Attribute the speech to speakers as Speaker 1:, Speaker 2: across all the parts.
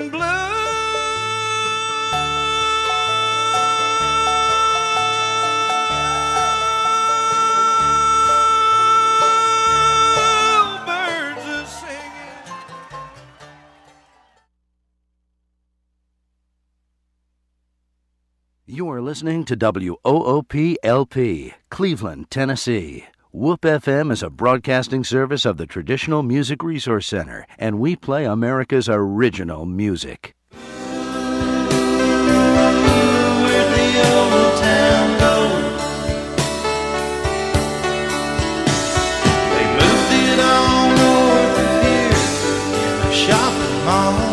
Speaker 1: and blue. Birds are singing.
Speaker 2: You are listening to WOOP-LP, Cleveland, Tennessee. WOOP FM is a broadcasting service of the Traditional Music Resource Center, and we play America's original music.
Speaker 1: Where'd the old town go? They moved it all north of here in the shopping mall.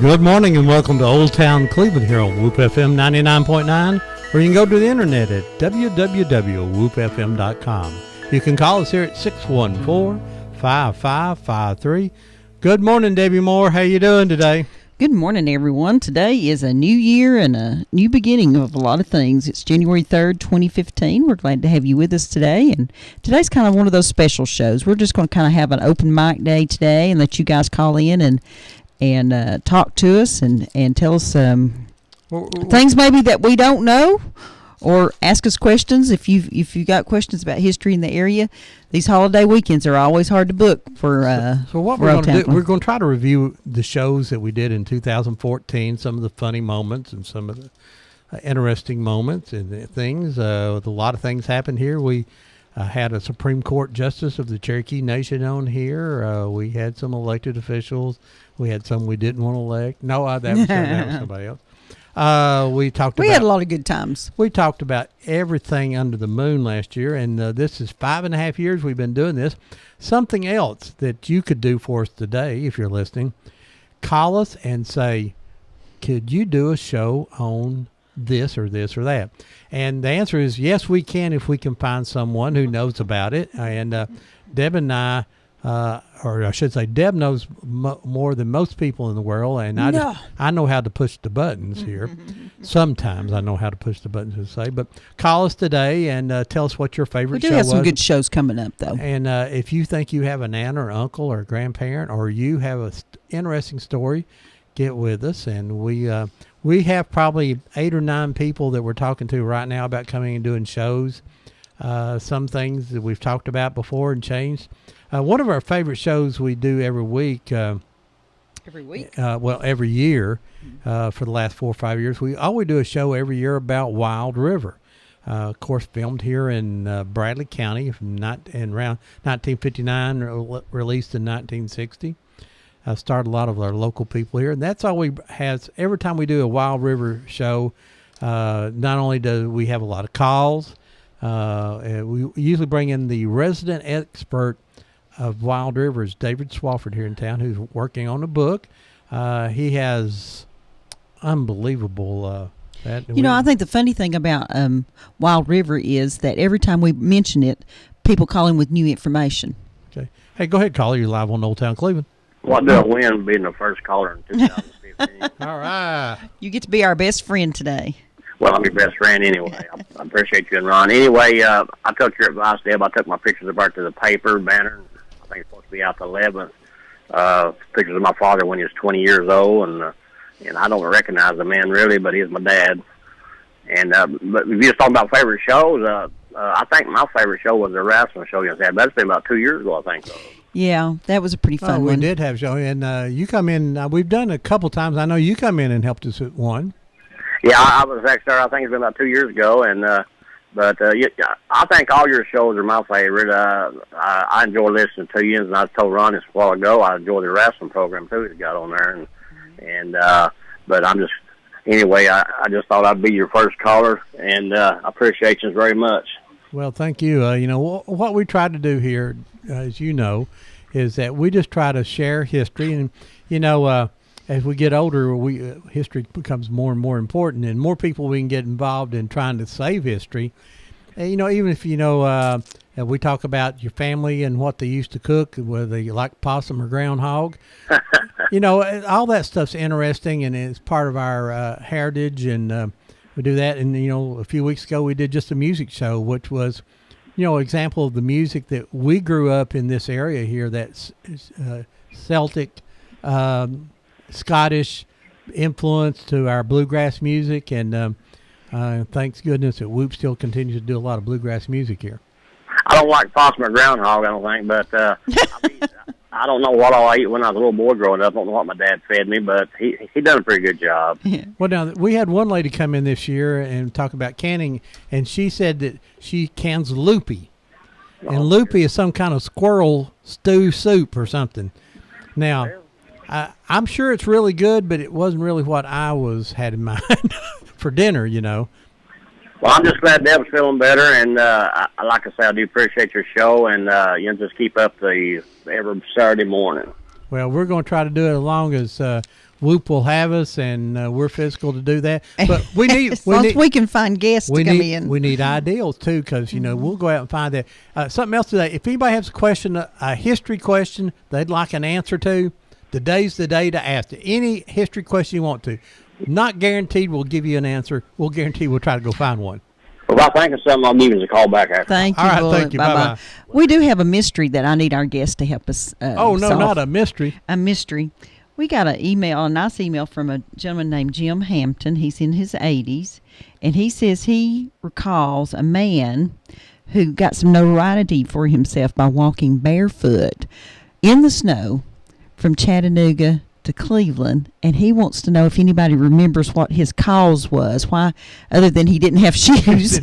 Speaker 3: Good morning and welcome to Old Town Cleveland here on WOOP FM 99.9, or you can go to the internet at www.woopfm.com. You can call us here at 614-5553. Good morning, Debbie Moore. How you doing today?
Speaker 4: Good morning, everyone. Today is a new year and a new beginning of a lot of things. It's January 3rd, 2015. We're glad to have you with us today. And today's kind of one of those special shows. We're just going to kind of have an open mic day today and let you guys call in and talk to us and tell us things maybe that we don't know, or ask us questions if you got questions about history in the area. These holiday weekends are always hard to book for.
Speaker 3: So what we're going to do, we're going to try to review the shows that we did in 2014, some of the funny moments and some of the interesting moments and things. With a lot of things happened here. We had a Supreme Court Justice of the Cherokee Nation on here. We had some elected officials. We had some we didn't want to elect. No, that was somebody else. We had
Speaker 4: a lot of good times.
Speaker 3: We talked about everything under the moon last year, and this is 5.5 years we've been doing this. Something else that you could do for us today, if you're listening, call us and say, could you do a show on this or this or that? And the answer is yes, we can, if we can find someone who knows about it. And Deb and I, or I should say, Deb knows more than most people in the world, and I know how to push the buttons here. Sometimes I know how to push the buttons, to say. But call us today and tell us what your favorite show was.
Speaker 4: We do have some good shows coming up, though.
Speaker 3: And if you think you have an aunt or uncle or grandparent, or you have an interesting story, get with us. And we have probably 8 or 9 people that we're talking to right now about coming and doing shows. Some things that we've talked about before and changed. One of our favorite shows we do every week.
Speaker 4: Every week?
Speaker 3: Every year for the last 4 or 5 years. We always do a show every year about Wild River. Of course, filmed here in Bradley County around 1959, released in 1960. Started a lot of our local people here. And that's all we have. Every time we do a Wild River show, not only do we have a lot of calls, we usually bring in the resident expert of Wild River, is David Swafford here in town, who's working on a book. He has unbelievable...
Speaker 4: I think the funny thing about Wild River is that every time we mention it, people call in with new information.
Speaker 3: Okay. Hey, go ahead, caller. You're live on Old Town Cleveland.
Speaker 5: What do I win being the first caller in 2015?
Speaker 3: All right.
Speaker 4: You get to be our best friend today.
Speaker 5: Well, I'm your best friend anyway. I appreciate you and Ron. Anyway, I took your advice, Deb. I took my pictures of Bert to the paper, banner. I think it's supposed to be out the 11th. Pictures of my father when he was 20 years old, and I don't recognize the man really, but he's my dad. And but if you're just talking about favorite shows, I think my favorite show was the wrestling show you had. That's been about 2 years ago, I think.
Speaker 4: Yeah, that was a pretty fun one.
Speaker 3: We did have a show, and you come in. We've done a couple times. I know you come in and helped us at one.
Speaker 5: Yeah, I was actually there. I think it's been about 2 years ago, and but I think all your shows are my favorite. I enjoy listening to you, and I told Ron this a while ago. I enjoy the wrestling program too. He's got on there, but I'm just anyway, I just thought I'd be your first caller, and I appreciate you very much.
Speaker 3: Well, thank you. You know, what we try to do here, as you know, is that we just try to share history. And, you know, as we get older, history becomes more and more important, and more people we can get involved in trying to save history. And, you know, even if, you know, we talk about your family and what they used to cook, whether they like possum or groundhog. You know, all that stuff's interesting, and it's part of our heritage, and we do that. And, you know, a few weeks ago we did just a music show, which was, you know, example of the music that we grew up in this area here, that's Celtic, Scottish influence to our bluegrass music. And thanks goodness that Whoop still continues to do a lot of bluegrass music here.
Speaker 5: I don't like possum or groundhog, I don't think, but I mean, I don't know what all I ate when I was a little boy growing up. I don't know what my dad fed me, but he done a pretty good job.
Speaker 4: Yeah.
Speaker 3: Well, now, we had one lady come in this year and talk about canning, and she said that she cans loopy. And loopy is some kind of squirrel stew soup or something. Now, I'm sure it's really good, but it wasn't really what I had in mind for dinner, you know.
Speaker 5: Well, I'm just glad Deb's feeling better, and like I say, I do appreciate your show, and you know, just keep up every Saturday morning.
Speaker 3: Well, we're going to try to do it as long as Whoop will have us, and we're physical to do that. But we need
Speaker 4: as long as we can find guests to come in.
Speaker 3: We need ideals too, because you know we'll go out and find that. Something else today. If anybody has a question, a history question they'd like an answer to, today's the day to ask it. Any history question you want to. Not guaranteed we'll give you an answer. We'll guarantee we'll try to go find one.
Speaker 5: Well, if I think of something, I'll give you a call back after.
Speaker 4: Thank you.
Speaker 3: All right,
Speaker 4: Boyd.
Speaker 3: thank you. Bye-bye.
Speaker 4: We do have a mystery that I need our guests to help us
Speaker 3: Oh, no,
Speaker 4: solve.
Speaker 3: not a mystery.
Speaker 4: A mystery. We got a nice email from a gentleman named Jim Hampton. He's in his 80s, and he says he recalls a man who got some notoriety for himself by walking barefoot in the snow from Chattanooga to Cleveland, and he wants to know if anybody remembers what his cause was, why, other than he didn't have shoes.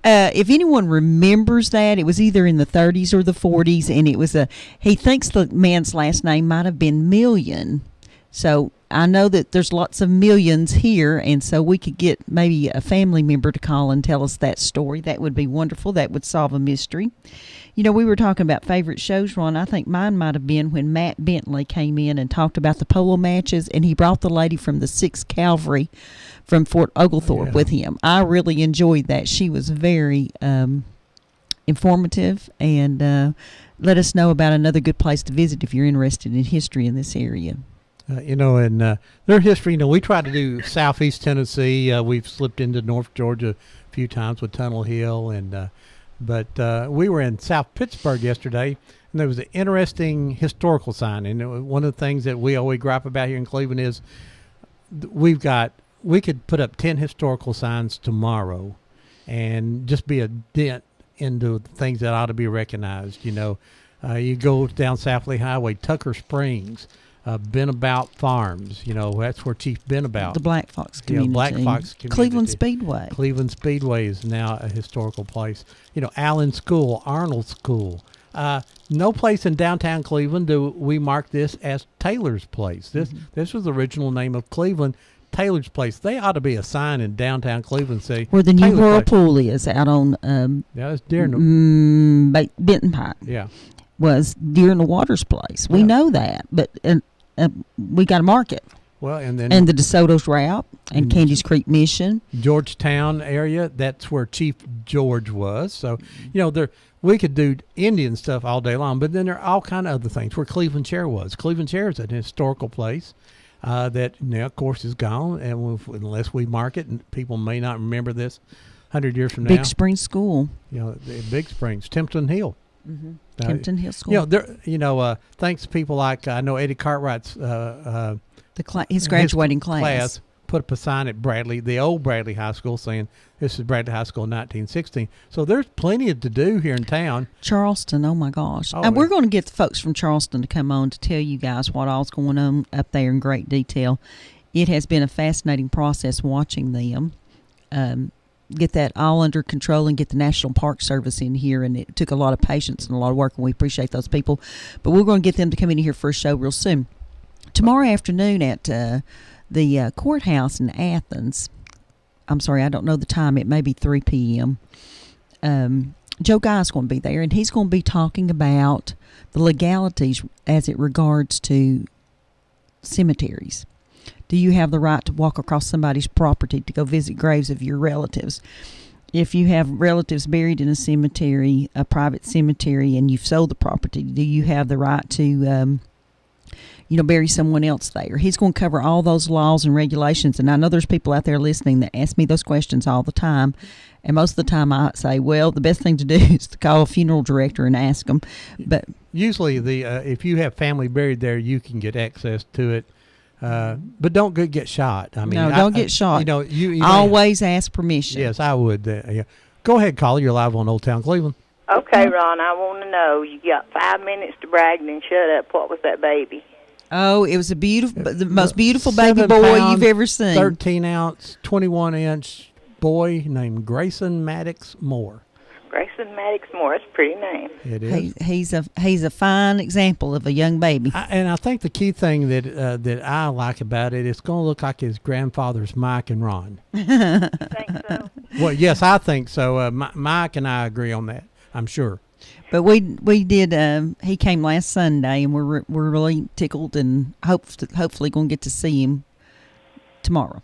Speaker 4: If anyone remembers that, it was either in the 30s or the 40s, and it was he thinks the man's last name might have been Million. So I know that there's lots of Millions here, and so we could get maybe a family member to call and tell us that story. That would be wonderful. That would solve a mystery. You know, we were talking about favorite shows, Ron. I think mine might have been when Matt Bentley came in and talked about the polo matches, and he brought the lady from the 6th Cavalry from Fort Oglethorpe with him. I really enjoyed that. She was very informative, and let us know about another good place to visit if you're interested in history in this area.
Speaker 3: You know, and their history, you know, we try to do southeast Tennessee. We've slipped into North Georgia a few times with Tunnel Hill, and but we were in South Pittsburgh yesterday, and there was an interesting historical sign. And one of the things that we always gripe about here in Cleveland is we could put up 10 historical signs tomorrow and just be a dent into things that ought to be recognized. You know, you go down South Lee Highway, Tucker Springs, Benabout Farms, you know, that's where Chief Benabout.
Speaker 4: The Black Fox community.
Speaker 3: Black Fox community.
Speaker 4: Cleveland Speedway.
Speaker 3: Cleveland Speedway is now a historical place. You know, Allen School, Arnold School. No place in downtown Cleveland do we mark this as Taylor's Place. This was the original name of Cleveland, Taylor's Place. They ought to be a sign in downtown Cleveland say
Speaker 4: where the new
Speaker 3: Taylor's
Speaker 4: whirlpool is out on
Speaker 3: yeah, it's deer
Speaker 4: Benton Pike.
Speaker 3: Yeah.
Speaker 4: Was Deer in the Waters place. We know that, but we got to mark it.
Speaker 3: Well, and then
Speaker 4: the DeSoto's Route and Candies Creek Mission,
Speaker 3: Georgetown area. That's where Chief George was. So you know, we could do Indian stuff all day long, but then there are all kind of other things. Where Cleveland Chair was. Cleveland Chair is an historical place that now, of course, is gone, and unless we mark it, and people may not remember this 100 years from now.
Speaker 4: Big Springs School.
Speaker 3: You know, Big Springs, Templeton Hill.
Speaker 4: Mm-hmm. Templeton Hill School.
Speaker 3: You know, thanks to people like I know Eddie Cartwright's
Speaker 4: his graduating class
Speaker 3: put up a sign at Bradley, the old Bradley High School, saying this is Bradley High School 1916. So there's plenty to do here in town.
Speaker 4: Charleston, oh my gosh! And we're going to get the folks from Charleston to come on to tell you guys what all's going on up there in great detail. It has been a fascinating process watching them. Get that all under control and get the National Park Service in here, and it took a lot of patience and a lot of work, and we appreciate those people. But we're going to get them to come in here for a show real soon. Tomorrow afternoon at the courthouse in Athens. I'm sorry, I don't know the time. It may be 3 p.m. Joe Guy's going to be there, and he's going to be talking about the legalities as it regards to cemeteries. Do you have the right to walk across somebody's property to go visit graves of your relatives? If you have relatives buried in a cemetery, a private cemetery, and you've sold the property, do you have the right to bury someone else there? He's going to cover all those laws and regulations. And I know there's people out there listening that ask me those questions all the time. And most of the time I say, well, the best thing to do is to call a funeral director and ask them. But
Speaker 3: usually if you have family buried there, you can get access to it. But don't get shot. I mean,
Speaker 4: no, don't get shot.
Speaker 3: You
Speaker 4: always ask permission.
Speaker 3: Yes, I would. Yeah. Go ahead, caller. You're live on Old Town Cleveland.
Speaker 6: Okay, Ron, I want to know, you got 5 minutes to brag and then shut up. What was that baby?
Speaker 4: Oh, it was the most beautiful baby
Speaker 3: 7
Speaker 4: boy
Speaker 3: pound,
Speaker 4: you've ever seen.
Speaker 3: 13-ounce, 21-inch boy named Grayson Maddox Moore.
Speaker 6: Grayson Maddox Moore. That's a pretty name.
Speaker 3: It is.
Speaker 4: He's a fine example of a young baby.
Speaker 3: And I think the key thing that I like about it, it's going to look like his grandfather's Mike and Ron.
Speaker 6: Think so?
Speaker 3: Well, yes, I think so. Mike and I agree on that, I'm sure.
Speaker 4: But we did. He came last Sunday, and we're really tickled, and hopefully going to get to see him tomorrow.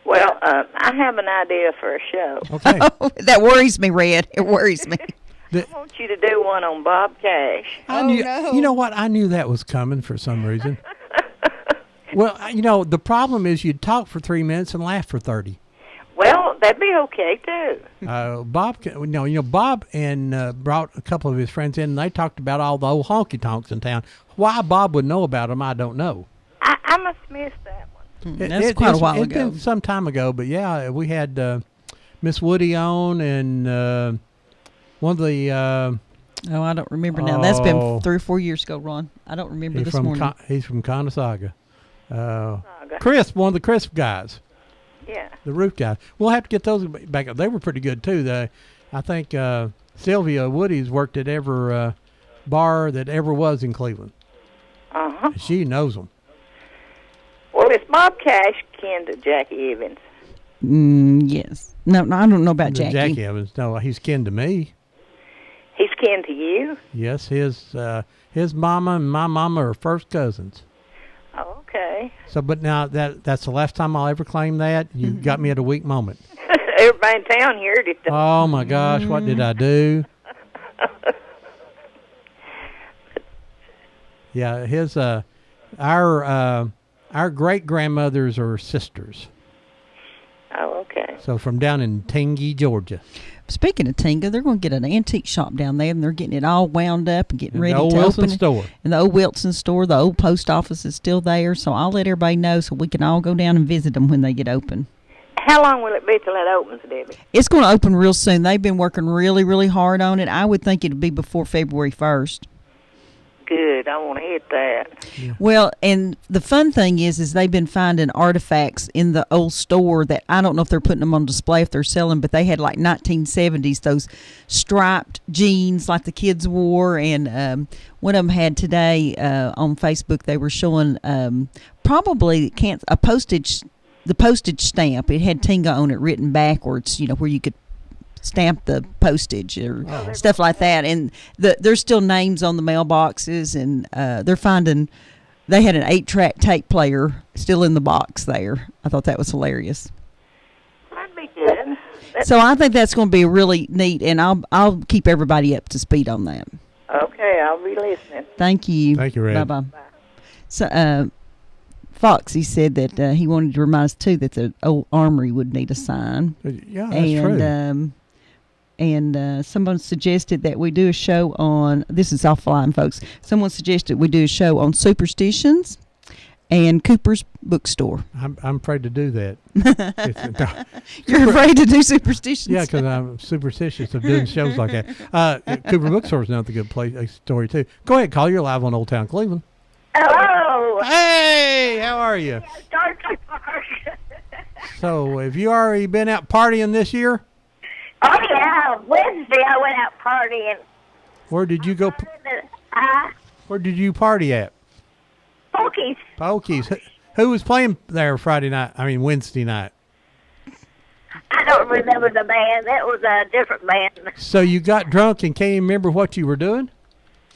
Speaker 6: Well, I have an idea for a show.
Speaker 3: Okay.
Speaker 4: That worries me, Red. It worries me.
Speaker 6: I want you to do one on Bob Cash.
Speaker 3: You know what? I knew that was coming for some reason. Well, the problem is you'd talk for 3 minutes and laugh for 30.
Speaker 6: Well, that'd be okay, too.
Speaker 3: Bob and brought a couple of his friends in, and they talked about all the old honky-tonks in town. Why Bob would know about them, I don't know.
Speaker 6: I must have missed that one.
Speaker 4: That's quite a while
Speaker 3: It's
Speaker 4: ago.
Speaker 3: been some time ago, but yeah, we had Miss Woody on, and one of the...
Speaker 4: I don't remember now. That's been 3 or 4 years ago, Ron. I don't remember this morning.
Speaker 3: He's from Conesaga. Crisp, one of the Crisp guys.
Speaker 6: Yeah.
Speaker 3: The roof guys. We'll have to get those back up. They were pretty good, too. I think Sylvia Woody's worked at every bar that ever was in Cleveland.
Speaker 6: Uh-huh.
Speaker 3: She knows them.
Speaker 6: Well, is Bob Cash kin to Jackie Evans?
Speaker 4: Yes. No, I don't know about Jackie.
Speaker 3: Jackie Evans. No, he's kin to me.
Speaker 6: He's kin to you?
Speaker 3: Yes, his mama and my mama are first cousins.
Speaker 6: Oh, okay.
Speaker 3: So, but now that's the last time I'll ever claim that. You got me at a weak moment.
Speaker 6: Everybody in town heard it.
Speaker 3: Oh my gosh, what did I do? Yeah, our great grandmothers are sisters.
Speaker 6: Oh, okay.
Speaker 3: So from down in Tingy, Georgia.
Speaker 4: Speaking of Tinga, they're going to get an antique shop down there, and they're getting it all wound up and getting ready to open.
Speaker 3: The old Wilson store.
Speaker 4: And the old Wilson store, the old post office is still there, so I'll let everybody know so we can all go down and visit them when they get open.
Speaker 6: How long will it be till that opens, Debbie?
Speaker 4: It's going to open real soon. They've been working really, really hard on it. I would think it would be before February 1st.
Speaker 6: Good. I want to hit that.
Speaker 3: Yeah.
Speaker 4: Well, and the fun thing is they've been finding artifacts in the old store that I don't know if they're putting them on display, if they're selling, but they had like 1970s, those striped jeans like the kids wore. And one of them had today on Facebook, they were showing probably the postage stamp. It had Tinga on it written backwards, where you could stamp the postage or stuff like that, and there's still names on the mailboxes, and they're finding they had an 8-track tape player still in the box there. I thought that was hilarious.
Speaker 6: That'd be good.
Speaker 4: So I think that's going to be really neat, and I'll keep everybody up to speed on that.
Speaker 6: Okay, I'll be listening.
Speaker 4: Thank you.
Speaker 3: Thank you, Red.
Speaker 4: Bye. So Foxy said that he wanted to remind us too that the old armory would need a sign.
Speaker 3: Yeah, that's true.
Speaker 4: And someone suggested that we do a show on, this is offline, folks. Someone suggested we do a show on superstitions and Cooper's bookstore.
Speaker 3: I'm afraid to do that.
Speaker 4: You're afraid to do superstitions?
Speaker 3: Yeah, because I'm superstitious of doing shows like that. Cooper Bookstore is another good story, too. Go ahead, call. You're live on Old Town Cleveland.
Speaker 6: Hello.
Speaker 3: Hey, how are you? So, have you already been out partying this year?
Speaker 7: Oh, yeah. Wednesday I went out partying.
Speaker 3: Where did you go? Where did you party at?
Speaker 7: Pokies.
Speaker 3: Pokies. Who was playing there Friday night? I mean Wednesday night.
Speaker 7: I don't remember the band. That was a different band.
Speaker 3: So you got drunk and can't even remember what you were doing?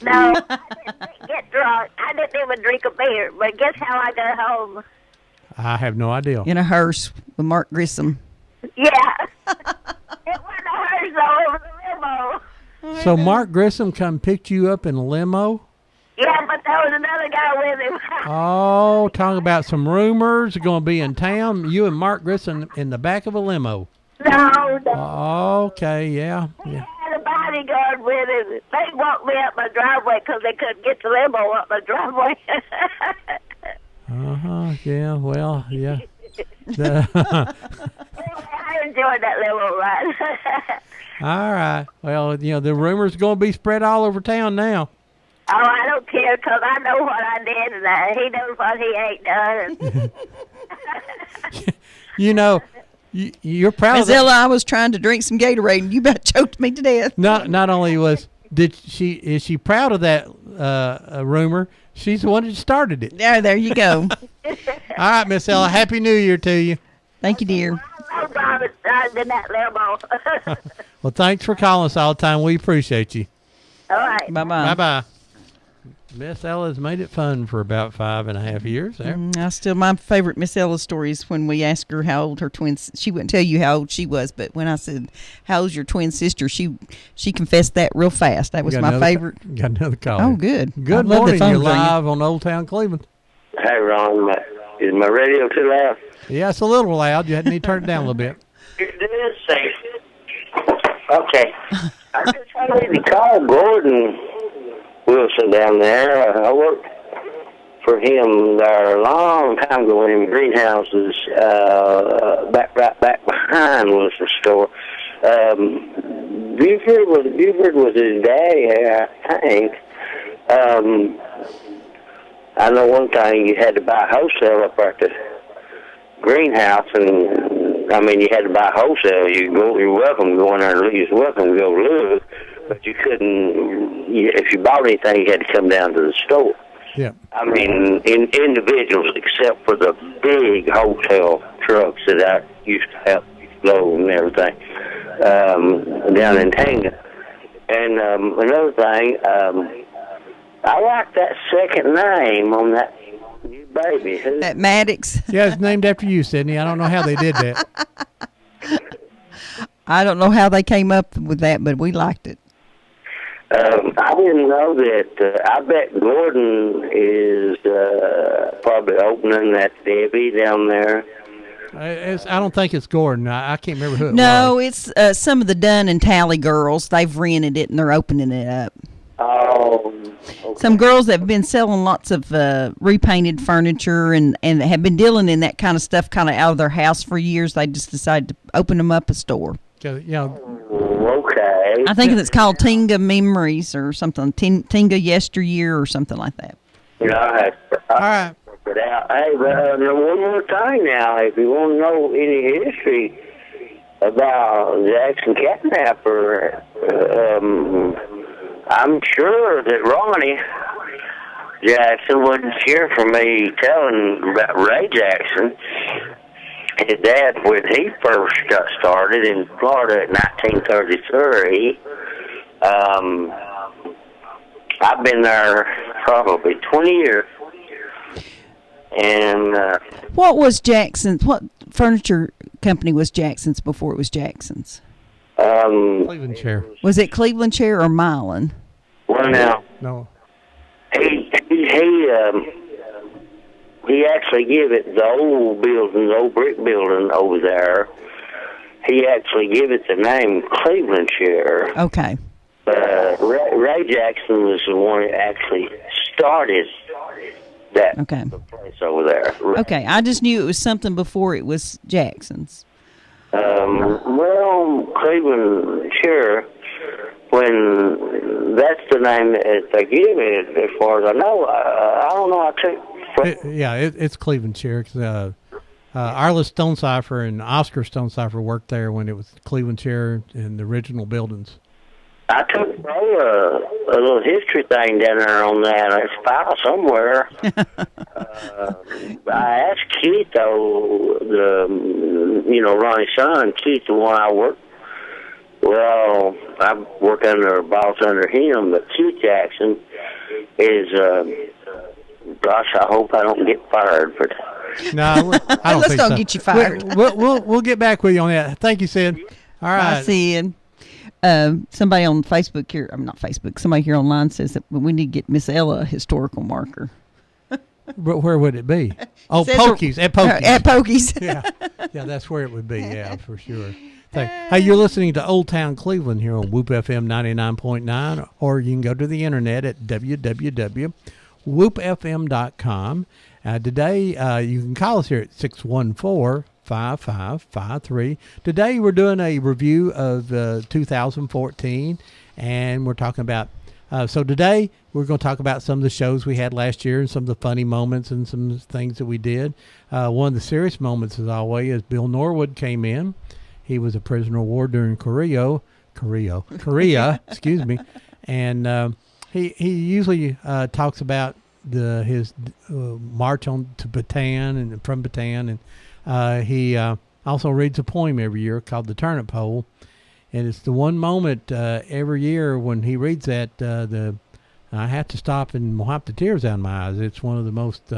Speaker 7: No, I didn't get drunk. I didn't even drink a beer. But guess how I got home?
Speaker 3: I have no idea.
Speaker 4: In a hearse with Mark Grissom.
Speaker 7: Yeah. It wasn't a hearse, though. It was a limo.
Speaker 3: So Mark Grissom come picked you up in a limo?
Speaker 7: Yeah, but there was another guy with him.
Speaker 3: Oh, talking about some rumors going to be in town. You and Mark Grissom in the back of a limo.
Speaker 7: No.
Speaker 3: Okay, yeah.
Speaker 7: He had a bodyguard with him. They walked me up my driveway because they couldn't get the limo up my driveway.
Speaker 3: Yeah, well, yeah.
Speaker 7: Anyway, I enjoyed that limo ride.
Speaker 3: All right. Well, the rumors going to be spread all over town now.
Speaker 7: Oh, I don't care because I know what I did and he knows what he ain't done.
Speaker 3: You're proud of that.
Speaker 4: Zilla, I was trying to drink some Gatorade and you about choked me to death.
Speaker 3: Not only is she proud of that rumor, she's the one that started it.
Speaker 4: Yeah, there you go.
Speaker 3: All right, Miss Ella, Happy New Year to you.
Speaker 4: Thank you, dear.
Speaker 7: No problem. I did that limo.
Speaker 3: Well, thanks for calling us all the time. We appreciate you.
Speaker 7: All right.
Speaker 4: Bye-bye.
Speaker 3: Bye-bye. Miss Ella's made it fun for about 5.5 years there.
Speaker 4: My favorite Miss Ella story is when we asked her how old her twins. She wouldn't tell you how old she was, but when I said, "How old's your twin sister?" she confessed that real fast. That was my favorite.
Speaker 3: Got another call.
Speaker 4: Oh, good.
Speaker 3: Good morning. You're live on Old Town Cleveland.
Speaker 8: Hey, Ron, is my radio too loud?
Speaker 3: Yeah, it's a little loud. You need to turn it down a little bit.
Speaker 8: It is safe. Okay. I just wanted to call Gordon Wilson down there. I worked for him there a long time ago in greenhouses, right back behind was the store. Buford was his daddy, I think. I know one thing, you had to buy wholesale up at the greenhouse, and I mean, you had to buy wholesale. You're welcome to go in there and you're welcome to go look, but you couldn't. If you bought anything, you had to come down to the store.
Speaker 3: Yeah.
Speaker 8: I mean, individuals, except for the big wholesale trucks that I used to have load and everything down in Tanga. And another thing, I like that second name on that new baby.
Speaker 4: That Maddox.
Speaker 3: Yeah, it's named after you, Sydney. I don't know how they did that.
Speaker 4: I don't know how they came up with that, but we liked it.
Speaker 8: I didn't know that. I bet Gordon is probably opening that Debbie down there.
Speaker 3: I don't think it's Gordon. I can't remember who it was.
Speaker 4: No, it's some of the Dunn and Tally girls. They've rented it and they're opening it up.
Speaker 8: Oh, okay.
Speaker 4: Some girls that have been selling lots of repainted furniture and have been dealing in that kind of stuff kind of out of their house for years. They just decided to open them up a store.
Speaker 8: Okay.
Speaker 4: I think it's called Tinga Memories or something. Tinga Yesteryear or something like that.
Speaker 8: Yeah,
Speaker 3: All right.
Speaker 8: But hey, one more thing now. If you want to know any history about Jackson Catnapper, I'm sure that Ronnie Jackson wouldn't hear from me telling about Ray Jackson. His dad, when he first got started in Florida in 1933, I've been there probably 20 years. And
Speaker 4: what was Jackson's? What furniture company was Jackson's before it was Jackson's?
Speaker 3: Cleveland Chair.
Speaker 4: Was it Cleveland Chair or Milan?
Speaker 8: Well, now
Speaker 3: No.
Speaker 8: He actually gave it the old building, the old brick building over there. He actually gave it the name Cleveland Chair.
Speaker 4: Okay.
Speaker 8: Ray Jackson was the one that actually started that place over there.
Speaker 4: Okay, I just knew it was something before it was Jackson's.
Speaker 8: Well, Cleveland Chair, when that's the name that they give it, as far as I know. I don't know.
Speaker 3: It's Cleveland Chair. Arla Stonecipher and Oscar Stonecipher worked there when it was Cleveland Chair in the original buildings.
Speaker 8: I took a little history thing down there on that. It's filed somewhere. I asked Keith, though, Ronnie's son, Keith, the one I work. Well, I work under a boss under him, but Keith Jackson is, gosh, I hope I don't get fired for that.
Speaker 3: No, I don't
Speaker 4: Let's
Speaker 3: think
Speaker 4: don't
Speaker 3: so.
Speaker 4: get you fired.
Speaker 3: We'll get back with you on that. Thank you, Sid. All right.
Speaker 4: I see it. Somebody on Facebook here, I'm not Facebook, somebody here online says that we need to get Miss Ella a historical marker.
Speaker 3: But where would it be? Oh,
Speaker 4: Says
Speaker 3: Pokies. At Pokies.
Speaker 4: At Pokies.
Speaker 3: Yeah, that's where it would be. Yeah, for sure. Hey, you're listening to Old Town Cleveland here on Whoop FM 99.9, or you can go to the internet at www.whoopfm.com. Today, you can call us here at 614-5553. Today, we're doing a review of 2014, and we're talking about so today, we're going to talk about some of the shows we had last year and some of the funny moments and some things that we did. One of the serious moments, as always, is Bill Norwood came in. He was a prisoner of war during Korea, excuse me. And he usually talks about his march on to Bataan and from Bataan. And he also reads a poem every year called The Turnip Hole. And it's the one moment every year when he reads that, I have to stop and wipe the tears out of my eyes. It's one of the most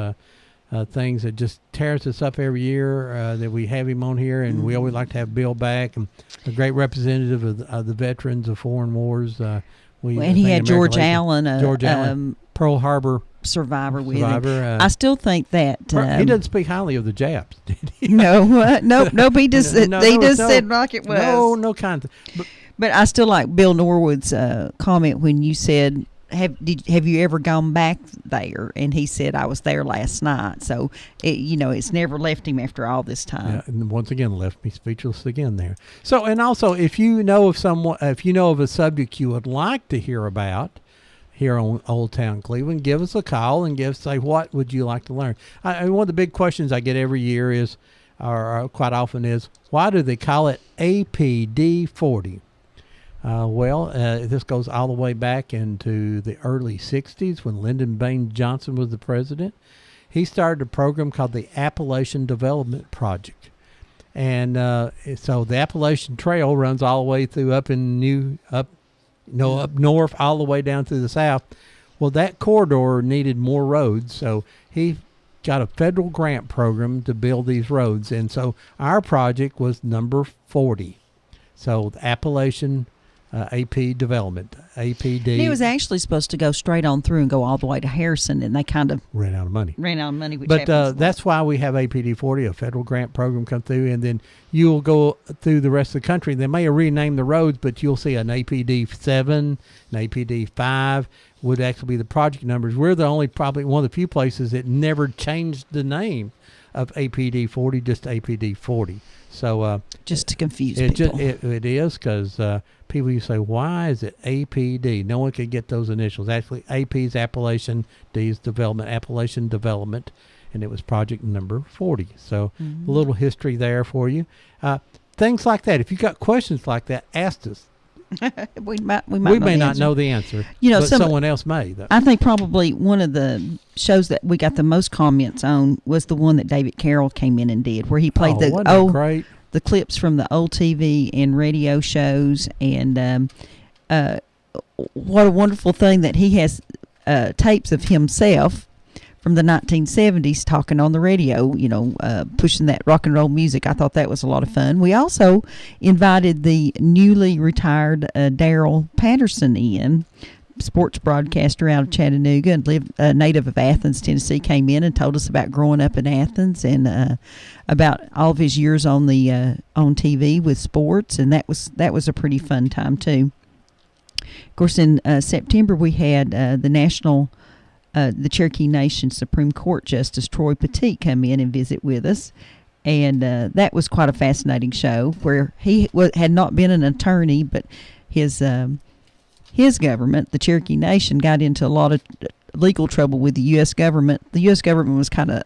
Speaker 3: things that just tears us up every year that we have him on here. And we always like to have Bill back, and a great representative of the veterans of foreign wars.
Speaker 4: And he had George Allen,
Speaker 3: Pearl Harbor
Speaker 4: survivor with him. I still think that
Speaker 3: he doesn't speak highly of the Japs, did he?
Speaker 4: No, nope. He just said like it was.
Speaker 3: No kind of.
Speaker 4: But I still like Bill Norwood's comment when you said, "Have you ever gone back there?" And he said, "I was there last night." So it's never left him after all this time.
Speaker 3: Yeah, and once again left me speechless again there. So, and also, if you know of a subject you would like to hear about here on Old Town Cleveland, give us a call and say, what would you like to learn? One of the big questions I get every year is, or quite often is, why do they call it APD 40? This goes all the way back into the early 60s when Lyndon Baines Johnson was the president. He started a program called the Appalachian Development Project. And so the Appalachian Trail runs all the way through up north all the way down through the south. Well, that corridor needed more roads, so he got a federal grant program to build these roads. And so our project was number 40. So the Appalachian AP Development, APD.
Speaker 4: He was actually supposed to go straight on through and go all the way to Harrison, and they kind of
Speaker 3: ran out of money.
Speaker 4: Which
Speaker 3: but that's why we have APD 40, a federal grant program come through, and then you'll go through the rest of the country. They may have renamed the roads, but you'll see an APD 7, an APD 5 would actually be the project numbers. We're probably one of the few places that never changed the name of APD 40, just APD 40. So
Speaker 4: just to confuse people.
Speaker 3: It is because people used to say, why is it APD? No one could get those initials. Actually, AP is Appalachian, D is Development, Appalachian Development, and it was project number 40. So a little history there for you. Things like that. If you got questions like that, ask us.
Speaker 4: we
Speaker 3: may not know the answer, but someone else may, though.
Speaker 4: I think probably one of the shows that we got the most comments on was the one that David Carroll came in and did, where he played the clips from the old TV and radio shows. And what a wonderful thing that he has tapes of himself from the 1970s talking on the radio, pushing that rock and roll music. I thought that was a lot of fun. We also invited the newly retired Daryl Patterson in, sports broadcaster out of Chattanooga and a native of Athens, Tennessee, came in and told us about growing up in Athens and about all of his years on the on TV with sports, and that was a pretty fun time too. Of course, in September we had the Cherokee Nation Supreme Court Justice Troy Petit come in and visit with us, and that was quite a fascinating show where he had not been an attorney, but his government, the Cherokee Nation, got into a lot of legal trouble with the U.S. government. The U.S. government was kind of,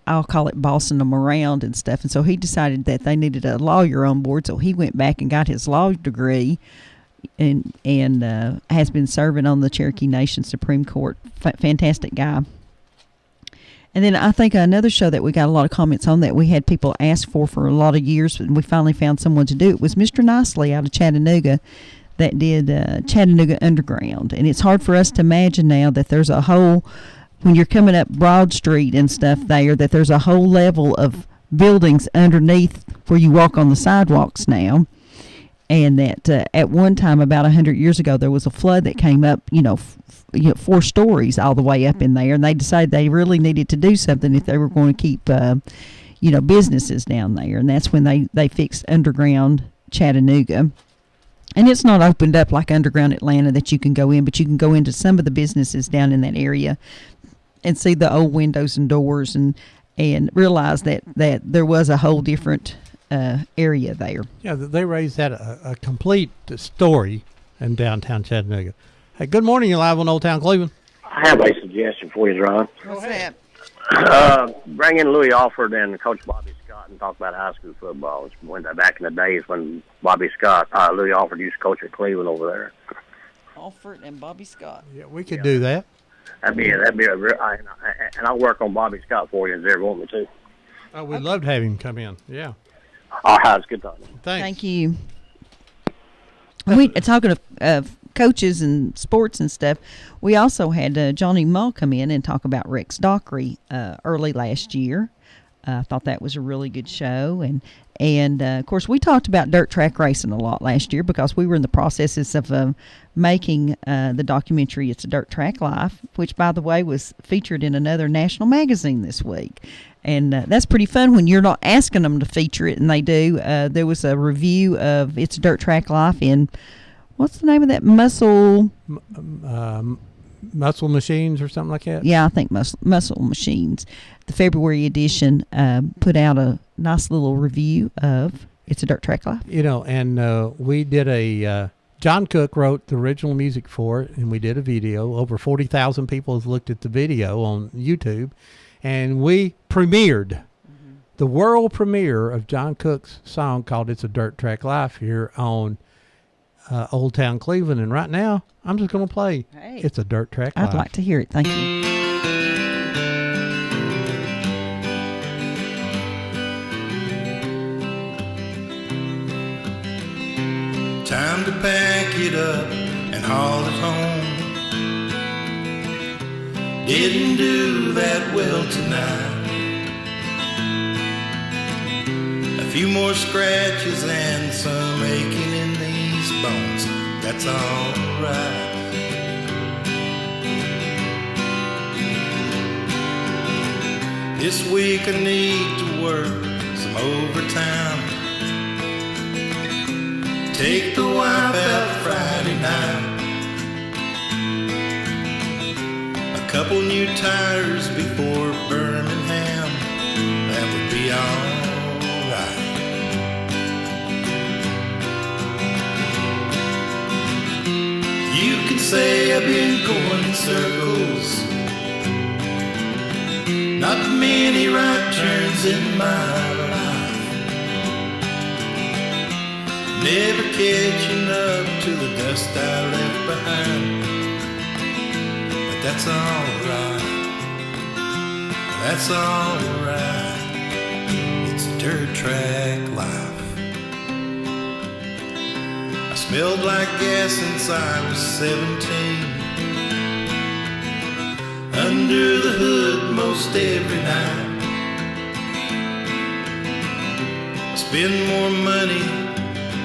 Speaker 4: I'll call it bossing them around and stuff, and so he decided that they needed a lawyer on board, so he went back and got his law degree and has been serving on the Cherokee Nation Supreme Court. Fantastic guy. And then I think another show that we got a lot of comments on that we had people ask for a lot of years, and we finally found someone to do it, was Mr. Nicely out of Chattanooga that did Chattanooga Underground. And it's hard for us to imagine now that there's a whole, when you're coming up Broad Street and stuff there, that there's a whole level of buildings underneath where you walk on the sidewalks now. And that at one time, about 100 years ago, there was a flood that came up, 4 stories all the way up in there. And they decided they really needed to do something if they were going to keep, businesses down there. And that's when they fixed Underground Chattanooga. And it's not opened up like Underground Atlanta that you can go in, but you can go into some of the businesses down in that area and see the old windows and doors and realize that there was a whole different area there.
Speaker 3: Yeah, they raised that a complete story in downtown Chattanooga. Hey, good morning. You're live on Old Town Cleveland.
Speaker 5: I have a suggestion for you, Ron.
Speaker 4: What's that?
Speaker 5: Bring in Louis Alford and Coach Bobby Scott and talk about high school football. It's back in the days when Louis Alford used to coach at Cleveland over there.
Speaker 4: Alford and Bobby Scott.
Speaker 3: Yeah, we could do that.
Speaker 5: That'd be a real, and I'll work on Bobby Scott for you if you ever want me to.
Speaker 3: Oh, we'd love to have him come in. Yeah.
Speaker 5: All right, it's good talking.
Speaker 3: Thanks.
Speaker 4: Thank you. We talking of coaches and sports and stuff. We also had Johnny Mull come in and talk about Rex Dockery early last year. I thought that was a really good show, and of course we talked about dirt track racing a lot last year because we were in the processes of making the documentary "It's a Dirt Track Life," which, by the way, was featured in another national magazine this week. And that's pretty fun when you're not asking them to feature it, and they do. There was a review of It's a Dirt Track Life in, what's the name of that? Muscle
Speaker 3: Machines or something like that?
Speaker 4: Yeah, I think Muscle Machines. The February edition put out a nice little review of It's a Dirt Track Life.
Speaker 3: And we did John Cook wrote the original music for it, and we did a video. Over 40,000 people have looked at the video on YouTube. And we premiered the world premiere of John Cook's song called It's a Dirt Track Life here on Old Town Cleveland. And right now, I'm just going to play It's a Dirt Track Life.
Speaker 4: I'd like to hear it. Thank you.
Speaker 1: Time to pack it up and haul it home. Didn't do that well tonight. A few more scratches and some aching in these bones. That's all right. This week I need to work some overtime. Take the wife out Friday night. Couple new tires before Birmingham, that would be alright. You can say I've been going in circles, not many right turns in my life. Never catching up to the dust I left behind. That's alright, that's alright. It's a dirt track life. I smelled like gas since I was 17. Under the hood most every night. I spend more money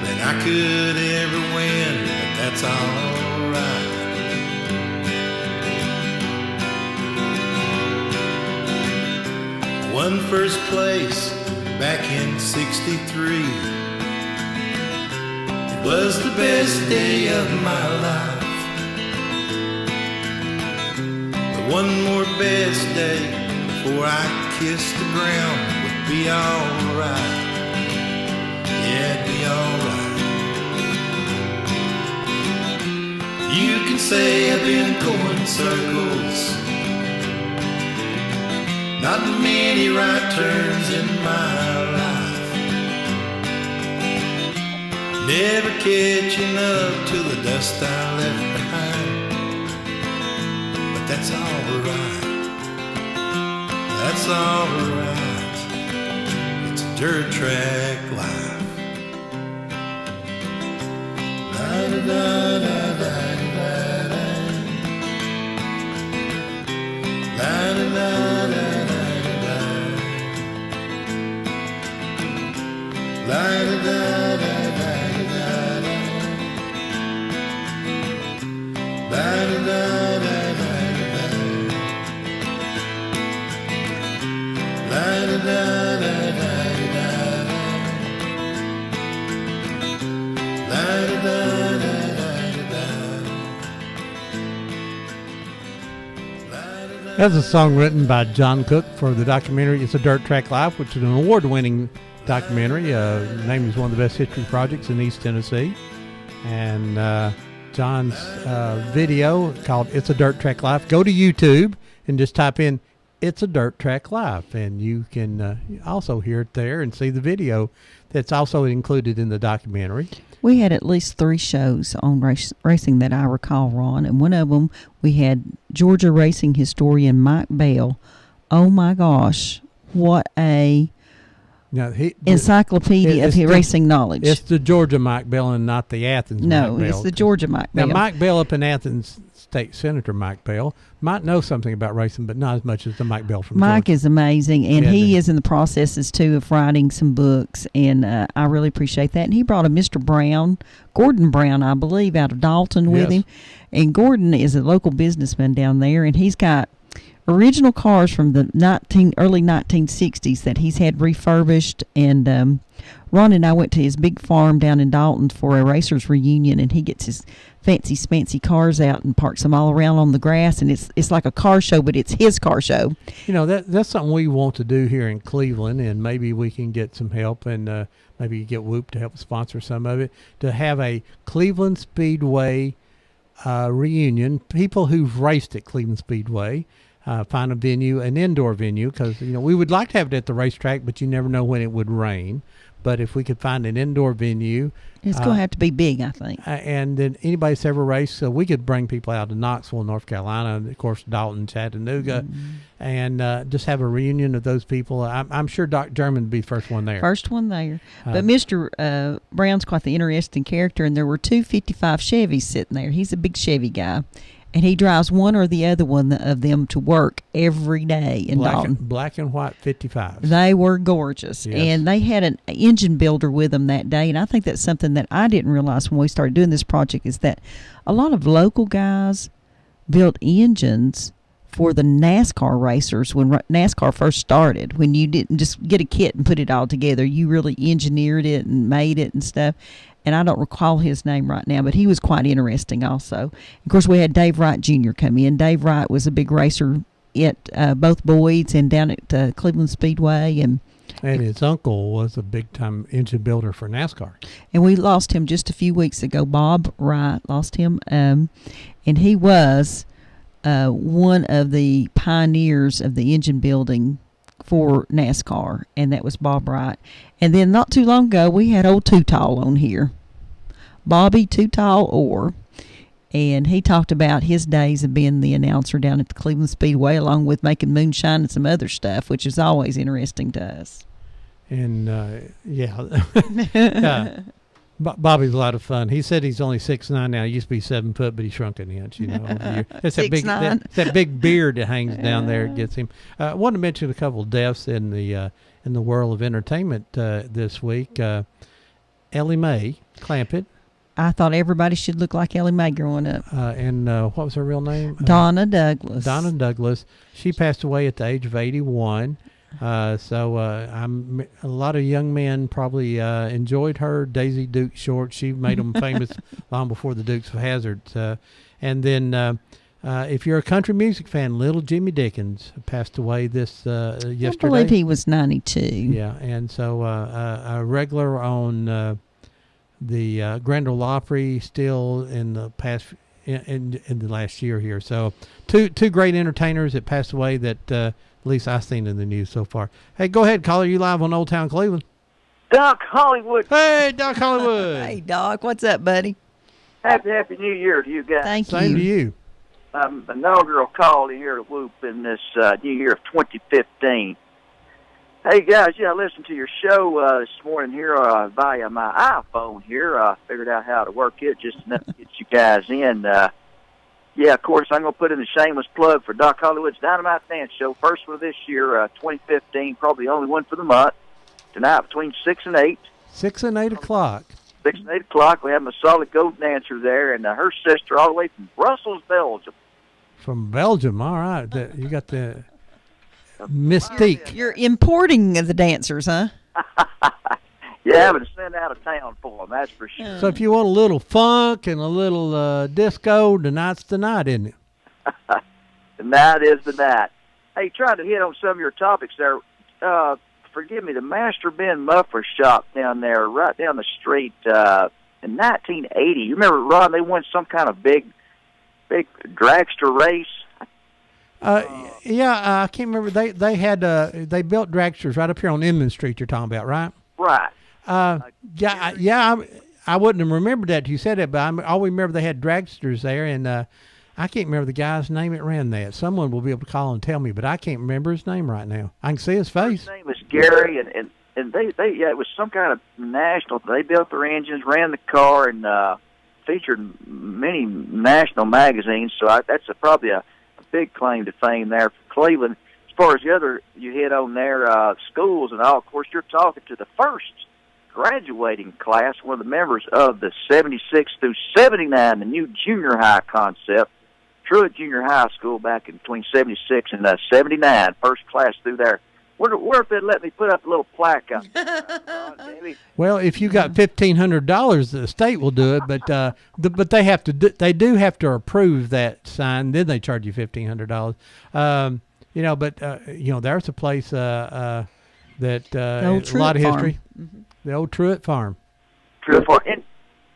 Speaker 1: than I could ever win, but that's alright. Won first place back in '63. It was the best day of my life. But one more best day before I kiss the ground would be alright. Yeah, it'd be alright. You can say I've been going in circles, not many right turns in my life. Never catching up to the dust I left behind. But that's alright. that's alright. It's a dirt track life. Da da da da da da da. Da da da da da da. La da da da da da da. La da da da da da. La da da da da da. La da da da da da.
Speaker 3: That's a song written by John Cook for the documentary It's a Dirt Track Life, which is an award-winning documentary. Named as one of the best history projects in East Tennessee. And John's video called It's a Dirt Track Life. Go to YouTube and just type in It's a Dirt Track Life, and you can also hear it there and see the video that's also included in the documentary.
Speaker 4: We had at least 3 shows on racing that I recall, Ron, and one of them we had Georgia racing historian Mike Bell. Oh my gosh, what a
Speaker 3: Now,
Speaker 4: encyclopedia of racing knowledge.
Speaker 3: It's the Georgia Mike Bell and not the Athens Mike Bell.
Speaker 4: No, it's the Georgia Mike Bell.
Speaker 3: Now, Mike Bell up in Athens, State Senator Mike Bell, might know something about racing, but not as much as the Mike Bell from
Speaker 4: Mike
Speaker 3: Georgia.
Speaker 4: is amazing, and he is in the processes, too, of writing some books, and I really appreciate that. And he brought a Mr. Brown, Gordon Brown, I believe, out of Dalton with him. And Gordon is a local businessman down there, and he's got original cars from the early 1960s that he's had refurbished. And Ron and I went to his big farm down in Dalton for a racers reunion, and he gets his fancy cars out and parks them all around on the grass, and it's like a car show, but it's his car show.
Speaker 3: You know, that's something we want to do here in Cleveland, and maybe we can get some help, and maybe get Whoop to help sponsor some of it, to have a Cleveland Speedway reunion. People who've raced at Cleveland Speedway, find a venue, an indoor venue, because we would like to have it at the racetrack, but you never know when it would rain. But if we could find an indoor venue,
Speaker 4: it's going to have to be big, I think.
Speaker 3: And then anybody that's ever raced, so we could bring people out to Knoxville, North Carolina, and of course Dalton, Chattanooga, and just have a reunion of those people. I'm sure Doc German would be the first one there.
Speaker 4: First one there. But Mr. Brown's quite the interesting character, and there were 2 55 Chevys sitting there. He's a big Chevy guy. And he drives one or the other one of them to work every day in Dalton.
Speaker 3: Black and white 55s.
Speaker 4: They were gorgeous.
Speaker 3: Yes.
Speaker 4: And they had an engine builder with them that day. And I think that's something that I didn't realize when we started doing this project, is that a lot of local guys built engines for the NASCAR racers when NASCAR first started. When you didn't just get a kit and put it all together, you really engineered it and made it and stuff. And I don't recall his name right now, but he was quite interesting also. Of course, we had Dave Wright Jr. come in. Dave Wright was a big racer at both Boyd's and down at Cleveland Speedway. And
Speaker 3: his uncle was a big-time engine builder for NASCAR.
Speaker 4: And we lost him just a few weeks ago. Bob Wright lost him. And he was one of the pioneers of the engine building for NASCAR, and that was Bob Wright. And then not too long ago, we had old Too Tall on here, Bobby Too Tall Orr, and he talked about his days of being the announcer down at the Cleveland Speedway, along with making moonshine and some other stuff, which is always interesting to us.
Speaker 3: And Bobby's a lot of fun. He said he's only 6'9" now. He used to be 7 foot, but he shrunk an inch. Over the year. That's that big beard that hangs down there gets him. I wanted to mention a couple of deaths in the world of entertainment this week. Ellie Mae Clampett.
Speaker 4: I thought everybody should look like Ellie Mae growing up.
Speaker 3: And what was her real name?
Speaker 4: Donna Douglas.
Speaker 3: Donna Douglas. She passed away at the age of 81. So a lot of young men probably enjoyed her. Daisy Duke Short, she made them famous long before the Dukes of Hazzard. And then if you're a country music fan, Little Jimmy Dickens passed away yesterday.
Speaker 4: I believe he was 92.
Speaker 3: Yeah, and so a regular on the Grand Ole Opry still in the past in the last year here. So two great entertainers that passed away that at least I've seen in the news so far. Hey, go ahead, caller. You live on Old Town Cleveland.
Speaker 9: Doc Hollywood.
Speaker 3: Hey, Doc Hollywood.
Speaker 4: Hey, Doc. What's up, buddy?
Speaker 9: Happy New Year to you guys.
Speaker 4: Thank you.
Speaker 3: Same to you.
Speaker 9: inaugural call here at Whoop in this new year of 2015. Hey, guys, I listened to your show this morning here via my iPhone here. I figured out how to work it just enough to get you guys in. Of course, I'm going to put in a shameless plug for Doc Hollywood's Dynamite Dance Show. First one of this year, 2015, probably the only one for the month. Tonight between 6 and 8.
Speaker 3: 6 and 8 o'clock.
Speaker 9: 6 and 8 o'clock. We have a solid gold dancer there, and her sister all the way from Brussels, Belgium.
Speaker 3: From Belgium, all right. You got the Mystique.
Speaker 4: You're importing the dancers, huh?
Speaker 9: Having to send out of town for them, that's for sure.
Speaker 3: So if you want a little funk and a little disco, tonight's the night, isn't it?
Speaker 9: The night is the night. Hey, trying to hit on some of your topics there. Forgive me, the Master Ben Muffler Shop down there, right down the street, in 1980. You remember, Ron, they won some kind of big dragster race?
Speaker 3: I can't remember. They had they built dragsters right up here on Inman Street. You're talking about, right?
Speaker 9: Right.
Speaker 3: I wouldn't have remembered that you said it, but I always remember they had dragsters there, and I can't remember the guy's name that ran that. Someone will be able to call and tell me, but I can't remember his name right now. I can see his face.
Speaker 9: His name was Gary, and they it was some kind of national. They built their engines, ran the car, and featured many national magazines. So that's probably a big claim to fame there for Cleveland. As far as the other you hit on there, schools and all, of course, you're talking to the first graduating class, one of the members of the 76 through 79, the new junior high concept, Truett Junior High School back in between 76 and 79, first class through there. Where if they'd let me put up a little plaque up there?
Speaker 3: Well, if you got $1,500, the state will do it, but they have to. They do have to approve that sign. Then they charge you $1,500. There's a place that a lot of history.
Speaker 4: Mm-hmm.
Speaker 3: The old Truett Farm.
Speaker 9: Truett Farm.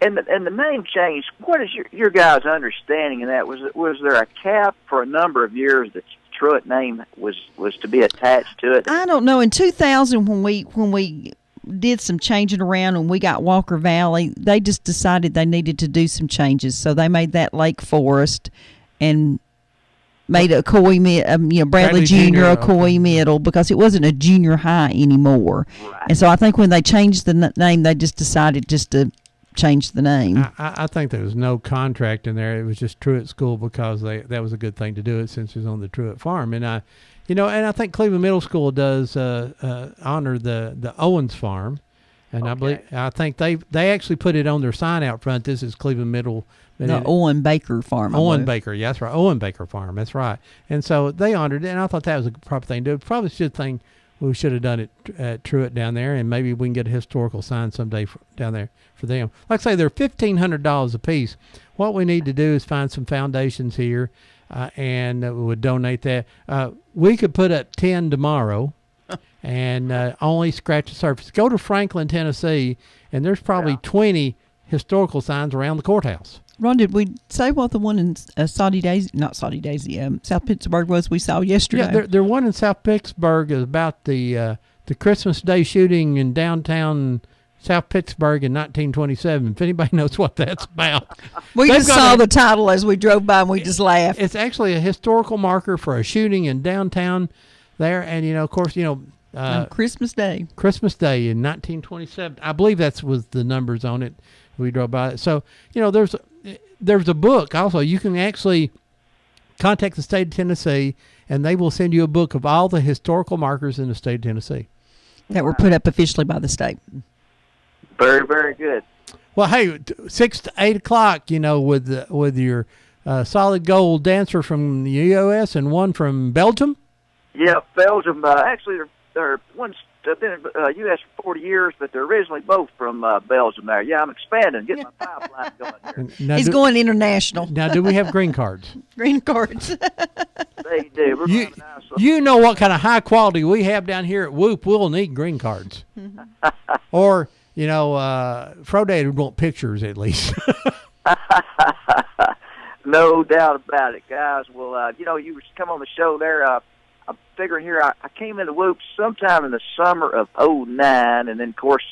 Speaker 9: And the name change. What is your guys' understanding of that? Was there a cap for a number of years that Truett name was to be attached to it?
Speaker 4: I don't know. In 2000, when we did some changing around and we got Walker Valley, they just decided they needed to do some changes, so they made that Lake Forest and made a Coy Bradley Junior a Coy Middle, because it wasn't a junior high anymore.
Speaker 9: Right.
Speaker 4: And so I think when they changed the name, they just decided just to change the name.
Speaker 3: I think there was no contract in there. It was just Truett School because that was a good thing to do it since it was on the Truett Farm. And I think Cleveland Middle School does honor the Owens Farm, and
Speaker 9: okay.
Speaker 3: I think they actually put it on their sign out front. This is Cleveland Middle.
Speaker 4: The Owen Baker Farm.
Speaker 3: Owen Baker, yeah, that's right. Owen Baker Farm, that's right. And so they honored it, and I thought that was a proper thing to do. Probably should thing. We should have done it at Truett down there, and maybe we can get a historical sign someday down there for them. Like I say, they're $1,500 a piece. What we need to do is find some foundations here, and we would donate that. We could put up 10 tomorrow and only scratch the surface. Go to Franklin, Tennessee, and there's probably 20 historical signs around the courthouse.
Speaker 4: Ron, did we say what the one in South Pittsburgh was we saw yesterday?
Speaker 3: Yeah, the one in South Pittsburgh is about the Christmas Day shooting in downtown South Pittsburgh in 1927. If anybody knows what that's about.
Speaker 4: We just saw the title as we drove by and we just laughed.
Speaker 3: It's actually a historical marker for a shooting in downtown there. And, of course,
Speaker 4: on Christmas Day.
Speaker 3: Christmas Day in 1927. I believe that was the numbers on it. We drove by it. So, there's a book also. You can actually contact the state of Tennessee, and they will send you a book of all the historical markers in the state of Tennessee
Speaker 4: that were put up officially by the state.
Speaker 9: Very, very good.
Speaker 3: Well, hey, 6 to 8 o'clock, with your solid gold dancer from the U.S. and one from Belgium.
Speaker 9: Yeah, Belgium. Actually, they're one's been in the U.S. for 40 years, but they're originally both from Belgium there. Yeah, I'm expanding, getting my pipeline going here.
Speaker 4: He's going international.
Speaker 3: Now, do we have green cards?
Speaker 4: Green cards.
Speaker 9: They do.
Speaker 3: You know what kind of high quality we have down here at Whoop. We'll need green cards. Or, Froday would want pictures at least.
Speaker 9: No doubt about it, guys. Well, you come on the show there. I'm figuring here, I came into Whoop sometime in the summer of '09, and then, of course,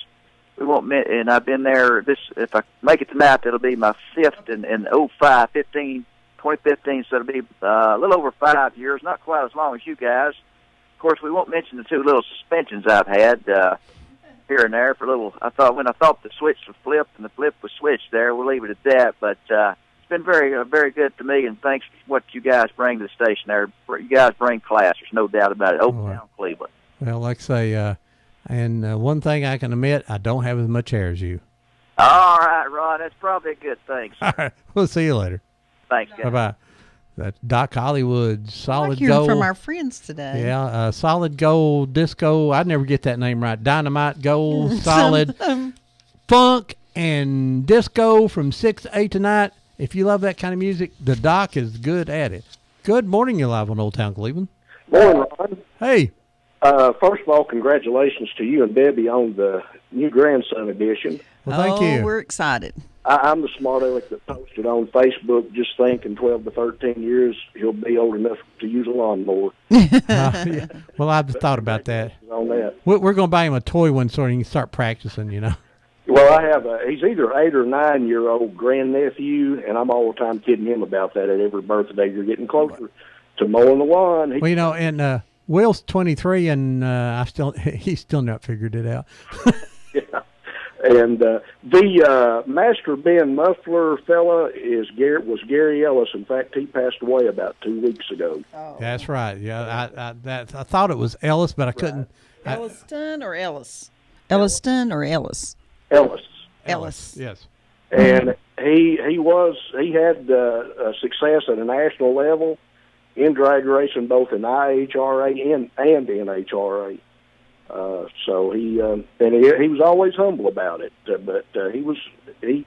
Speaker 9: and I've been there. If I make it tonight, that'll be my fifth in 15 2015, so it'll be a little over 5 years, not quite as long as you guys. Of course, we won't mention the two little suspensions I've had here and there for a little. When I thought the switch was flipped and the flip was switched there, we'll leave it at that. But it's been very good to me, and thanks for what you guys bring to the station there. You guys bring class. There's no doubt about it. Open Town, Cleveland.
Speaker 3: Well, like I say, and one thing I can admit, I don't have as much hair as you.
Speaker 9: All right, Ron. That's probably a good thing.
Speaker 3: All right. We'll see you later.
Speaker 9: Thanks, guys.
Speaker 3: Bye-bye. That's Doc Hollywood, Solid
Speaker 4: like hearing
Speaker 3: Gold.
Speaker 4: from our friends today.
Speaker 3: Yeah, Solid Gold, Disco. I'd never get that name right. Dynamite Gold, Solid, Funk, and Disco from 6 to 8 tonight. If you love that kind of music, the Doc is good at it. Good morning. You're live on Old Town Cleveland.
Speaker 10: Morning, Ron.
Speaker 3: Hey.
Speaker 10: First of all, congratulations to you and Debbie on the new grandson edition.
Speaker 3: Well, thank you.
Speaker 4: We're excited.
Speaker 10: I'm the smart aleck that posted on Facebook just thinking 12 to 13 years he'll be old enough to use a lawnmower.
Speaker 3: Yeah. Well, I've thought about that.
Speaker 10: On that.
Speaker 3: We're going to buy him a toy one so he can start practicing, you know.
Speaker 10: Well, I have he's either 8 or 9 year old grandnephew, and I'm all the time kidding him about that at every birthday. You're getting closer to mowing the lawn.
Speaker 3: Well, you know, and Will's 23, and he's still not figured it out.
Speaker 10: Yeah. And the Master Ben Muffler fella was Gary Ellis. In fact, he passed away about 2 weeks ago.
Speaker 4: Oh.
Speaker 3: That's right. Yeah, I thought it was Ellis, but I couldn't.
Speaker 4: Elliston or Ellis? Elliston or Ellis?
Speaker 10: Ellis.
Speaker 3: Yes.
Speaker 10: And he had success at a national level in drag racing, both in IHRA and NHRA. So he was always humble about it, but he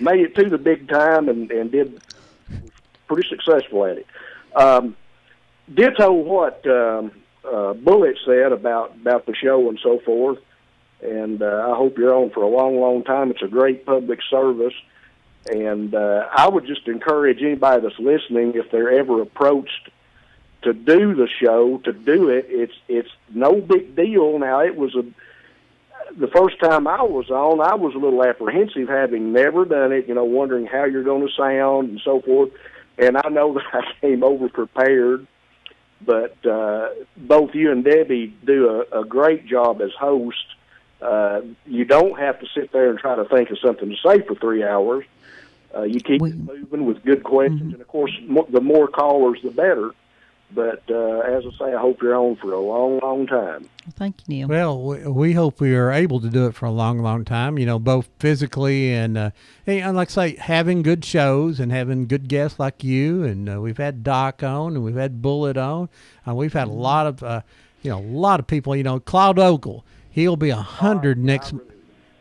Speaker 10: made it to the big time and was pretty successful at it. Ditto what Bullet said about the show and so forth, and I hope you're on for a long, long time. It's a great public service, and I would just encourage anybody that's listening, if they're ever approached to do the show, to do it. It's no big deal. Now, it was the first time I was on, I was a little apprehensive, having never done it, wondering how you're going to sound and so forth. And I know that I came over prepared, but both you and Debbie do a great job as hosts. You don't have to sit there and try to think of something to say for 3 hours. You keep it moving with good questions, and of course, the more callers, the better. But as I say, I hope you're on for a long, long time.
Speaker 4: Thank you, Neil.
Speaker 3: Well, we hope we are able to do it for a long, long time, both physically and like I say, having good shows and having good guests like you. And we've had Doc on, and we've had Bullet on. We've had a lot of people, Claude Ogle, he'll be 100 next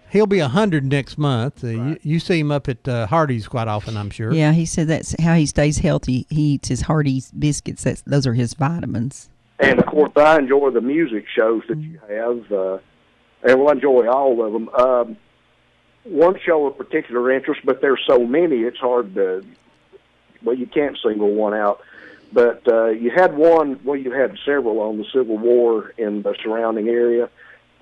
Speaker 3: He'll be 100 next month.
Speaker 10: Right.
Speaker 3: You see him up at Hardee's quite often, I'm sure.
Speaker 4: Yeah, he said that's how he stays healthy. He eats his Hardee's biscuits. Those are his vitamins.
Speaker 10: And, of course, I enjoy the music shows that you have, and I enjoy all of them. One show of particular interest, but there's so many, it's hard to, you can't single one out. But you had one, you had several on the Civil War in the surrounding area.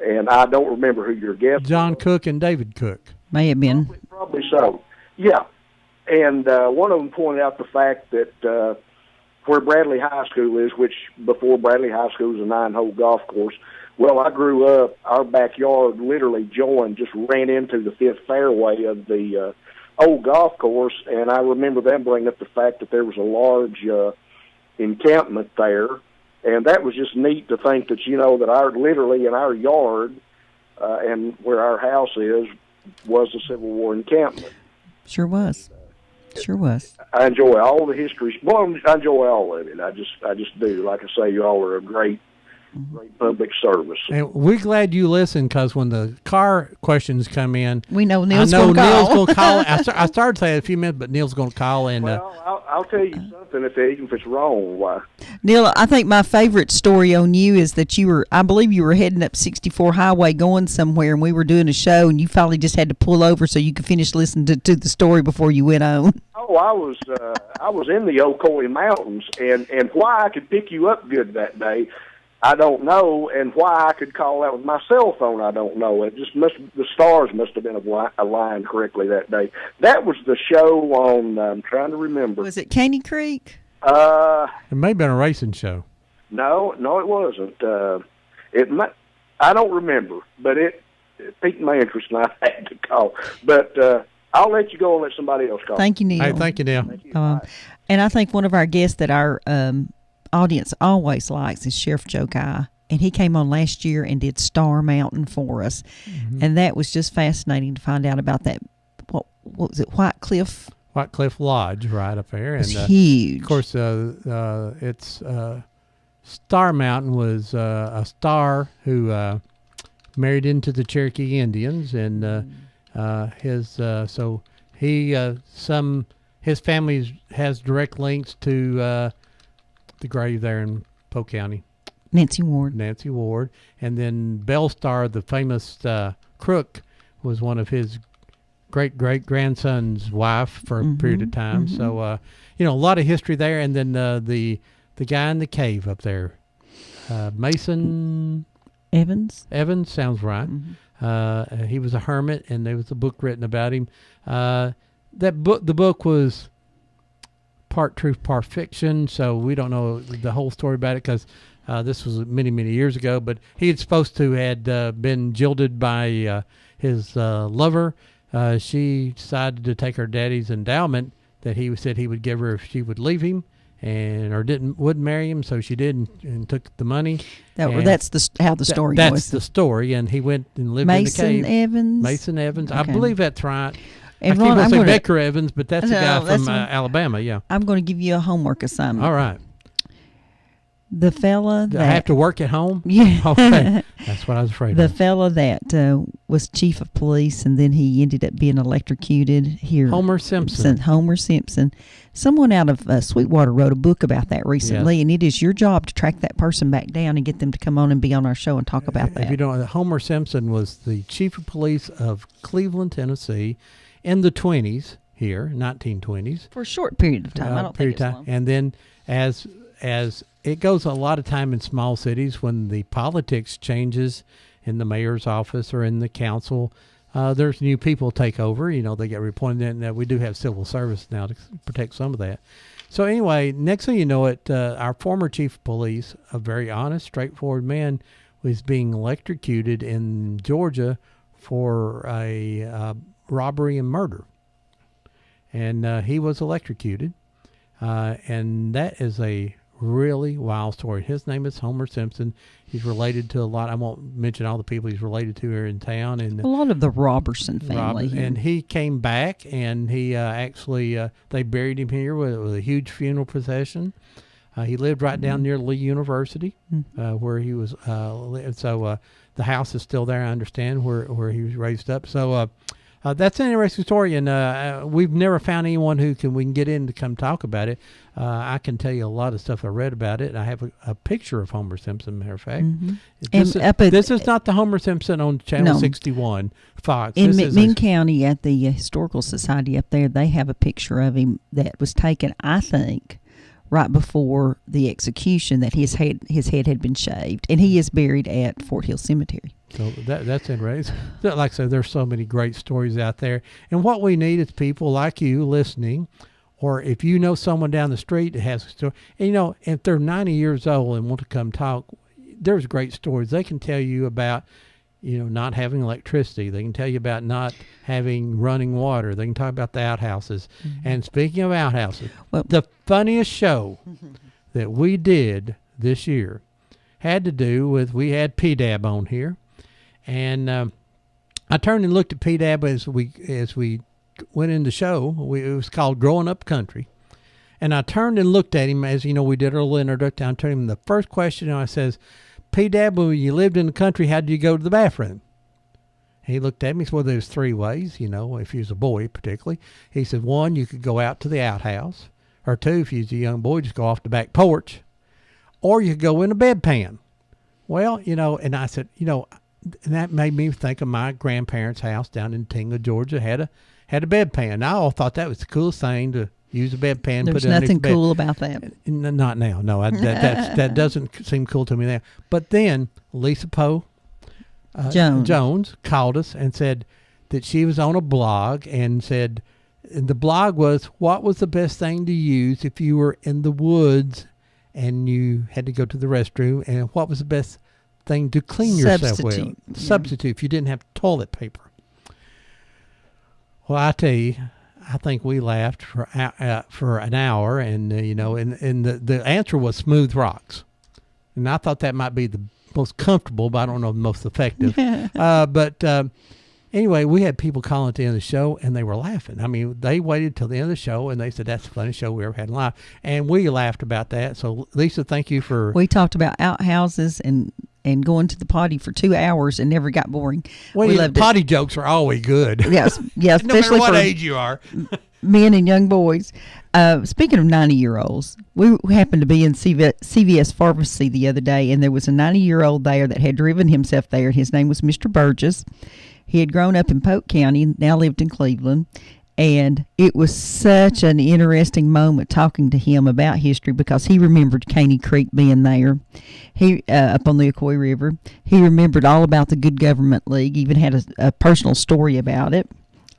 Speaker 10: And I don't remember who your guest
Speaker 3: John
Speaker 10: was.
Speaker 3: Cook and David Cook.
Speaker 4: May have been.
Speaker 10: Probably so. Yeah. And one of them pointed out the fact that where Bradley High School is, which before Bradley High School was a 9-hole golf course, well, I grew up, our backyard literally just ran into the fifth fairway of the old golf course, and I remember them bringing up the fact that there was a large encampment there. And that was just neat to think that, that literally in our yard and where our house is was a Civil War encampment.
Speaker 4: Sure was. Sure was.
Speaker 10: I enjoy all the histories. Well, I enjoy all of it. I just do. Like I say, you all are a great public service.
Speaker 3: And we're glad you listen, because when the car questions come in,
Speaker 4: we know Neil's going to
Speaker 3: call. I started saying a few minutes, but Neil's going to call. And
Speaker 10: I'll tell you something, even if it's wrong. Why?
Speaker 4: Neil, I think my favorite story on you is that I believe you were heading up 64 Highway going somewhere, and we were doing a show, and you finally just had to pull over so you could finish listening to the story before you went on.
Speaker 10: Oh, I was in the Ocoee Mountains, and why I could pick you up good that day, I don't know, and why I could call that with my cell phone, I don't know. It just the stars must have been aligned correctly that day. That was the show on. I'm trying to remember.
Speaker 4: Was it Caney Creek?
Speaker 3: It may have been a racing show.
Speaker 10: No, it wasn't. I don't remember, but it piqued my interest, and I had to call. But I'll let you go and let somebody else call.
Speaker 4: Thank you, Neil.
Speaker 3: Hey, thank you, Neil.
Speaker 4: And I think one of our guests that our audience always likes is Sheriff Joe Guy, and he came on last year and did Star Mountain for us, and that was just fascinating to find out about that. What was it, White Cliff
Speaker 3: Lodge, right up there.
Speaker 4: It's huge.
Speaker 3: Of course, it's Star Mountain was a star who married into the Cherokee Indians, and his family has direct links to the grave there in Polk County.
Speaker 4: Nancy Ward,
Speaker 3: and then Bellstar, the famous crook, was one of his great-great-grandson's wife for a period of time. So, a lot of history there. And then the guy in the cave up there, Mason
Speaker 4: Evans
Speaker 3: sounds right. He was a hermit, and there was a book written about him. The book was part truth, part fiction, so we don't know the whole story about it because this was many, many years ago. But he had supposed to had been jilted by his lover. She decided to take her daddy's endowment that he said he would give her if she would leave him, wouldn't marry him. So she did and took the money.
Speaker 4: That's how the story
Speaker 3: was.
Speaker 4: That's
Speaker 3: the story, and he went and lived in the cave. Mason Evans. Okay. I believe that's right. And I keep saying Baker Evans, but that's the guy from Alabama, yeah.
Speaker 4: I'm going to give you a homework assignment.
Speaker 3: All right.
Speaker 4: The fella that...
Speaker 3: I have to work at home?
Speaker 4: Yeah.
Speaker 3: Okay. That's what I was afraid of.
Speaker 4: The fella that was chief of police, and then he ended up being electrocuted here.
Speaker 3: Homer Simpson.
Speaker 4: Someone out of Sweetwater wrote a book about that recently, and it is your job to track that person back down and get them to come on and be on our show and talk about that.
Speaker 3: If you don't know, Homer Simpson was the chief of police of Cleveland, Tennessee, in the 1920s here, 1920s.
Speaker 4: For a short period of time. I don't think it's long.
Speaker 3: And then as it goes a lot of time in small cities when the politics changes in the mayor's office or in the council, there's new people take over. They get reappointed, and we do have civil service now to protect some of that. So anyway, next thing you know it, our former chief of police, a very honest, straightforward man, was being electrocuted in Georgia for a robbery and murder. And he was electrocuted. And that is a really wild story. His name is Homer Simpson. He's related to a lot. I won't mention all the people he's related to here in town. And
Speaker 4: a lot of the Robertson family.
Speaker 3: And he came back, and he actually, they buried him here with a huge funeral procession. He lived right down near Lee University, where he was. So the house is still there, I understand, where he was raised up. So that's an interesting story, and we've never found anyone we can get in to come talk about it. I can tell you a lot of stuff I read about it. I have a picture of Homer Simpson, matter of fact. This is not the Homer Simpson on Channel 61, Fox.
Speaker 4: In McMinn County at the Historical Society up there, they have a picture of him that was taken, I think, right before the execution, that his head had been shaved, and he is buried at Fort Hill Cemetery.
Speaker 3: So that's interesting. Like I said, there's so many great stories out there, and what we need is people like you listening, or if you know someone down the street that has a story, and if they're 90 years old and want to come talk, there's great stories. They can tell you about, not having electricity. They can tell you about not having running water. They can talk about the outhouses. Mm-hmm. And speaking of outhouses, the funniest show that we did this year had to do with, we had PDAB on here. And I turned and looked at PDAB as we went in the show. It was called Growing Up Country. And I turned and looked at him as, we did our little introduction. I turned him the first question, and I says, PDAB, when you lived in the country, how did you go to the bathroom? He looked at me and said, well, there's three ways, if he was a boy particularly. He said, one, you could go out to the outhouse. Or two, if you was a young boy, just go off the back porch. Or you could go in a bedpan. Well, and I said, and that made me think of my grandparents' house down in Tinga, Georgia, had a bedpan. I all thought that was the coolest thing to use a bedpan.
Speaker 4: There's
Speaker 3: put it underneath
Speaker 4: nothing
Speaker 3: the bed.
Speaker 4: cool about that.
Speaker 3: Not now. No, that doesn't seem cool to me now. But then Lisa Poe Jones called us and said that she was on a blog and said the blog was, what was the best thing to use if you were in the woods and you had to go to the restroom, and what was the best thing to clean yourself with? Substitute if you didn't have toilet paper. Well, I tell you, I think we laughed for an hour, and and the answer was smooth rocks, and I thought that might be the most comfortable, but I don't know the most effective. Anyway, we had people calling at the end of the show, and they were laughing. I mean, they waited till the end of the show, and they said, that's the funniest show we ever had live. And we laughed about that. So, Lisa, thank you for...
Speaker 4: We talked about outhouses and going to the potty for 2 hours and never got boring.
Speaker 3: Well,
Speaker 4: we loved
Speaker 3: potty jokes are always good.
Speaker 4: Yes,
Speaker 3: no
Speaker 4: especially
Speaker 3: matter what
Speaker 4: for
Speaker 3: age you are.
Speaker 4: Men and young boys. Speaking of 90-year-olds, we happened to be in CVS Pharmacy the other day, and there was a 90-year-old there that had driven himself there. His name was Mr. Burgess. He had grown up in Polk County, now lived in Cleveland, and it was such an interesting moment talking to him about history because he remembered Caney Creek being there. He up on the Ocoee River. He remembered all about the Good Government League, even had a personal story about it.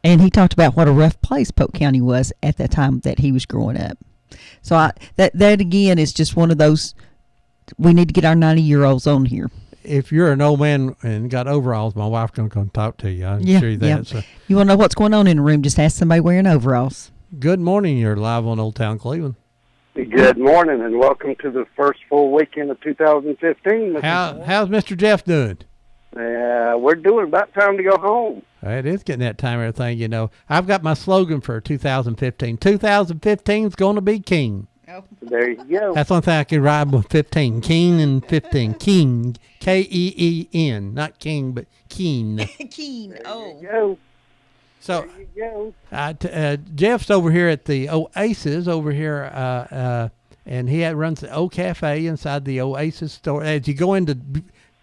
Speaker 4: And he talked about what a rough place Polk County was at that time that he was growing up. So that again is just one of those, we need to get our 90-year-olds on here.
Speaker 3: If you're an old man and got overalls, my wife's going to come talk to you. I can assure you that.
Speaker 4: Yeah.
Speaker 3: So.
Speaker 4: You want to know what's going on in the room, just ask somebody wearing overalls.
Speaker 3: Good morning. You're live on Old Town Cleveland.
Speaker 11: Good morning, and welcome to the first full weekend of 2015.
Speaker 3: How's Mr. Jeff doing?
Speaker 11: We're doing about time to go home.
Speaker 3: It is getting that time, everything, I've got my slogan for 2015. 2015 is going to be king.
Speaker 11: There you go.
Speaker 3: That's one thing I can rhyme with 15. King and 15. King. K-E-E-N. Not king, but keen.
Speaker 4: Keen. Oh.
Speaker 11: There you go.
Speaker 3: So,
Speaker 11: there you go.
Speaker 3: Jeff's over here at the Oasis over here, and he runs the O Cafe inside the Oasis store. As you go into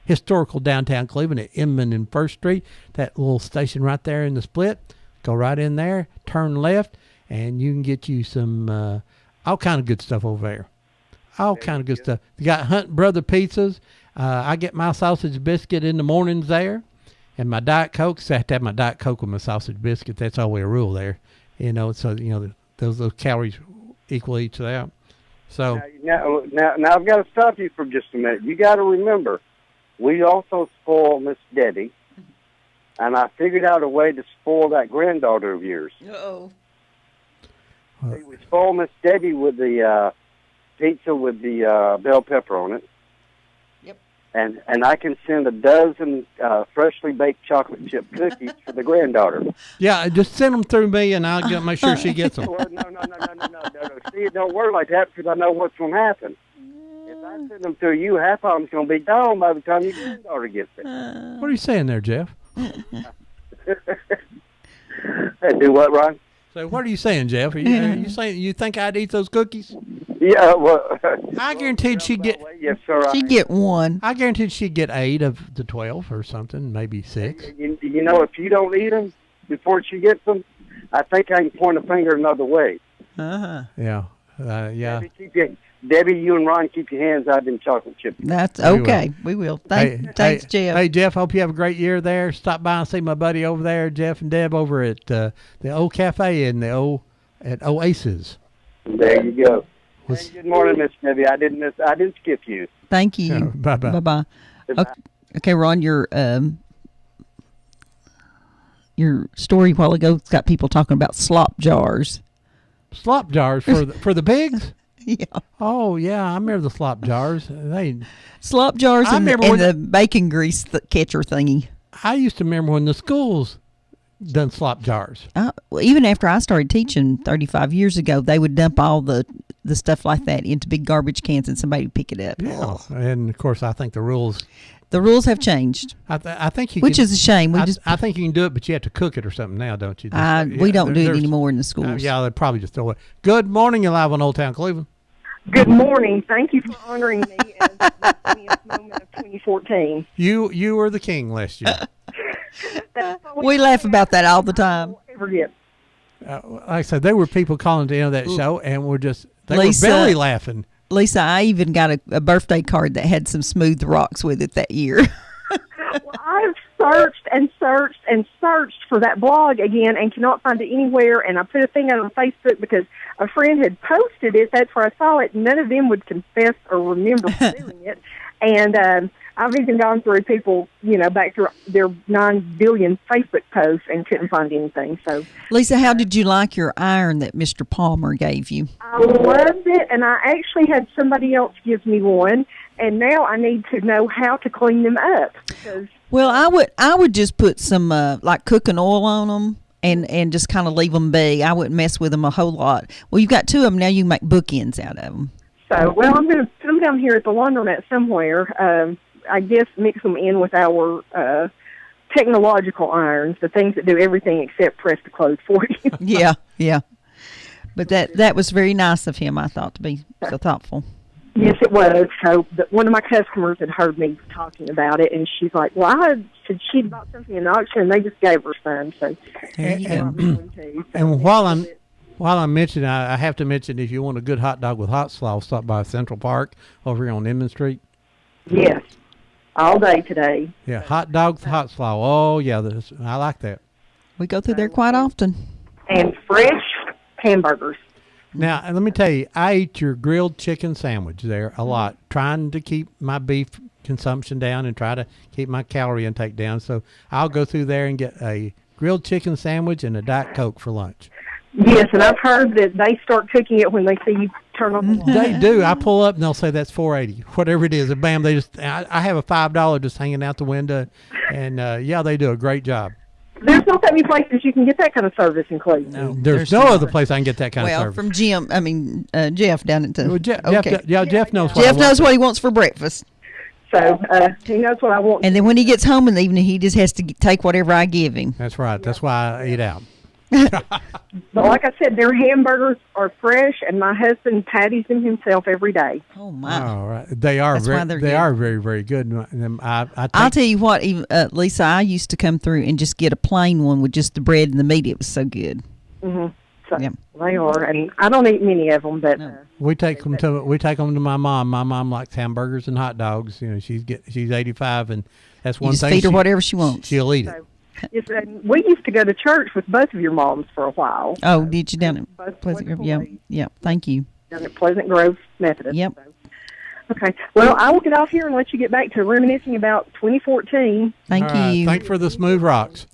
Speaker 3: historical downtown Cleveland at Inman and First Street, that little station right there in the split, go right in there, turn left, and you can get you some... all kind of good stuff over there. All kind of good stuff. You got Hunt Brother Pizzas. I get my sausage biscuit in the mornings there. And my Diet Coke. So I have to have my Diet Coke with my sausage biscuit. That's always a rule there. Those calories equal each out. So
Speaker 11: now I've got to stop you for just a minute. You got to remember, we also spoil Miss Debbie. And I figured out a way to spoil that granddaughter of yours.
Speaker 4: Uh-oh.
Speaker 11: We spoil Miss Debbie with the pizza with the bell pepper on it.
Speaker 4: Yep.
Speaker 11: And I can send a dozen freshly baked chocolate chip cookies for the granddaughter.
Speaker 3: Yeah, just send them through me, and I'll make sure she gets them.
Speaker 11: Well, no. See, it don't work like that because I know what's going to happen. If I send them through you, half of them's going to be gone by the time your granddaughter gets it.
Speaker 3: What are you saying there, Jeff?
Speaker 11: Hey, do what, Ron?
Speaker 3: So what are you saying, Jeff? Are you saying you think I'd eat those cookies?
Speaker 11: Yeah, well...
Speaker 3: I guaranteed she'd get...
Speaker 11: Yes, sir.
Speaker 4: She'd get one.
Speaker 3: I guaranteed she'd get 8 of the 12 or something, maybe 6.
Speaker 11: You know, if you don't eat them before she gets them, I think I can point a finger another way.
Speaker 4: Uh-huh.
Speaker 3: Yeah. Yeah.
Speaker 11: Debbie, you and Ron keep your hands out of them chocolate chips.
Speaker 4: That's okay. We will. Thanks, Jeff.
Speaker 3: Hey, Jeff, hope you have a great year there. Stop by and see my buddy over there, Jeff and Deb, over at the old cafe in at Oasis.
Speaker 11: There you go. Hey, good morning, Miss Debbie. I didn't skip you.
Speaker 4: Thank you.
Speaker 3: Yeah, bye-bye.
Speaker 4: Bye-bye. Okay, Ron, your story a while ago got people talking about slop jars.
Speaker 3: Slop jars for the pigs?
Speaker 4: Yeah.
Speaker 3: Oh, yeah. I remember the slop jars.
Speaker 4: Slop jars and the bacon grease catcher thingy.
Speaker 3: I used to remember when the schools done slop jars.
Speaker 4: Well, even after I started teaching 35 years ago, they would dump all the stuff like that into big garbage cans and somebody would pick it up.
Speaker 3: Yeah. And, of course, I think the rules
Speaker 4: have changed.
Speaker 3: I think
Speaker 4: which is a shame.
Speaker 3: I think you can do it, but you have to cook it or something now, don't you?
Speaker 4: We don't do it anymore in the schools.
Speaker 3: Yeah, they probably just throw it. Good morning. You're live on Old Town Cleveland.
Speaker 12: Good morning. Thank you for honoring me as the 20th moment of 2014.
Speaker 3: You were the king last year.
Speaker 4: We laugh about that all the time.
Speaker 12: Forget.
Speaker 3: like I said, there were people calling to the end of that show, and they
Speaker 4: Lisa,
Speaker 3: were belly laughing.
Speaker 4: Lisa, I even got a birthday card that had some Smooth Rocks with it that year.
Speaker 12: Well, I've searched and searched and searched for that blog again and cannot find it anywhere. And I put a thing out on Facebook because a friend had posted it. That's where I saw it. None of them would confess or remember doing it. And I've even gone through people, back through their 9 billion Facebook posts and couldn't find anything. So,
Speaker 4: Lisa, how did you like your iron that Mr. Palmer gave you?
Speaker 12: I loved it, and I actually had somebody else give me one. And now I need to know how to clean them up.
Speaker 4: Well, I would just put some like cooking oil on them and just kind of leave them be. I wouldn't mess with them a whole lot. Well, you've got 2 of them now. You can make bookends out of them.
Speaker 12: So, well, I'm going to put them down here at the laundromat somewhere. I guess mix them in with our technological irons, the things that do everything except press the clothes for you.
Speaker 4: Yeah. But that was very nice of him, I thought, to be so thoughtful.
Speaker 12: Yes, it was. So one of my customers had heard me talking about it, and she's like, well, I said she'd bought something in the auction, and they just gave her some. So,
Speaker 3: and while I'm mentioning, I have to mention, if you want a good hot dog with hot slaw, stop by Central Park over here on Inman Street.
Speaker 12: Yes, all day today.
Speaker 3: Yeah, hot dog with hot slaw. Oh, yeah, I like that.
Speaker 4: We go through there quite often.
Speaker 12: And fresh hamburgers.
Speaker 3: Now, let me tell you, I eat your grilled chicken sandwich there a lot, trying to keep my beef consumption down and try to keep my calorie intake down. So I'll go through there and get a grilled chicken sandwich and a Diet Coke for lunch.
Speaker 12: Yes, and I've heard that they start cooking it when they see you turn on the light.
Speaker 3: They do. I pull up and they'll say that's $4.80, whatever it is. And bam, I have a $5 just hanging out the window, and they do a great job.
Speaker 12: There's not that many places you can get that kind of service in Cleveland.
Speaker 3: No, there's no other place I can get that kind of service.
Speaker 4: Well, from Jeff down at
Speaker 3: Jeff knows what
Speaker 4: Jeff knows what he wants for breakfast.
Speaker 12: So he knows what I want.
Speaker 4: And then when he gets home in the evening, he just has to take whatever I give him.
Speaker 3: That's right. That's why I eat out.
Speaker 12: But like I said, their hamburgers are fresh, and my husband patties them himself every day.
Speaker 4: Oh my!
Speaker 3: All right, they are very, very good.
Speaker 4: I'll tell you what, Lisa, I used to come through and just get a plain one with just the bread and the meat. It was so good.
Speaker 12: Mm-hmm. So they are, and I don't eat many of them, but
Speaker 3: we take them to my mom. My mom likes hamburgers and hot dogs. She's 85, and that's one thing.
Speaker 4: Feed her whatever she wants.
Speaker 3: She'll eat it.
Speaker 12: Yes, and we used to go to church with both of your moms for a while.
Speaker 4: Oh, did you down at Pleasant Grove? Yeah. Thank you.
Speaker 12: Down at Pleasant Grove Methodist.
Speaker 4: Yep.
Speaker 12: So. Okay. Well, I will get off here and let you get back to reminiscing about 2014.
Speaker 4: Thank you.
Speaker 3: Thanks for the Smooth Rocks.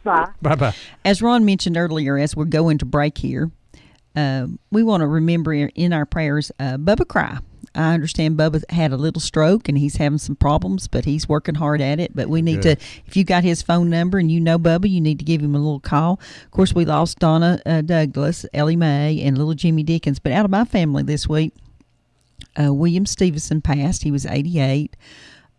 Speaker 12: Bye.
Speaker 3: Bye-bye.
Speaker 4: As Ron mentioned earlier, as we're going to break here, we want to remember in our prayers Bubba Cry. I understand Bubba had a little stroke and he's having some problems, but he's working hard at it. But we need to, if you got his phone number and you know Bubba, you need to give him a little call. Of course, we lost Donna Douglas, Ellie Mae, and little Jimmy Dickens. But out of my family this week, William Stevenson passed. He was 88,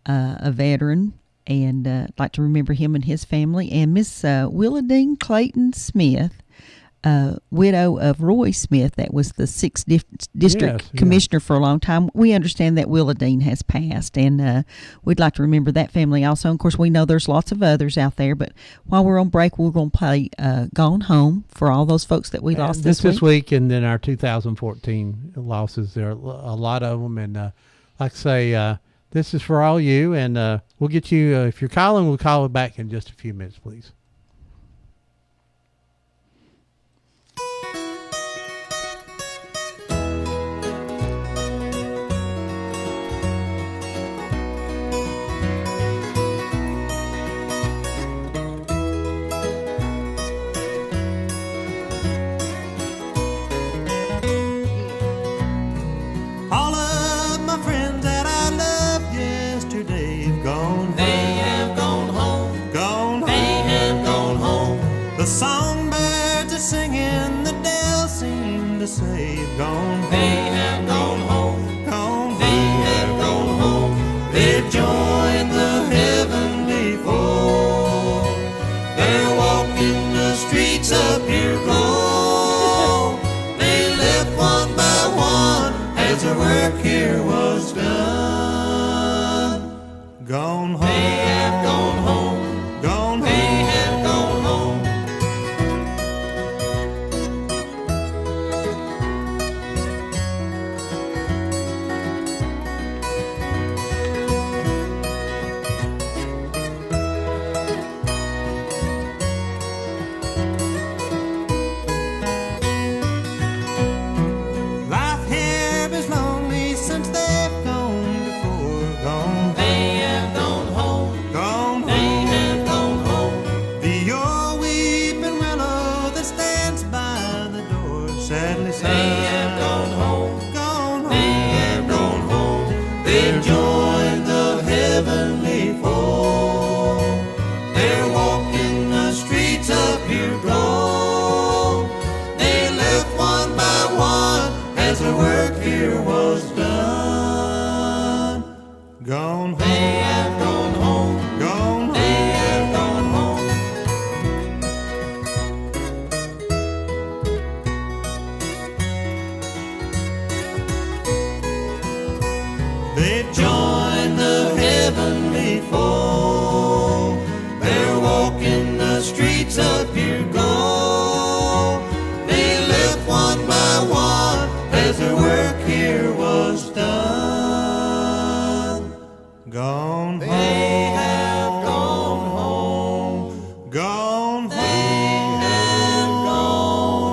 Speaker 4: a veteran, and I'd like to remember him and his family. And Miss Willadine Clayton Smith, widow of Roy Smith, that was the 6th district commissioner for a long time. We understand that Willadine has passed, and we'd like to remember that family also. And of course, we know there's lots of others out there, but while we're on break, we're going to play Gone Home for all those folks that we lost this
Speaker 3: week. And then our 2014 losses, there are a lot of them. And like I say, this is for all you, and we'll get you, if you're calling, we'll call it back in just a few minutes, please.
Speaker 1: The songbirds are singing, the dells seem to say, gone. They have gone home. Gone. They have gone home. They've joined the heavenly fold. They're walking the streets of pure gold. They left one by one as the work here was done. Gone home. They have gone home. Gone home. They have gone home. gone home. They have gone home. Gone home. They have gone home. They've joined the heavenly fold. They're walking the streets of pure gold. They left one by one as their work here was done. Gone home. They have gone home. Gone home. They have gone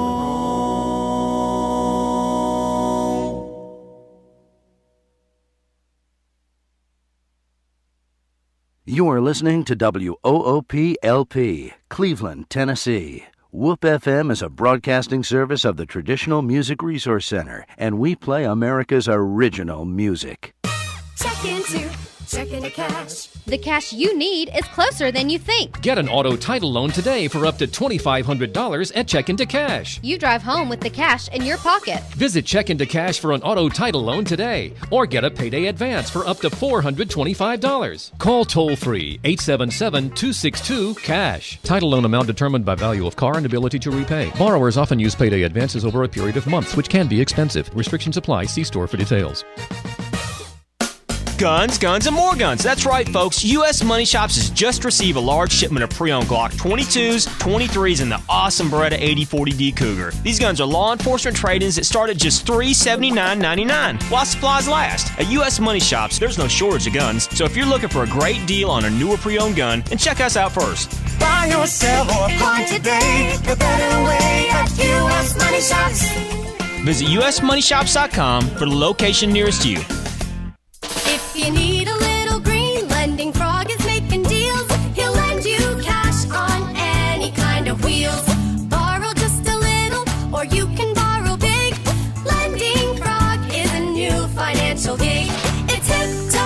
Speaker 1: home.
Speaker 2: You are listening to WOOP-LP, Cleveland, Tennessee. WOOP FM is a broadcasting service of the Traditional Music Resource Center, and we play America's original music.
Speaker 13: Check into cash. The cash you need is closer than you think.
Speaker 14: Get an auto title loan today for up to $2,500 at Check Into Cash.
Speaker 13: You drive home with the cash in your pocket.
Speaker 14: Visit Check Into Cash for an auto title loan today, or get a payday advance for up to $425. Call toll-free 877-262-CASH. Title loan amount determined by value of car and ability to repay. Borrowers often use payday advances over a period of months, which can be expensive. Restrictions apply. See store for details.
Speaker 15: Guns, guns, and more guns. That's right, folks. U.S. Money Shops has just received a large shipment of pre-owned Glock 22s, 23s, and the awesome Beretta 8040D Cougar. These guns are law enforcement trade-ins that start at just $379.99 while supplies last. At U.S. Money Shops, there's no shortage of guns, so if you're looking for a great deal on a newer pre-owned gun, then check us out first.
Speaker 1: Buy or sell or buy today, the better way at U.S. Money Shops.
Speaker 15: Visit usmoneyshops.com for the location nearest you.
Speaker 13: If you need a little green, Lending Frog is making deals. He'll lend you cash on any kind of wheels. Borrow just a little, or you can borrow big. Lending Frog is a new financial gig. It's hip to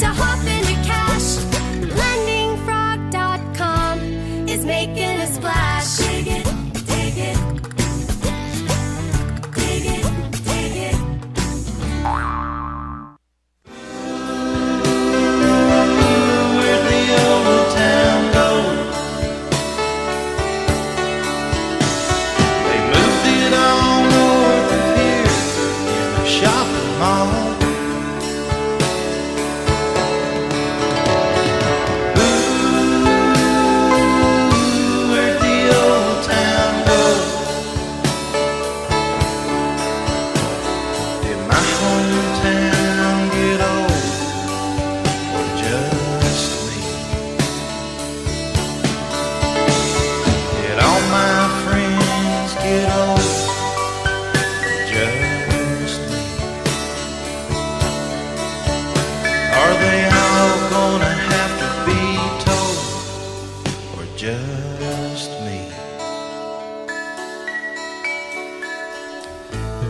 Speaker 13: hop into cash. LendingFrog.com is making a splash. Dig it, dig it. Dig it, dig it.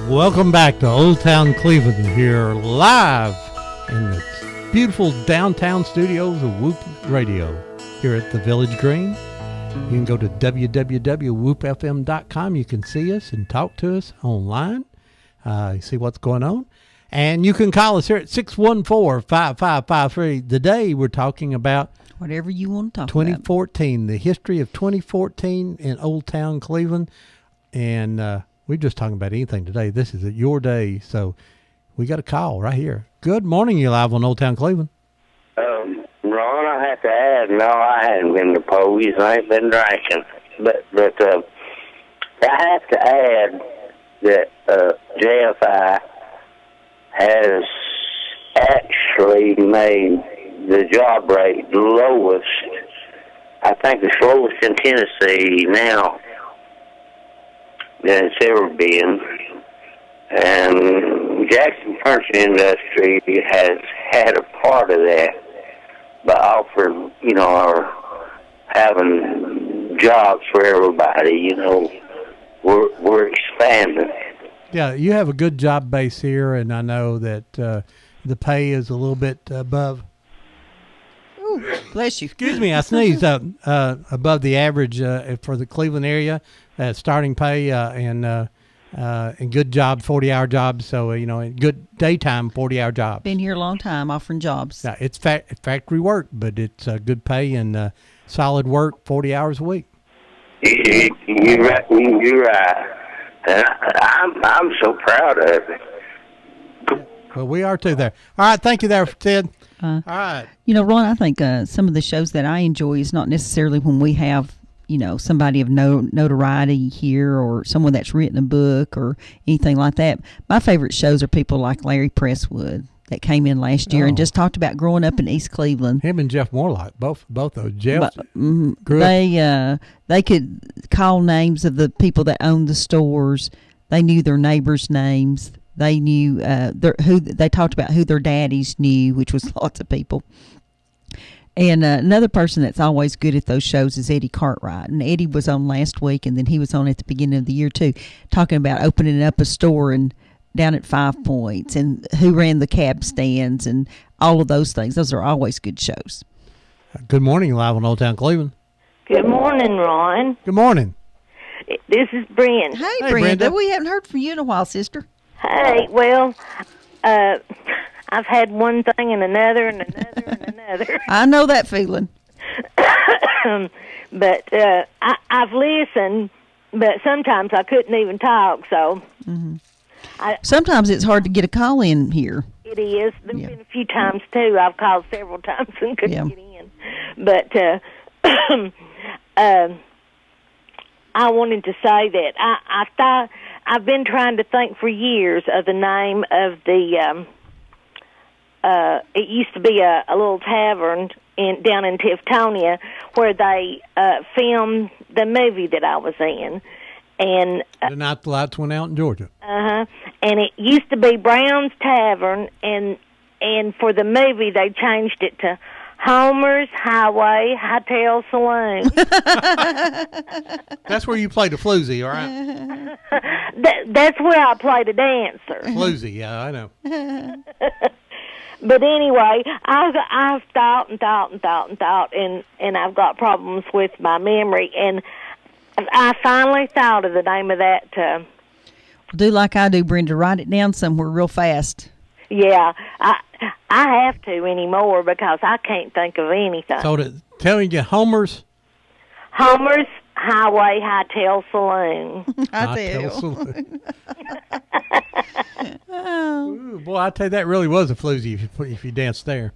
Speaker 3: Welcome back to Old Town Cleveland, here live in the beautiful downtown studios of Whoop Radio here at the Village Green. You can go to www.whoopfm.com. You can see us and talk to us online, see what's going on. And you can call us here at 614-5553. Today we're talking about
Speaker 4: whatever you want to talk
Speaker 3: 2014, the history of 2014 in Old Town Cleveland. And we're just talking about anything today. This is your day, so we got a call right here. Good morning, you're live on Old Town Cleveland.
Speaker 8: Ron, I have to add, no, I hadn't been to Poe's. I ain't been drinking. But I have to add that JFI has actually made the job rate lowest. I think it's lowest in Tennessee now than it's ever been. And Jackson Furniture Industry has had a part of that by offering, or having jobs for everybody. We're expanding.
Speaker 3: Yeah, you have a good job base here, and I know that the pay is a little bit above.
Speaker 4: Ooh, bless you.
Speaker 3: Excuse me, I sneezed. Above the average for the Cleveland area, starting pay, and and good jobs, 40-hour jobs. So, good daytime 40-hour jobs.
Speaker 4: Been here a long time offering jobs.
Speaker 3: Yeah, it's factory work, but it's good pay and solid work, 40 hours a week.
Speaker 8: You're right. You're right. I'm so proud of it.
Speaker 3: Well, we are too there. All right, thank you there, Ted. All right.
Speaker 4: Ron, I think some of the shows that I enjoy is not necessarily when we have, somebody of notoriety here or someone that's written a book or anything like that. My favorite shows are people like Larry Presswood that came in last year and just talked about growing up in East Cleveland.
Speaker 3: Him and Jeff Morlock, both those. Jeff,
Speaker 4: they could call names of the people that owned the stores. They knew their neighbors' names. They knew they talked about who their daddies knew, which was lots of people. And another person that's always good at those shows is Eddie Cartwright. And Eddie was on last week, and then he was on at the beginning of the year too, talking about opening up a store and down at 5 Points and who ran the cab stands and all of those things. Those are always good shows.
Speaker 3: Good morning, live on Old Town Cleveland.
Speaker 7: Good morning, Ron.
Speaker 3: Good morning.
Speaker 7: This is Brenda.
Speaker 4: Hey, Brenda. We haven't heard from you in a while, sister.
Speaker 7: Hey, well, I've had one thing and another and another and another.
Speaker 4: I know that feeling.
Speaker 7: But I've listened, but sometimes I couldn't even talk, so...
Speaker 4: Mm-hmm. Sometimes it's hard to get a call in here.
Speaker 7: It is. There's been a few times, too. I've called several times and couldn't get in. But I wanted to say that I thought... I've been trying to think for years of the name of the... it used to be a little tavern down in Tiftonia where they filmed the movie that I was in. And
Speaker 3: The Night the Lights Went Out in Georgia.
Speaker 7: And it used to be Brown's Tavern, and for the movie they changed it to Homer's Highway Hotel Saloon.
Speaker 3: That's where you played the floozy, all right?
Speaker 7: That's where I played a dancer.
Speaker 3: Floozy, yeah, I know.
Speaker 7: But anyway, I've thought and thought and thought and thought, and I've got problems with my memory, and I finally thought of the name of that.
Speaker 4: Do like I do, Brenda. Write it down somewhere real fast.
Speaker 7: Yeah, I have to anymore because I can't think of anything.
Speaker 3: So tell me again, Homer's
Speaker 7: Highway Hotel Saloon.
Speaker 3: Hotel Saloon. Ooh, boy, I tell you, that really was a floozy if you danced there.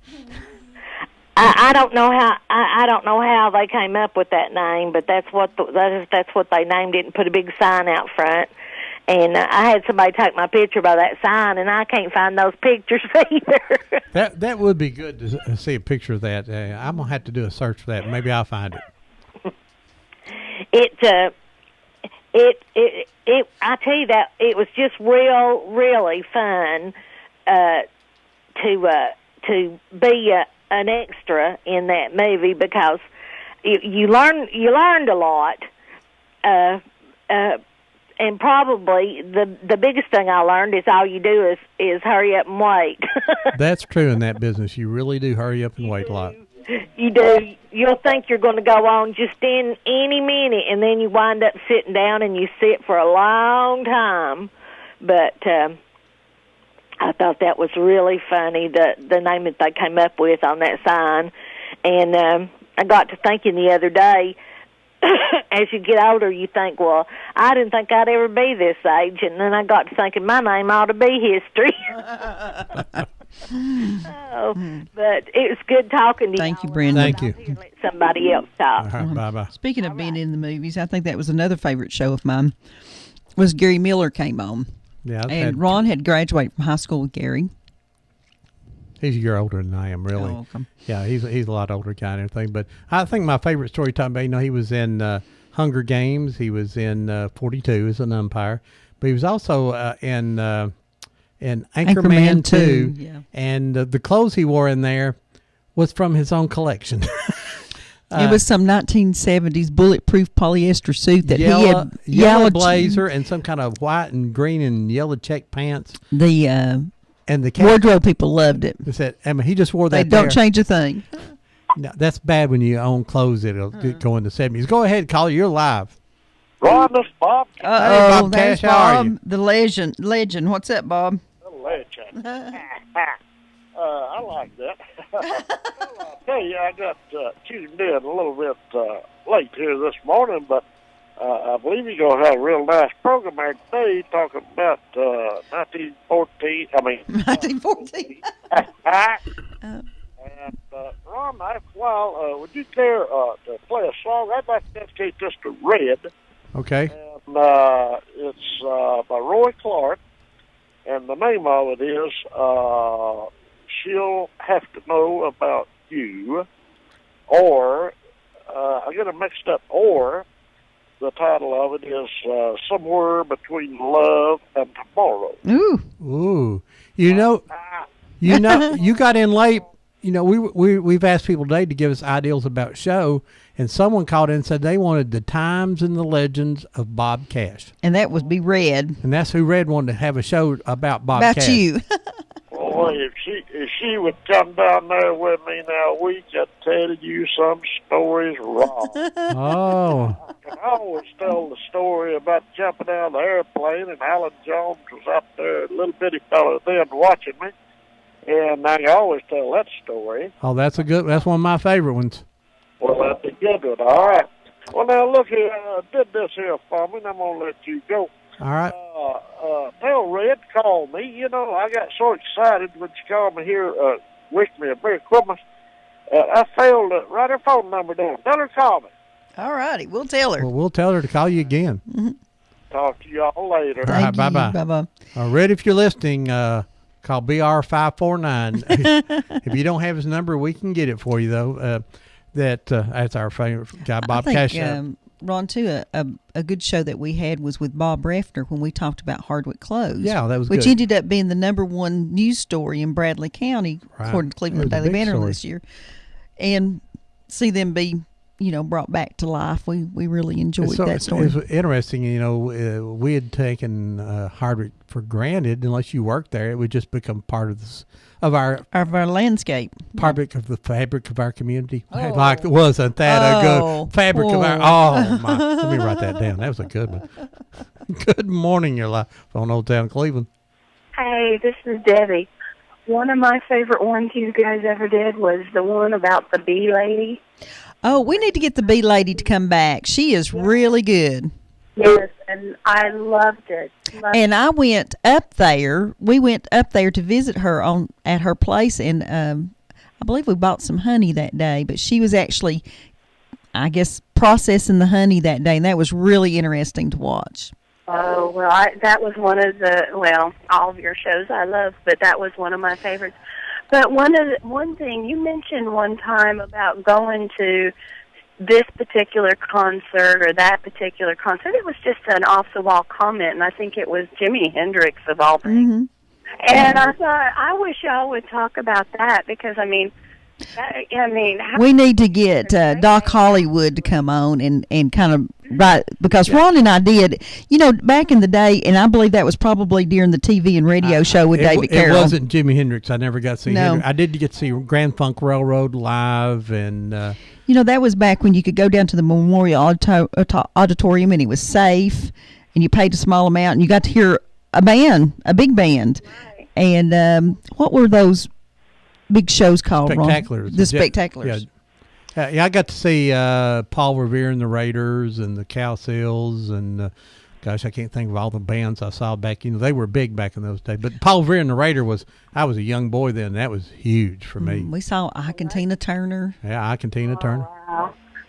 Speaker 7: I don't know how they came up with that name, but that's what they named it and put a big sign out front. And I had somebody take my picture by that sign, and I can't find those pictures either.
Speaker 3: That would be good to see a picture of that. I'm gonna have to do a search for that. Maybe I'll find it.
Speaker 7: I tell you that it was just really fun to be an extra in that movie because you learned a lot, and probably the biggest thing I learned is all you do is hurry up and wait.
Speaker 3: That's true in that business. You really do hurry up and wait a lot.
Speaker 7: You do. You'll think you're going to go on just in any minute, and then you wind up sitting down and you sit for a long time. But I thought that was really funny, the name that they came up with on that sign. And I got to thinking the other day, as you get older, you think, well, I didn't think I'd ever be this age. And then I got to thinking my name ought to be history. But it was good talking to you.
Speaker 4: Thank you, Brenda.
Speaker 3: Thank you.
Speaker 7: Let somebody else talk.
Speaker 3: All right, bye-bye.
Speaker 4: Speaking of being in the movies, I think that was another favorite show of mine, was Gary Miller came on.
Speaker 3: Yeah,
Speaker 4: and Ron had graduated from high school with Gary.
Speaker 3: He's a year older than I am, really.
Speaker 4: Oh, okay.
Speaker 3: Yeah, he's a lot older guy and everything. But I think my favorite story talking about, he was in Hunger Games. He was in 42 as an umpire. But he was also in Anchorman 2.
Speaker 4: Yeah.
Speaker 3: And the clothes he wore in there was from his own collection.
Speaker 4: It was some 1970s bulletproof polyester suit that he had
Speaker 3: yellow blazer and some kind of white and green and yellow check pants.
Speaker 4: And the wardrobe people loved it.
Speaker 3: He just wore that.
Speaker 4: They don't change a thing.
Speaker 3: No, that's bad when you own clothes that'll go in the 70s. Go ahead, caller. You're live.
Speaker 16: Ron, this is Bob.
Speaker 4: Uh-oh,
Speaker 3: Bob
Speaker 4: there's
Speaker 3: Cash, how are
Speaker 4: Bob,
Speaker 3: you?
Speaker 4: the legend. What's up, Bob?
Speaker 16: The legend. I like that. Well, I'll tell you, I got tuned in a little bit late here this morning, but I believe you're going to have a real nice program here today talking about 1914.
Speaker 4: 1914.
Speaker 16: And Ron, after a while, would you care to play a song? I'd like to dedicate this to Red.
Speaker 3: Okay.
Speaker 16: And it's by Roy Clark, and the name of it is She'll Have to Know About You, or I get it mixed up, or the title of it is Somewhere Between Love and Tomorrow.
Speaker 3: Ooh. You know, you got in late. You know, we've asked people today to give us ideals about show, and someone called in and said they wanted the times and the legends of Bob Cash.
Speaker 4: And that would be Red.
Speaker 3: And that's who Red wanted to have a show about Bob
Speaker 4: About
Speaker 3: Cash.
Speaker 4: you.
Speaker 16: Boy, if she would come down there with me now, we could tell you some stories wrong.
Speaker 3: Oh.
Speaker 16: I can always tell the story about jumping out of the airplane, and Alan Jones was up there, a little bitty fellow then, watching me. And I can always tell that story.
Speaker 3: Oh, that's one of my favorite ones.
Speaker 16: Well, that's a good one. All right. Well, now, look here. Did this here for me, and I'm going to let you go.
Speaker 3: All right.
Speaker 16: Tell Red, call me. You know, I got so excited when she called me here, wished me a Merry Christmas. I failed to write her phone number down. Tell her to call me.
Speaker 4: All righty. We'll tell her.
Speaker 3: Well, we'll tell her to call you again.
Speaker 16: Talk to y'all later.
Speaker 3: All right, bye-bye.
Speaker 4: Bye-bye.
Speaker 3: Red, if you're listening, call BR549. If you don't have his number, we can get it for you, though. That's our favorite guy, Bob Cash.
Speaker 4: Ron, too, a good show that we had was with Bob Refner when we talked about Hardwick Clothes.
Speaker 3: Yeah, that was
Speaker 4: which
Speaker 3: good.
Speaker 4: ended up being the #1 news story in Bradley County,
Speaker 3: Right.
Speaker 4: according to Cleveland
Speaker 3: It was a
Speaker 4: Daily
Speaker 3: big
Speaker 4: Banner
Speaker 3: story.
Speaker 4: this year. And see them be, brought back to life. We really enjoyed that story.
Speaker 3: It was interesting. You know, we had taken Hardwick for granted. Unless you worked there, it would just become part of our
Speaker 4: landscape,
Speaker 3: part of the fabric of our community.
Speaker 4: Oh.
Speaker 3: Like, wasn't that a good fabric of our?
Speaker 4: Oh.
Speaker 3: Oh my! Let me write that down. That was a good one. Good morning, you're live on Old Town Cleveland.
Speaker 17: Hey, this is Debbie. One of my favorite ones you guys ever did was the one about the bee lady.
Speaker 4: Oh, we need to get the bee lady to come back. She is really good.
Speaker 17: Yes, and I loved it.
Speaker 4: And I went up there. We went up there to visit her at her place, and I believe we bought some honey that day. But she was actually, I guess, processing the honey that day, and that was really interesting to watch.
Speaker 17: Oh, well, that was one of all of your shows I love, but that was one of my favorites. But one thing you mentioned one time about going to this particular concert or that particular concert, it was just an off-the-wall comment, and I think it was Jimi Hendrix of all things.
Speaker 4: Mm-hmm.
Speaker 17: And I thought, I wish y'all would talk about that because,
Speaker 4: we need to get Doc Hollywood to come on and kind of write, because Ron and I did, back in the day, and I believe that was probably during the TV and radio show with David Carroll.
Speaker 3: It wasn't Jimi Hendrix. I never got to see
Speaker 4: No.
Speaker 3: Hendrix. I did get to see Grand Funk Railroad live, and
Speaker 4: that was back when you could go down to the Memorial Auditorium and it was safe, and you paid a small amount, and you got to hear a big band.
Speaker 17: Right.
Speaker 4: And what were those big shows called, Ron?
Speaker 3: Spectaculars.
Speaker 4: The Spectaculars.
Speaker 3: Yeah, I got to see Paul Revere and the Raiders and the Cowsills and gosh, I can't think of all the bands I saw back. They were big back in those days. But Paul Revere and the Raider I was a young boy then. That was huge for me.
Speaker 4: We saw Ike and Tina Turner.
Speaker 3: Yeah, Ike and Tina Turner.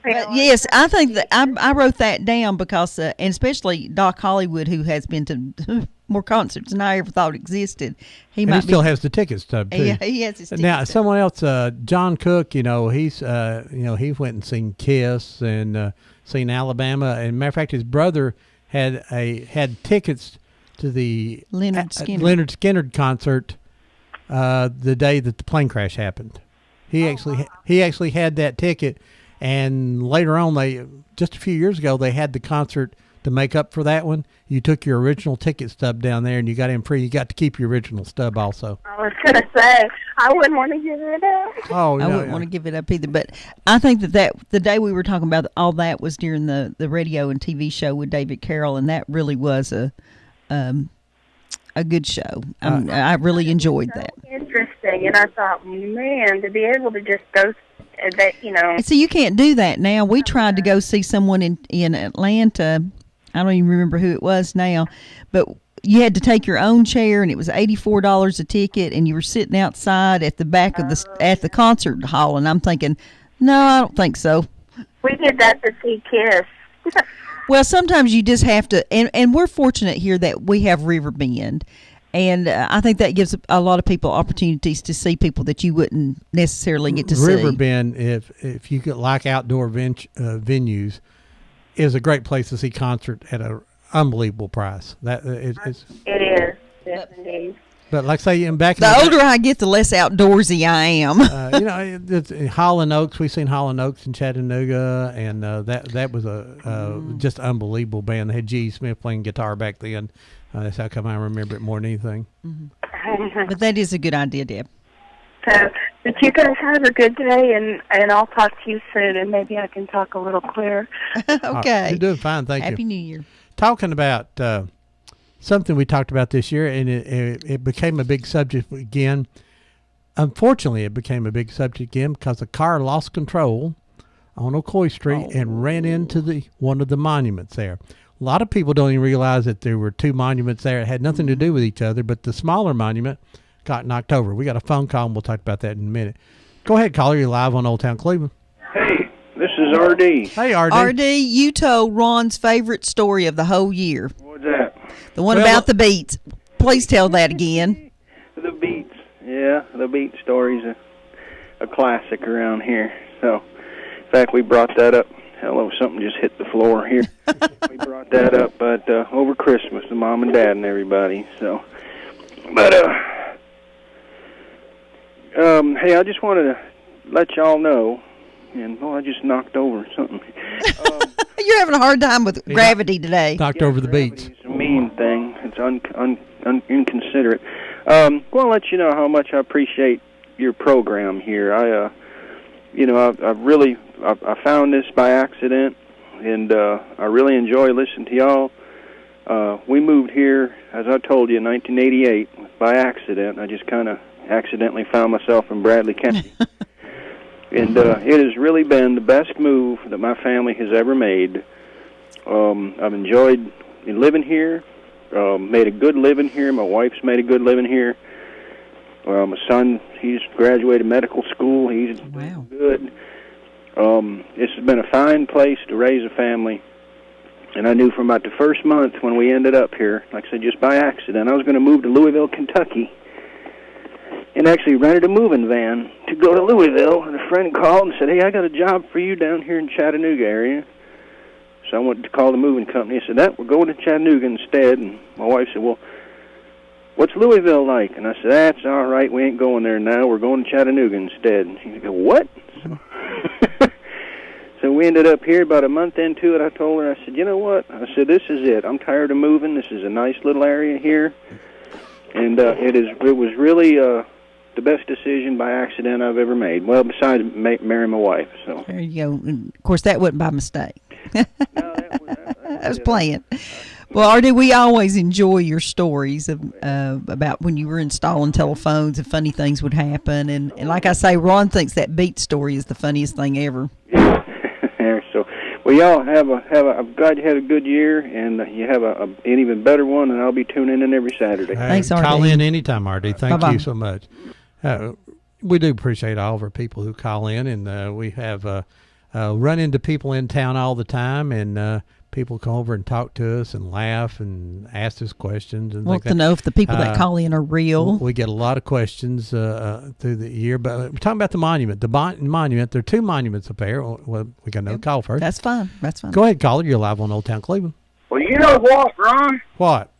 Speaker 4: But yes, I think that I wrote that down because, and especially Doc Hollywood, who has been to more concerts than I ever thought existed. He
Speaker 3: still has the tickets too.
Speaker 4: Yeah, he has his tickets.
Speaker 3: Now, someone else, John Cook, he went and seen Kiss and seen Alabama. And matter of fact, his brother had tickets to the
Speaker 4: Leonard Skinner
Speaker 3: concert the day that the plane crash happened. He actually had that ticket. And later on, just a few years ago, they had the concert to make up for that one, you took your original ticket stub down there and you got in free. You got to keep your original stub also.
Speaker 17: I was going to say, I wouldn't want to give it up.
Speaker 3: Oh,
Speaker 4: I wouldn't want to give it up either. But I think that the day we were talking about all that was during the radio and TV show with David Carroll, and that really was a good show. I really enjoyed that.
Speaker 17: Interesting, and I thought, man, to be able to just go, that, you know.
Speaker 4: And so you can't do that now. We tried to go see someone in Atlanta. I don't even remember who it was now, but you had to take your own chair, and it was $84 a ticket, and you were sitting outside at the back of at the concert hall, and I'm thinking, no, I don't think so.
Speaker 17: We did that to see Kiss.
Speaker 4: Well, sometimes you just have to, and we're fortunate here that we have Riverbend, and I think that gives a lot of people opportunities to see people that you wouldn't necessarily get to see.
Speaker 3: Riverbend, if you could like outdoor venues, is a great place to see concert at an unbelievable price.
Speaker 17: It is, yes, indeed.
Speaker 3: But like I say, back in
Speaker 4: the older I get, the less outdoorsy I am.
Speaker 3: You know, it's Holland Oaks. We've seen Holland Oaks in Chattanooga, and that was a just unbelievable band. They had G. Smith playing guitar back then. That's how come I remember it more than anything.
Speaker 4: Mm-hmm. But that is a good idea, Deb.
Speaker 17: So, but you guys have a good day, and I'll talk to you soon, and maybe I can talk a little clearer.
Speaker 4: Okay.
Speaker 3: You're doing fine, thank you.
Speaker 4: Happy New Year.
Speaker 3: Talking about something we talked about this year, and it became a big subject again. Unfortunately, it became a big subject again because a car lost control on Ocoee Street and ran into one of the monuments there. A lot of people don't even realize that there were two monuments there. It had nothing to do with each other, but the smaller monument got knocked over. We got a phone call, and we'll talk about that in a minute. Go ahead, caller. You're live on Old Town Cleveland.
Speaker 18: Hey, this is R.D.
Speaker 3: Hey, R.D.
Speaker 4: R.D., you told Ron's favorite story of the whole year.
Speaker 18: What's that?
Speaker 4: The one about the beets. Please tell that again.
Speaker 18: The beets. Yeah, the beet story's a classic around here. So, in fact, we brought that up. Hello, something just hit the floor here. We brought that up, but over Christmas, the mom and dad and everybody. So, but hey, I just wanted to let y'all know, and I just knocked over something.
Speaker 4: You're having a hard time with gravity today.
Speaker 3: Knocked over the beets.
Speaker 18: It's a mean thing. It's inconsiderate. Well, I'll let you know how much I appreciate your program here. I found this by accident, and I really enjoy listening to y'all. We moved here, as I told you, in 1988 by accident. I just kind of accidentally found myself in Bradley County. And it has really been the best move that my family has ever made. I've enjoyed living here, made a good living here. My wife's made a good living here. My son, he's graduated medical school. He's good. It's been a fine place to raise a family. And I knew from about the first month when we ended up here, like I said, just by accident, I was going to move to Louisville, Kentucky. And actually rented a moving van to go to Louisville. And a friend called and said, hey, I got a job for you down here in Chattanooga area. So I went to call the moving company. I said, we're going to Chattanooga instead. And my wife said, well, what's Louisville like? And I said, that's all right. We ain't going there now. We're going to Chattanooga instead. And she said, what? So we ended up here about a month into it. I told her, I said, you know what? I said, this is it. I'm tired of moving. This is a nice little area here. And it was really the best decision by accident I've ever made. Well, besides marrying my wife. So
Speaker 4: there you go. And of course, that wasn't by mistake. I was playing. Well, Artie, we always enjoy your stories about when you were installing telephones and funny things would happen. And like I say, Ron thinks that beat story is the funniest thing ever.
Speaker 18: So, well, y'all I'm glad you had a good year, and you have an even better one, and I'll be tuning in every Saturday.
Speaker 3: Thanks, Artie. Call in anytime, Artie. Thank you so much. We do appreciate all of our people who call in, and we have run into people in town all the time, and people come over and talk to us and laugh and ask us questions. And
Speaker 4: want to know if the people that call in are real.
Speaker 3: We get a lot of questions through the year, but we're talking about the monument. The monument, there are two monuments up there. Well, we got another call first.
Speaker 4: That's fine. That's fine.
Speaker 3: Go ahead, caller. You're live on Old Town Cleveland.
Speaker 16: Well, you know what, Ron?
Speaker 3: What?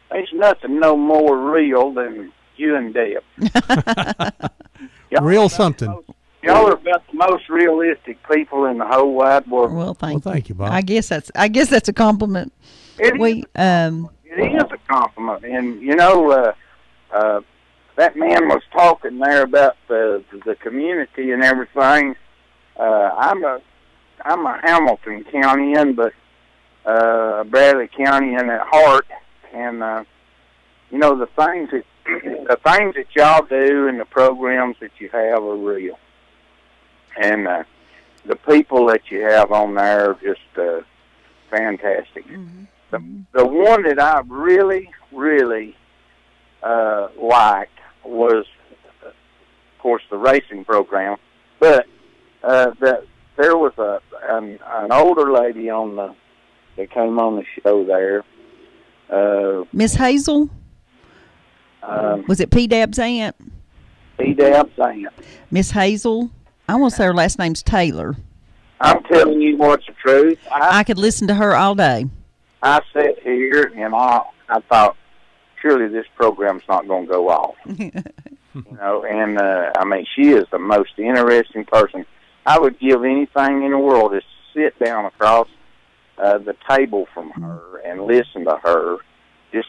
Speaker 16: There's nothing no more real than you and Deb.
Speaker 3: Real something.
Speaker 11: Y'all are about the most realistic people in the whole wide world.
Speaker 4: Well,
Speaker 3: thank you, Bob.
Speaker 4: I guess that's a compliment.
Speaker 11: It is a compliment, and you know, that man was talking there about the community and everything. I'm a Hamilton Countyan, but Bradley Countyan at heart, and you know, the things that y'all do and the programs that you have are real, and the people that you have on there are just fantastic. The one that I really liked was, of course, the racing program, but there was an older lady that came on the show there.
Speaker 4: Miss Hazel? Was it P-Dab's aunt?
Speaker 11: P-Dab's aunt.
Speaker 4: Miss Hazel? I want to say her last name's Taylor.
Speaker 11: I'm telling you what's the truth.
Speaker 4: I could listen to her all day.
Speaker 11: I sat here and I thought, surely this program's not going to go off. You know, and I mean, she is the most interesting person. I would give anything in the world to sit down across the table from her and listen to her just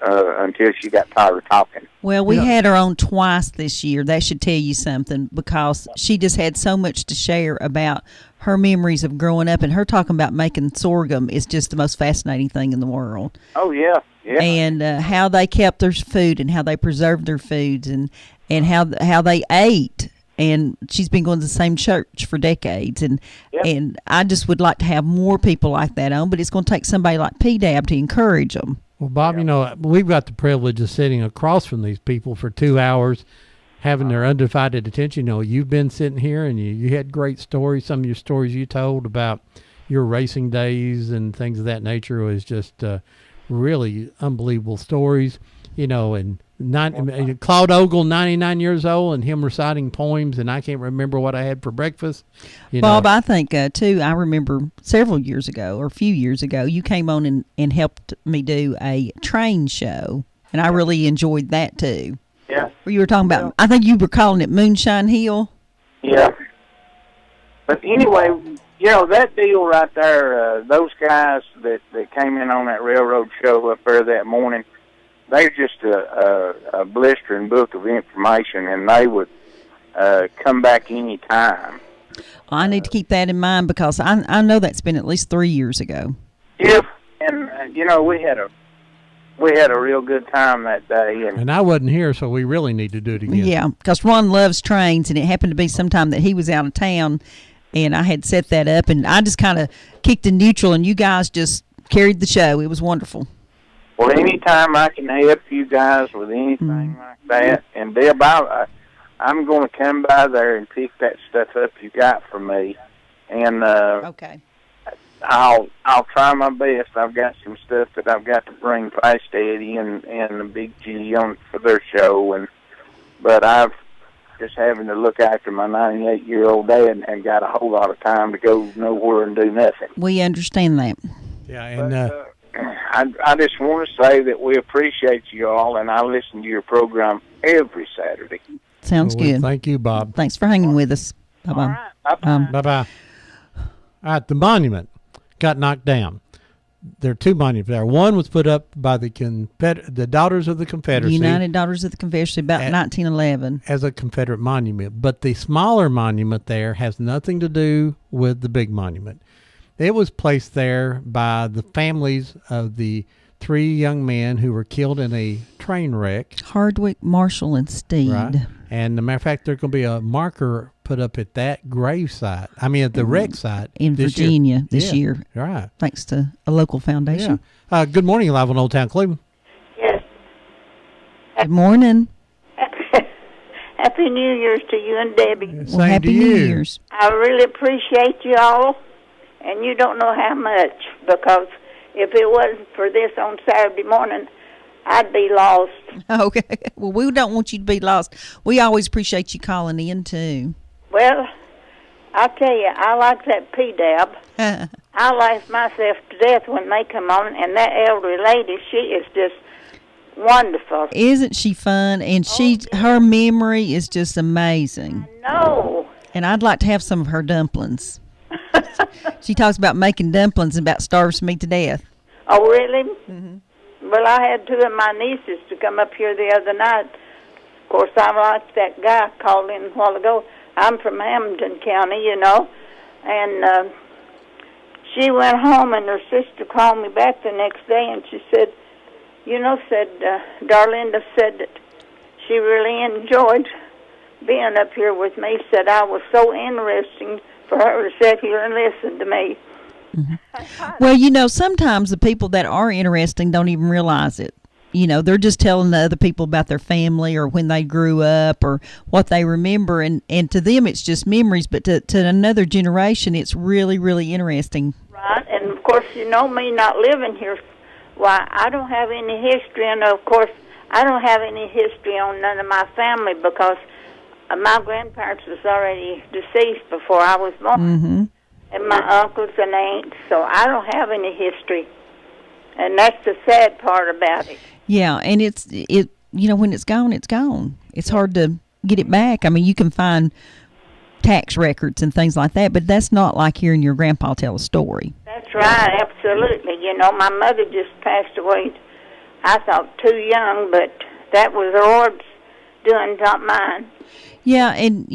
Speaker 11: until she got tired of talking.
Speaker 4: Well, we had her on twice this year. That should tell you something, because she just had so much to share about her memories of growing up, and her talking about making sorghum is just the most fascinating thing in the world.
Speaker 11: Oh, yeah.
Speaker 4: And how they kept their food and how they preserved their foods and how they ate. And she's been going to the same church for decades. And I just would like to have more people like that on, but it's going to take somebody like P-Dab to encourage them.
Speaker 3: Well, Bob, you know, we've got the privilege of sitting across from these people for 2 hours, having their undivided attention. You know, you've been sitting here and you had great stories. Some of your stories you told about your racing days and things of that nature was just really unbelievable stories. You know, and Claude Ogle, 99 years old, and him reciting poems, and I can't remember what I had for breakfast.
Speaker 4: Bob, I think, too, I remember several years ago, or a few years ago, you came on and helped me do a train show, and I really enjoyed that, too.
Speaker 11: Yeah.
Speaker 4: Where you were talking about, I think you were calling it Moonshine Hill.
Speaker 11: Yeah. But anyway, you know, that deal right there, those guys that came in on that railroad show up there that morning, they're just a blistering book of information, and they would come back any time.
Speaker 4: Well, I need to keep that in mind, because I know that's been at least 3 years ago.
Speaker 11: Yeah, and you know, we had a real good time that day.
Speaker 3: And I wasn't here, so we really need to do it again.
Speaker 4: Yeah, because Ron loves trains, and it happened to be sometime that he was out of town, and I had set that up, and I just kind of kicked in neutral, and you guys just carried the show. It was wonderful.
Speaker 11: Well, anytime I can help you guys with anything like that, and Deb, I'm going to come by there and pick that stuff up you got for me, and
Speaker 4: okay,
Speaker 11: I'll try my best. I've got some stuff that I've got to bring past Eddie and the Big G on for their show, but I've just having to look after my 98-year-old dad and got a whole lot of time to go nowhere and do nothing.
Speaker 4: We understand that.
Speaker 3: Yeah, and
Speaker 11: I just want to say that we appreciate you all, and I listen to your program every Saturday.
Speaker 4: Sounds good.
Speaker 3: Thank you, Bob.
Speaker 4: Thanks for hanging with us. Bye-bye.
Speaker 11: All right. Bye-bye.
Speaker 3: Bye-bye. All right, the monument got knocked down. There are two monuments there. One was put up by the Daughters of the Confederacy.
Speaker 4: United Daughters of the Confederacy, about 1911.
Speaker 3: As a Confederate monument. But the smaller monument there has nothing to do with the big monument. It was placed there by the families of the three young men who were killed in a train wreck.
Speaker 4: Hardwick, Marshall, and Steed.
Speaker 3: Right. And as a matter of fact, there's going to be a marker put up at that grave site. I mean, at the wreck site.
Speaker 4: In Virginia this year.
Speaker 3: Right.
Speaker 4: Thanks to a local foundation.
Speaker 3: Yeah. Good morning, live on Old Town Cleveland.
Speaker 19: Yes.
Speaker 4: Good morning.
Speaker 19: Happy New Year's to you and Debbie.
Speaker 4: Well, Happy New Year's.
Speaker 19: I really appreciate you all, and you don't know how much, because if it wasn't for this on Saturday morning, I'd be lost.
Speaker 4: Okay. Well, we don't want you to be lost. We always appreciate you calling in, too.
Speaker 19: Well, I tell you, I like that P-Dab. I laugh myself to death when they come on, and that elderly lady, she is just wonderful.
Speaker 4: Isn't she fun? And her memory is just amazing.
Speaker 19: No.
Speaker 4: And I'd like to have some of her dumplings. She talks about making dumplings and about starves me to death.
Speaker 19: Oh, really? Mm-hmm. Well, I had two of my nieces to come up here the other night. Of course, I like that guy called in a while ago. I'm from Hamilton County, you know, and she went home, and her sister called me back the next day, and she said, Darlinda said that she really enjoyed being up here with me, said I was so interesting for her to sit here and listen to me.
Speaker 4: Mm-hmm. Well, sometimes the people that are interesting don't even realize it. They're just telling the other people about their family or when they grew up or what they remember, and to them it's just memories, but to another generation it's really, really interesting.
Speaker 19: Right, and of course, me not living here, why, I don't have any history, and of course, I don't have any history on none of my family because my grandparents was already deceased before I was born,
Speaker 4: mm-hmm.
Speaker 19: and my uncles and aunts, so I don't have any history, and that's the sad part about it.
Speaker 4: Yeah, and it's when it's gone, it's gone. It's hard to get it back. I mean, you can find tax records and things like that, but that's not like hearing your grandpa tell a story.
Speaker 19: That's right, absolutely. My mother just passed away, I thought, too young, but that was the Lord's doing, not mine.
Speaker 4: Yeah, and,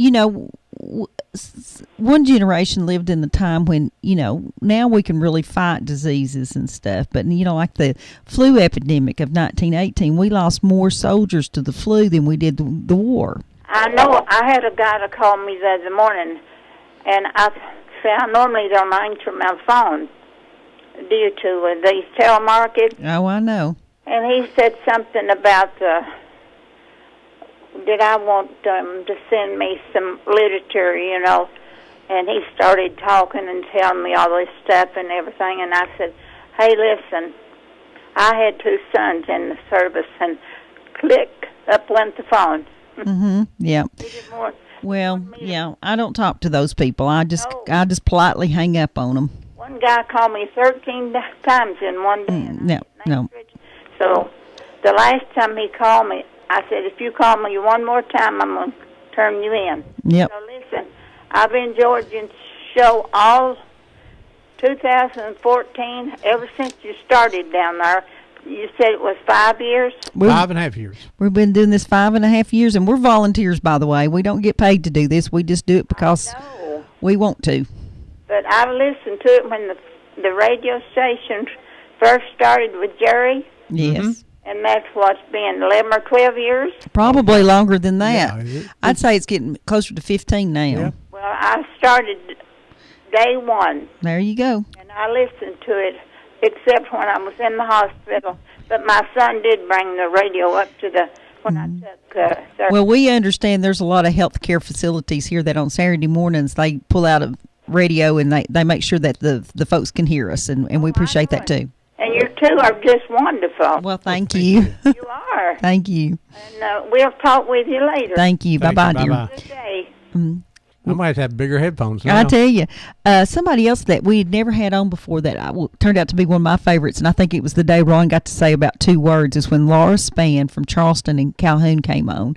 Speaker 4: one generation lived in the time when, now we can really fight diseases and stuff. But, like the flu epidemic of 1918, we lost more soldiers to the flu than we did the war.
Speaker 19: I know. I had a guy to call me the other morning, and I normally don't answer my phone due to these telemarkets.
Speaker 4: Oh, I know.
Speaker 19: And he said something about did I want to send me some literature, and he started talking and telling me all this stuff and everything, and I said, hey, listen, I had two sons in the service, and click, up went the phone.
Speaker 4: Mm-hmm, yeah. Well, yeah, I don't talk to those people. I just politely hang up on them.
Speaker 19: One guy called me 13 times in one day.
Speaker 4: No.
Speaker 19: So the last time he called me, I said, if you call me one more time, I'm going to turn you in.
Speaker 4: Yep.
Speaker 19: So listen, I've enjoyed your show all 2014, ever since you started down there. You said it was 5 years?
Speaker 3: 5.5 years.
Speaker 4: We've been doing this 5.5 years, and we're volunteers, by the way. We don't get paid to do this. We just do it because we want to.
Speaker 19: But I listened to it when the radio station first started with Jerry.
Speaker 4: Yes. Mm-hmm.
Speaker 19: And that's what's been 11 or 12 years?
Speaker 4: Probably longer than that.
Speaker 3: Yeah,
Speaker 4: I'd say it's getting closer to 15 now.
Speaker 3: Yeah.
Speaker 19: Well, I started day one.
Speaker 4: There you go.
Speaker 19: And I listened to it, except when I was in the hospital. But my son did bring the radio up to when I took
Speaker 4: Well, we understand there's a lot of health care facilities here that on Saturday mornings they pull out a radio and they make sure that the folks can hear us, and we appreciate that too.
Speaker 19: And you two are just wonderful.
Speaker 4: Well, thank you.
Speaker 19: You are.
Speaker 4: Thank you.
Speaker 19: And we'll talk with you later.
Speaker 4: Thank you. Bye-bye, dear.
Speaker 3: Bye-bye.
Speaker 19: Good day.
Speaker 3: I might have bigger headphones now.
Speaker 4: I tell you, somebody else that we had never had on before that turned out to be one of my favorites, and I think it was the day Ron got to say about 2 words, is when Laura Spann from Charleston and Calhoun came on.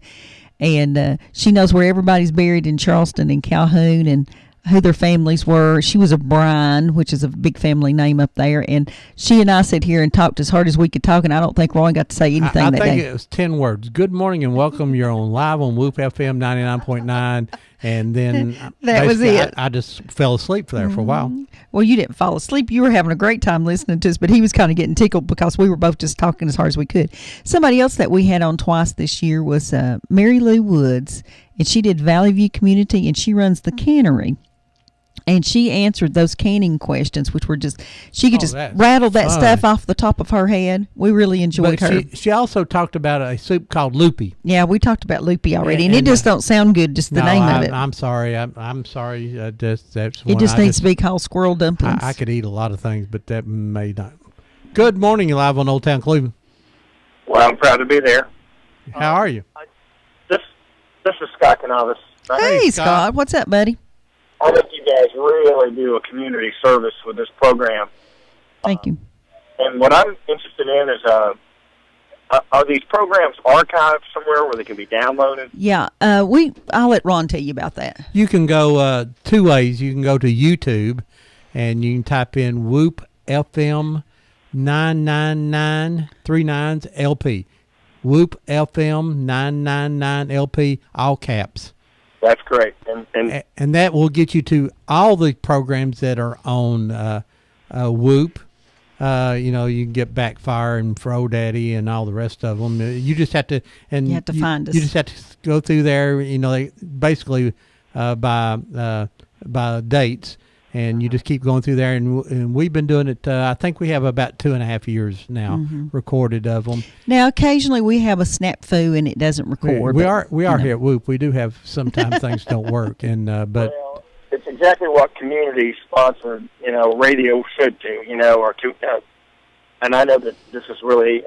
Speaker 4: And she knows where everybody's buried in Charleston and Calhoun and who their families were. She was a Bryan, which is a big family name up there, and she and I sat here and talked as hard as we could talk, and I don't think Ron got to say anything that day.
Speaker 3: I think it was 10 words. Good morning and welcome. You're on live on Whoop FM 99.9, and then
Speaker 4: that was it.
Speaker 3: I just fell asleep there for a while.
Speaker 4: Well, you didn't fall asleep. You were having a great time listening to us, but he was kind of getting tickled because we were both just talking as hard as we could. Somebody else that we had on twice this year was Mary Lou Woods, and she did Valley View Community, and she runs the cannery. And she answered those canning questions, which were just, she could just rattle that stuff off the top of her head. We really enjoyed her.
Speaker 3: She also talked about a soup called loopy.
Speaker 4: Yeah, we talked about loopy already, and it just don't sound good, just the name of it.
Speaker 3: I'm sorry. I'm sorry. That's
Speaker 4: it just needs to be called squirrel dumplings.
Speaker 3: I could eat a lot of things, but that may not. Good morning. You're live on Old Town Cleveland.
Speaker 20: Well, I'm proud to be there.
Speaker 3: How are you?
Speaker 20: This is Scott Canavis.
Speaker 4: Hey, Scott. What's up, buddy?
Speaker 20: I think you guys really do a community service with this program.
Speaker 4: Thank you.
Speaker 20: And what I'm interested in is Are these programs archived somewhere where they can be downloaded?
Speaker 4: Yeah, I'll let Ron tell you about that.
Speaker 3: You can go 2 ways. You can go to YouTube, and you can type in Whoop FM 99939 LP. Whoop FM 999 LP, all caps.
Speaker 20: That's great.
Speaker 3: And that will get you to all the programs that are on Whoop. You know, you can get Backfire and Fro Daddy and all the rest of them. You just have to, and
Speaker 4: you have to find us.
Speaker 3: You just have to go through there. You know, they basically by dates, and you just keep going through there. And we've been doing it. I think we have about 2.5 years now recorded of them.
Speaker 4: Now, occasionally we have a snafu and it doesn't record.
Speaker 3: We are here at Whoop. We do have sometimes things don't work, and but.
Speaker 20: Well, it's exactly what community-sponsored, radio should do, and I know that this is really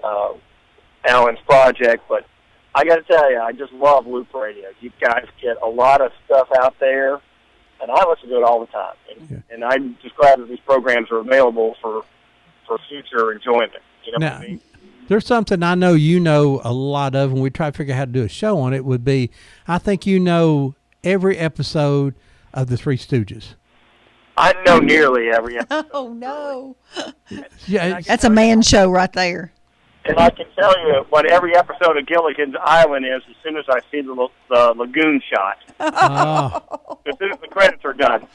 Speaker 20: Alan's project, but I got to tell you, I just love Loop Radio. You guys get a lot of stuff out there, and I listen to it all the time. And I'm just glad that these programs are available for future enjoyment. You know
Speaker 3: now,
Speaker 20: what I mean?
Speaker 3: There's something I know you know a lot of, and we try to figure out how to do a show on it, would be, I think you know every episode of the Three Stooges.
Speaker 20: I know nearly every episode.
Speaker 4: Oh, no.
Speaker 3: Yeah,
Speaker 4: that's a man show right there.
Speaker 20: And I can tell you what every episode of Gilligan's Island is as soon as I see the lagoon shot.
Speaker 3: Oh.
Speaker 20: As soon as the credits are done.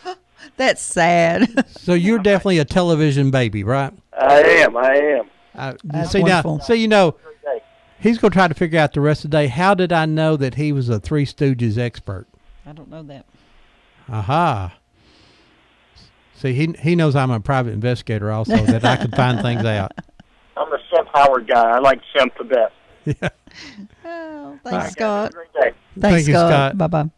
Speaker 4: That's sad.
Speaker 3: So you're definitely a television baby, right?
Speaker 20: I am.
Speaker 4: That's
Speaker 3: see
Speaker 4: wonderful.
Speaker 3: now, so he's going to try to figure out the rest of the day. How did I know that he was a Three Stooges expert?
Speaker 4: I don't know that.
Speaker 3: Aha. See, he knows I'm a private investigator also, that I can find things out.
Speaker 20: I'm the Shemp Howard guy. I like Shemp the best.
Speaker 3: Yeah.
Speaker 4: Oh, thanks, Scott.
Speaker 20: Have a great day.
Speaker 3: Thank you, Scott.
Speaker 4: Bye-bye.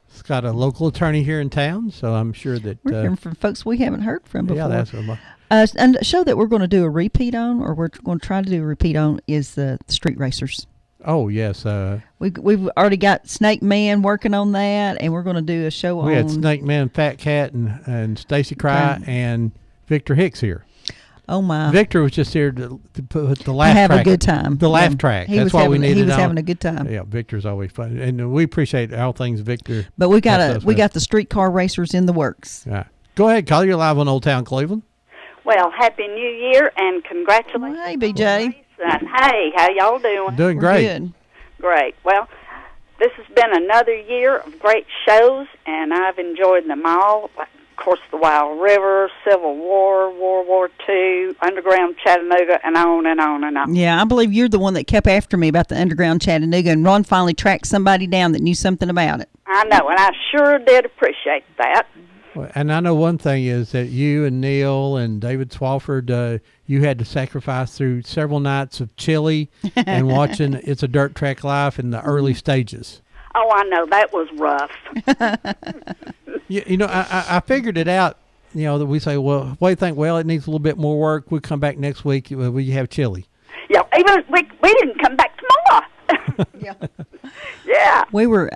Speaker 3: Scott, a local attorney here in town, so I'm sure that...
Speaker 4: We're hearing from folks we haven't heard from before.
Speaker 3: Yeah, that's what
Speaker 4: and a show that we're going to do a repeat on, or we're going to try to do a repeat on, is the Street Racers.
Speaker 3: Oh, yes.
Speaker 4: We've already got Snake Man working on that, and we're going to do a show on...
Speaker 3: We had Snake Man, Fat Cat, and Stacy Cry, and Victor Hicks here.
Speaker 4: Oh, my.
Speaker 3: Victor was just here to put the laugh
Speaker 4: track.
Speaker 3: Have
Speaker 4: a good time.
Speaker 3: The laugh track. That's why we needed it.
Speaker 4: He was having a good time.
Speaker 3: Yeah, Victor's always fun. And we appreciate all things Victor.
Speaker 4: But we got the Streetcar Racers in the works.
Speaker 3: Yeah. Go ahead, Carl. You're live on Old Town Cleveland.
Speaker 21: Well, Happy New Year and congratulations.
Speaker 4: Hey, BJ.
Speaker 21: Hey, how y'all doing?
Speaker 3: Doing great.
Speaker 4: Good.
Speaker 21: Great. Well, this has been another year of great shows, and I've enjoyed them all. Of course, the Wild River, Civil War, World War II, Underground Chattanooga, and on and on and on.
Speaker 4: Yeah, I believe you're the one that kept after me about the Underground Chattanooga, and Ron finally tracked somebody down that knew something about it.
Speaker 21: I know, and I sure did appreciate that.
Speaker 3: Well, and I know one thing is that you and Neil and David Swafford, you had to sacrifice through several nights of chili and watching It's a Dirt Track Live in the early stages.
Speaker 21: Oh, I know. That was rough.
Speaker 3: I figured it out, that we say, well, what do you think? Well, it needs a little bit more work. We'll come back next week. Will you have chili?
Speaker 21: Yeah, even we didn't come back tomorrow. Yeah.
Speaker 4: We were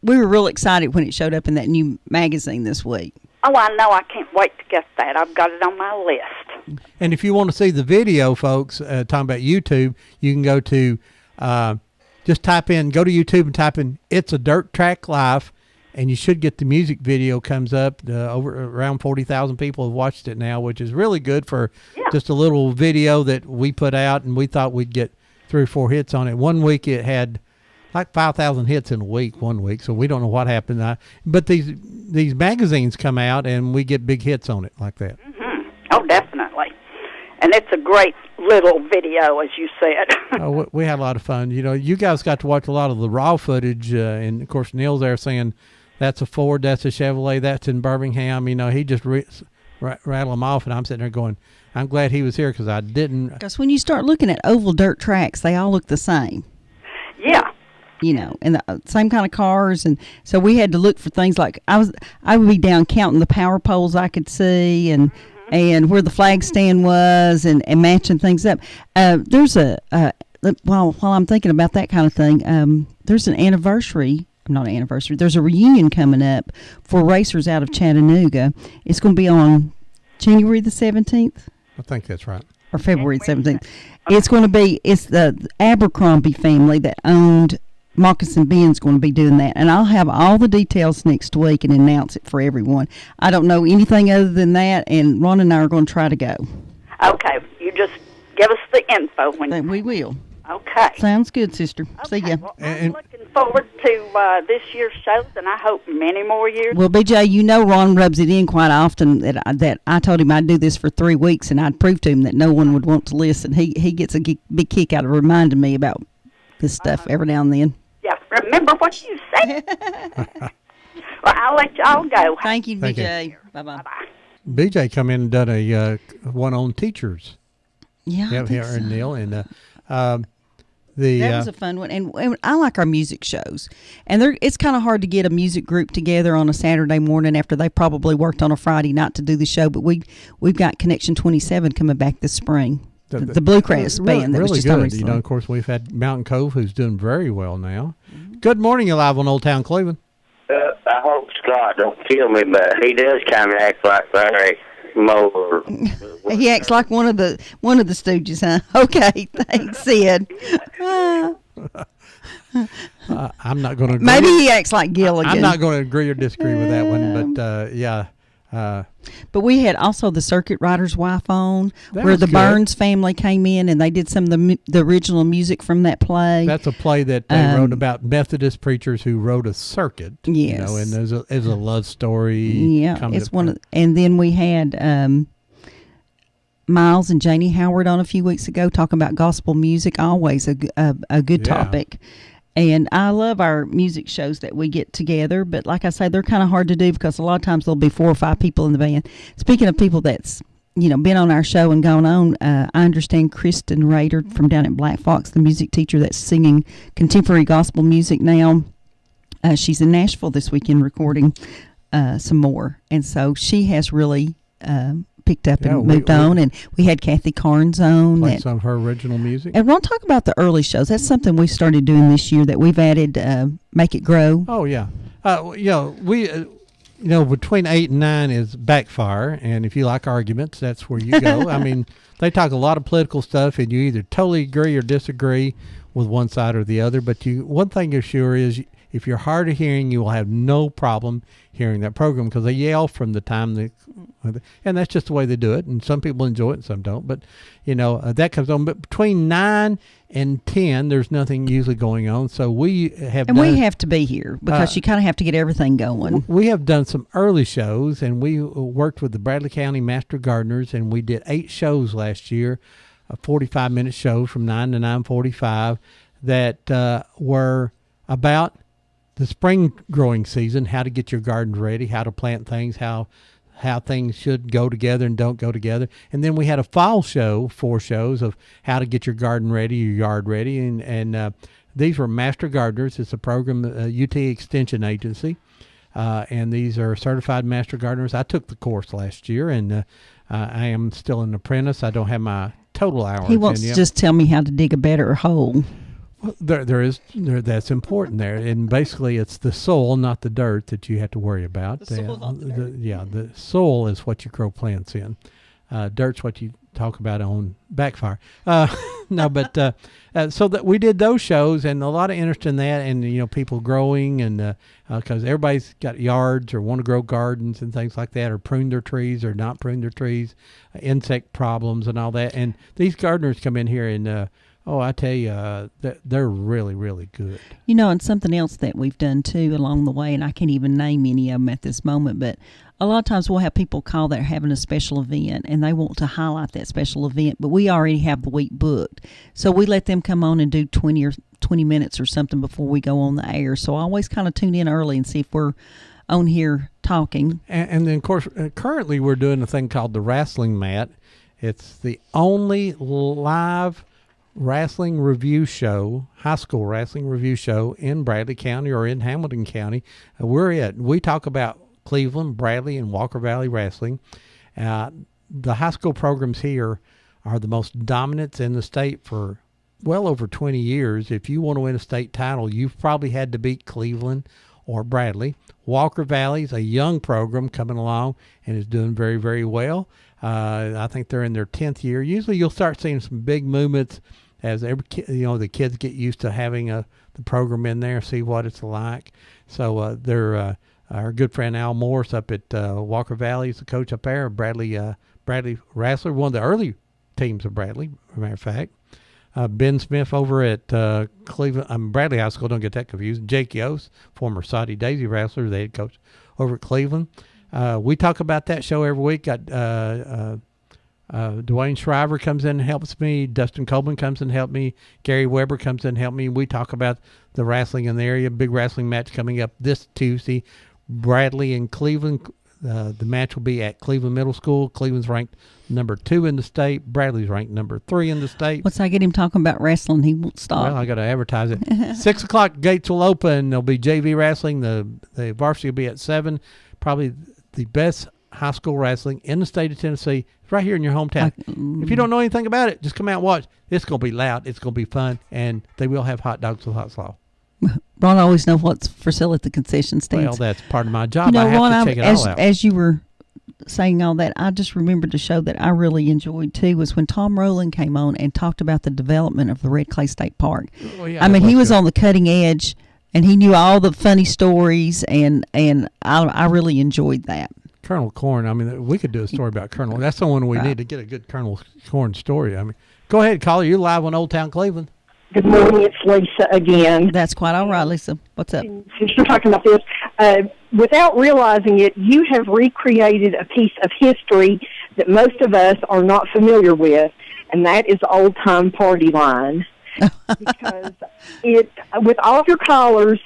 Speaker 4: real excited when it showed up in that new magazine this week.
Speaker 21: Oh, I know. I can't wait to get that. I've got it on my list.
Speaker 3: And if you want to see the video, folks, talking about YouTube, you can go to go to YouTube and type in It's a Dirt Track Live, and you should get the music video comes up. Over around 40,000 people have watched it now, which is really good for just a little video that we put out, and we thought we'd get 3 or 4 hits on it. One week it had like 5,000 hits in a week, one week, so we don't know what happened. But these magazines come out, and we get big hits on it like that.
Speaker 21: Mm-hmm. Oh, definitely. And it's a great little video, as you said.
Speaker 3: We had a lot of fun. You guys got to watch a lot of the raw footage, and, of course, Neil's there saying, that's a Ford, that's a Chevrolet, that's in Birmingham. He just rattle them off, and I'm sitting there going, I'm glad he was here because I didn't.
Speaker 4: Because when you start looking at oval dirt tracks, they all look the same.
Speaker 21: Yeah.
Speaker 4: And the same kind of cars, and so we had to look for things like I would be down counting the power poles I could see, and where the flag stand was, and matching things up. There's while I'm thinking about that kind of thing, there's an anniversary. Not an anniversary. There's a reunion coming up for racers out of Chattanooga. It's going to be on January the 17th.
Speaker 3: I think that's right.
Speaker 4: or February 17th. It's going to be, it's the Abercrombie family that owned Moccasin Ben's going to be doing that. And I'll have all the details next week and announce it for everyone. I don't know anything other than that, and Ron and I are going to try to go.
Speaker 21: Okay, you just give us the info when
Speaker 4: we will.
Speaker 21: Okay.
Speaker 4: Sounds good, sister. See ya.
Speaker 21: Well, I'm looking forward to this year's shows, and I hope many more years.
Speaker 4: Well, BJ, you know Ron rubs it in quite often that I told him I'd do this for 3 weeks, and I'd prove to him that no one would want to listen. He gets a big kick out of reminding me about this stuff every now and then.
Speaker 21: Yeah, remember what you said. Well, I'll let y'all go.
Speaker 4: Thank you,
Speaker 3: Thank
Speaker 4: BJ.
Speaker 3: you.
Speaker 4: Bye-bye.
Speaker 3: BJ come in and done a one on teachers.
Speaker 4: Yeah, I think
Speaker 3: here
Speaker 4: so.
Speaker 3: in Neil, and
Speaker 4: that was a fun one, and I like our music shows. And it's kind of hard to get a music group together on a Saturday morning after they probably worked on a Friday night to do the show. But we've got Connection 27 coming back this spring. The Bluegrass band that was just on
Speaker 3: good.
Speaker 4: recently.
Speaker 3: You know, of course, we've had Mountain Cove, who's doing very well now. Good morning, you're live on Old Town Cleveland.
Speaker 8: I hope Scott don't kill me, but he does kind of act like Larry Moore.
Speaker 4: He acts like one of the Stooges, huh? Okay, thanks, Sid.
Speaker 3: I'm not going to agree.
Speaker 4: Maybe he acts like Gilligan.
Speaker 3: I'm not going to agree or disagree with that one, but yeah.
Speaker 4: But we had also the Circuit Rider's wife on,
Speaker 3: That
Speaker 4: where
Speaker 3: was
Speaker 4: the
Speaker 3: good.
Speaker 4: Burns family came in and they did some of the original music from that play.
Speaker 3: That's a play that they wrote about Methodist preachers who rode a circuit.
Speaker 4: Yes.
Speaker 3: You know, and there's a love story.
Speaker 4: Yeah, it's one of, and then we had Miles and Janie Howard on a few weeks ago talking about gospel music. Always a good
Speaker 3: Yeah.
Speaker 4: topic. And I love our music shows that we get together, but like I say, they're kind of hard to do because a lot of times there'll be 4 or 5 people in the band. Speaking of people that's been on our show and gone on, I understand Kristen Rader from down at Black Fox, the music teacher that's singing contemporary gospel music now. She's in Nashville this weekend recording some more, and so she has really picked up and moved on. And we had Kathy Carnes on.
Speaker 3: Played some of her original music.
Speaker 4: And we'll talk about the early shows. That's something we started doing this year that we've added, Make It Grow.
Speaker 3: Oh, yeah. We between 8 and 9 is Backfire, and if you like arguments, that's where you go. I mean, they talk a lot of political stuff, and you either totally agree or disagree with one side or the other. But one thing you're sure is, if you're hard of hearing, you will have no problem hearing that program because they yell from the time and that's just the way they do it. And some people enjoy it and some don't. But, that comes on. But between 9 and 10, there's nothing usually going on. So we have
Speaker 4: we have to be here because you kind of have to get everything going.
Speaker 3: We have done some early shows, and we worked with the Bradley County Master Gardeners, and we did 8 shows last year, 45-minute shows from 9 to 9:45 that were about the spring growing season, how to get your gardens ready, how to plant things, how things should go together and don't go together. And then we had a fall show, 4 shows of how to get your garden ready, your yard ready. And these were Master Gardeners. It's a program, UT Extension Agency. And these are certified Master Gardeners. I took the course last year, and I am still an apprentice. I don't have my total hours.
Speaker 4: He wants to just tell me how to dig a better hole.
Speaker 3: Well, that's important there, and basically it's the soil, not the dirt, that you have to worry about.
Speaker 4: The soil, not the dirt.
Speaker 3: The soil is what you grow plants in. Dirt's what you talk about on Backfire. So that we did those shows, and a lot of interest in that, and people growing, and because everybody's got yards or want to grow gardens and things like that, or prune their trees or not prune their trees, insect problems and all that. And these gardeners come in here and. I tell you, they're really, really good.
Speaker 4: And something else that we've done, too, along the way, and I can't even name any of them at this moment, but a lot of times we'll have people call that are having a special event, and they want to highlight that special event, but we already have the week booked. So we let them come on and do 20 minutes or something before we go on the air. So I always kind of tune in early and see if we're on here talking.
Speaker 3: And then, of course, currently we're doing a thing called the Wrestling Mat. It's the only live wrestling review show, high school wrestling review show in Bradley County or in Hamilton County. We talk about Cleveland, Bradley, and Walker Valley wrestling. The high school programs here are the most dominant in the state for well over 20 years. If you want to win a state title, you've probably had to beat Cleveland or Bradley. Walker Valley is a young program coming along and is doing very, very well. I think they're in their 10th year. Usually you'll start seeing some big movements as the kids get used to having the program in there, see what it's like. So they're our good friend Al Morris up at Walker Valley is the coach up there. Bradley Rassler, one of the early teams of Bradley, as a matter of fact. Ben Smith over at Cleveland, Bradley High School, don't get that confused. Jake Yost, former Saudi Daisy Rassler, the head coach over at Cleveland. We talk about that show every week. Got Dwayne Shriver comes in and helps me. Dustin Coleman comes in and helps me. Gary Weber comes in and helps me. We talk about the wrestling in the area. Big wrestling match coming up this Tuesday. Bradley and Cleveland. The match will be at Cleveland Middle School. Cleveland's ranked number 2 in the state. Bradley's ranked number 3 in the state.
Speaker 4: Once I get him talking about wrestling, he won't stop.
Speaker 3: Well, I got to advertise it. 6 o'clock gates will open. There'll be JV wrestling. The varsity will be at 7. Probably the best high school wrestling in the state of Tennessee. It's right here in your hometown. If you don't know anything about it, just come out and watch. It's going to be loud. It's going to be fun, and they will have hot dogs with hot slaw.
Speaker 4: Ron always knows what's for sale at the concession stands.
Speaker 3: Well, that's part of my job.
Speaker 4: You know,
Speaker 3: I have
Speaker 4: Ron,
Speaker 3: to check it all out.
Speaker 4: As you were saying all that, I just remembered a show that I really enjoyed too was when Tom Rowland came on and talked about the development of the Red Clay State Park.
Speaker 3: Oh, yeah,
Speaker 4: I mean, he was
Speaker 3: good.
Speaker 4: on the cutting edge, and he knew all the funny stories, and I really enjoyed that.
Speaker 3: Colonel Corn, I mean, we could do a story about Colonel. That's the one we need to get a good Colonel Corn story. I mean, go ahead, caller. You're live on Old Town Cleveland.
Speaker 12: Good morning, it's Lisa again.
Speaker 4: That's quite all right, Lisa. What's up?
Speaker 12: Since you're talking about this, without realizing it, you have recreated a piece of history that most of us are not familiar with, and that is the old-time party line. Because with all of your callers,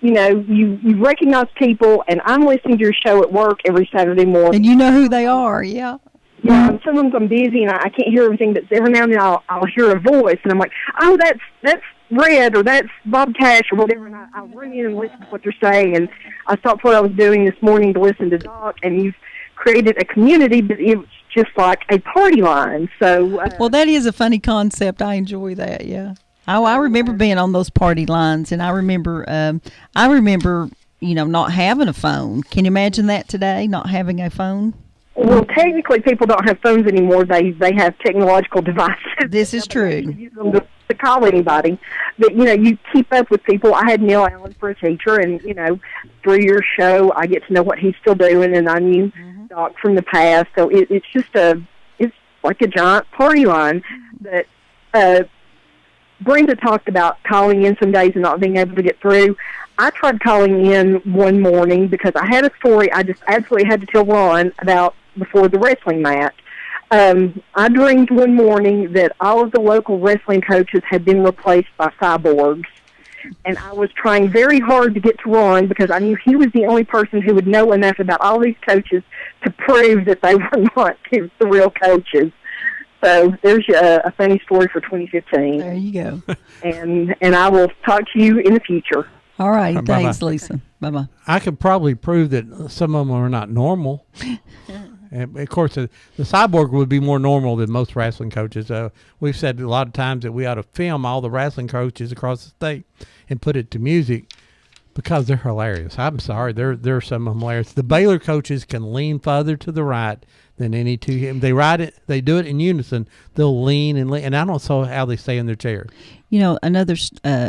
Speaker 12: you recognize people, and I'm listening to your show at work every Saturday morning.
Speaker 4: And you know who they are, yeah.
Speaker 12: Yeah, sometimes I'm busy and I can't hear everything, but every now and then I'll hear a voice, and I'm like, oh, that's Red, or that's Bob Cash, or whatever, and I'll ring in and listen to what they're saying, and I stopped what I was doing this morning to listen to Doc, and you've created a community, but it's just like a party line. So
Speaker 4: well, that is a funny concept. I enjoy that, yeah. I remember being on those party lines, and I remember not having a phone. Can you imagine that today, not having a phone?
Speaker 12: Well, technically, people don't have phones anymore. They have technological devices.
Speaker 4: This is true.
Speaker 12: Use them to call anybody. But, you keep up with people. I had Neil Allen for a teacher, and, through your show, I get to know what he's still doing, and I knew Doc from the past. So it's just it's like a giant party line. But Brenda talked about calling in some days and not being able to get through. I tried calling in one morning because I had a story I just absolutely had to tell Ron about before the wrestling match. I dreamed one morning that all of the local wrestling coaches had been replaced by cyborgs. And I was trying very hard to get to Ron because I knew he was the only person who would know enough about all these coaches to prove that they were not the real coaches. So there's a funny story for 2015.
Speaker 4: There you go.
Speaker 12: And I will talk to you in the future.
Speaker 4: All right.
Speaker 3: Bye-bye.
Speaker 4: Thanks, Lisa. Bye-bye.
Speaker 3: I could probably prove that some of them are not normal. And of course, the cyborg would be more normal than most wrestling coaches. We've said a lot of times that we ought to film all the wrestling coaches across the state and put it to music because they're hilarious. I'm sorry, they're some of them hilarious. The Baylor coaches can lean further to the right than any two. They ride it. They do it in unison. They'll lean, and I don't know how they stay in their chairs.
Speaker 4: Another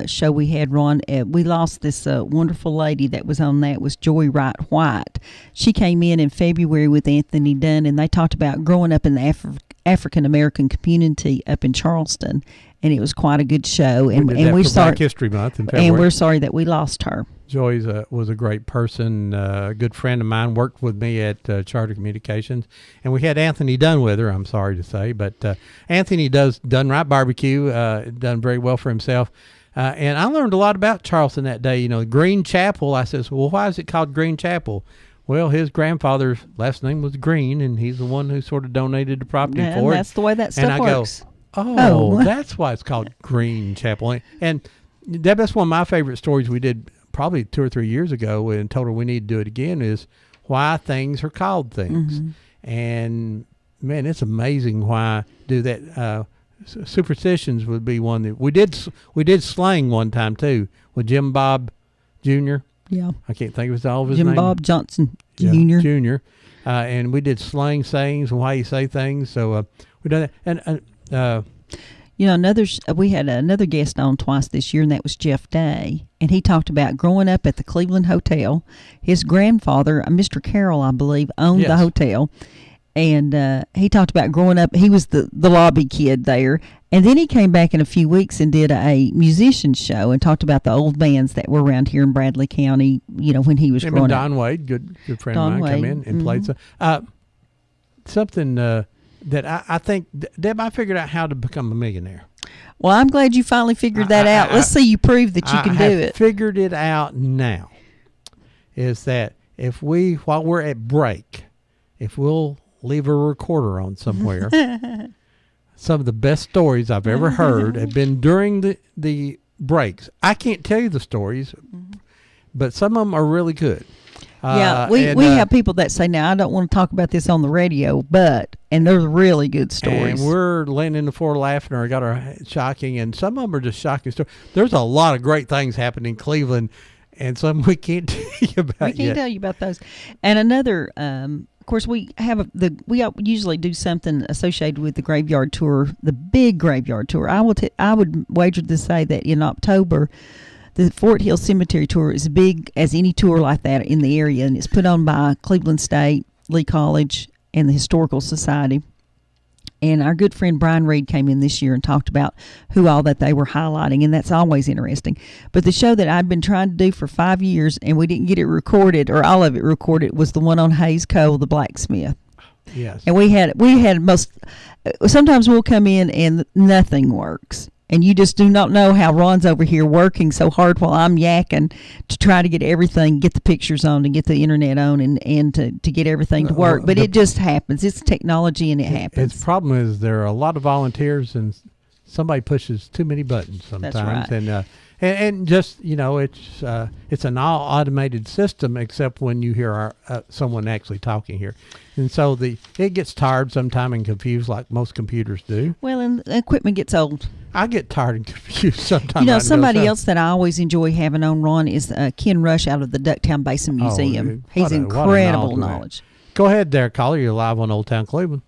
Speaker 4: show we had, Ron, we lost this wonderful lady that was on that, was Joy Wright White. She came in February with Anthony Dunn, and they talked about growing up in the African-American community up in Charleston, and it was quite a good show. And
Speaker 3: we're sorry, Black History Month in February.
Speaker 4: And we're sorry that we lost her.
Speaker 3: Joy was a great person, a good friend of mine, worked with me at Charter Communications. And we had Anthony Dunn with her, I'm sorry to say. But Anthony does Done Right Barbecue, done very well for himself. And I learned a lot about Charleston that day. Green Chapel, I says, well, why is it called Green Chapel? Well, his grandfather's last name was Green, and he's the one who sort of donated the property for it.
Speaker 4: That's the way that stuff works.
Speaker 3: Oh, that's why it's called Green Chapel. And that's one of my favorite stories we did probably 2 or 3 years ago and told her we need to do it again, is why things are called things. And man, it's amazing why do that. Superstitions would be one that we did slang one time too with Jim Bob Jr.
Speaker 4: Yeah.
Speaker 3: I can't think of all of his
Speaker 4: Jim
Speaker 3: name.
Speaker 4: Bob Johnson
Speaker 3: Yeah,
Speaker 4: Jr.
Speaker 3: Jr. And we did slang sayings and why you say things. So we done that. And
Speaker 4: You know, we had another guest on twice this year, and that was Jeff Day. And he talked about growing up at the Cleveland Hotel. His grandfather, Mr. Carroll, I believe, owned the hotel. And he talked about growing up. He was the lobby kid there. And then he came back in a few weeks and did a musician show and talked about the old bands that were around here in Bradley County, you know, when he was growing up.
Speaker 3: Don Wade, good friend
Speaker 4: Don
Speaker 3: of mine, come
Speaker 4: Wade.
Speaker 3: in and played something that I think, Deb, I figured out how to become a millionaire.
Speaker 4: Well, I'm glad you finally figured that out. Let's see you prove that you can do it.
Speaker 3: Figured it out now. Is that while we're at break, if we'll leave a recorder on somewhere, some of the best stories I've ever heard have been during the breaks. I can't tell you the stories, but some of them are really good.
Speaker 4: Yeah, we have people that say, now, I don't want to talk about this on the radio, and they're really good stories.
Speaker 3: And we're laying in the floor laughing or got our shocking, and some of them are just shocking stories. There's a lot of great things happening in Cleveland, and some we can't tell you about
Speaker 4: We can't tell you about those. And another, of course, we usually do something associated with the graveyard tour, the big graveyard tour. I would wager to say that in October, the Fort Hill Cemetery Tour is as big as any tour like that in the area, and it's put on by Cleveland State, Lee College, and the Historical Society. And our good friend Brian Reed came in this year and talked about who all that they were highlighting, and that's always interesting. But the show that I'd been trying to do for 5 years, and we didn't get it recorded, or all of it recorded, was the one on Hayes Cole, the blacksmith.
Speaker 3: Yes.
Speaker 4: And we had sometimes we'll come in and nothing works. And you just do not know how Ron's over here working so hard while I'm yakking to try to get everything, get the pictures on and get the internet on and to get everything to work. But it just happens. It's technology and it happens.
Speaker 3: Its problem is there are a lot of volunteers and somebody pushes too many buttons sometimes.
Speaker 4: That's right.
Speaker 3: And just, you know, it's an all automated system except when you hear someone actually talking here. And so it gets tired sometime and confused like most computers do.
Speaker 4: Well, and the equipment gets old.
Speaker 3: I get tired and confused sometimes.
Speaker 4: You know, somebody else that I always enjoy having on, Ron, is Ken Rush out of the Ducktown Basin Museum. He's incredible knowledge.
Speaker 3: Go ahead there, caller. You're live on Old Town Cleveland.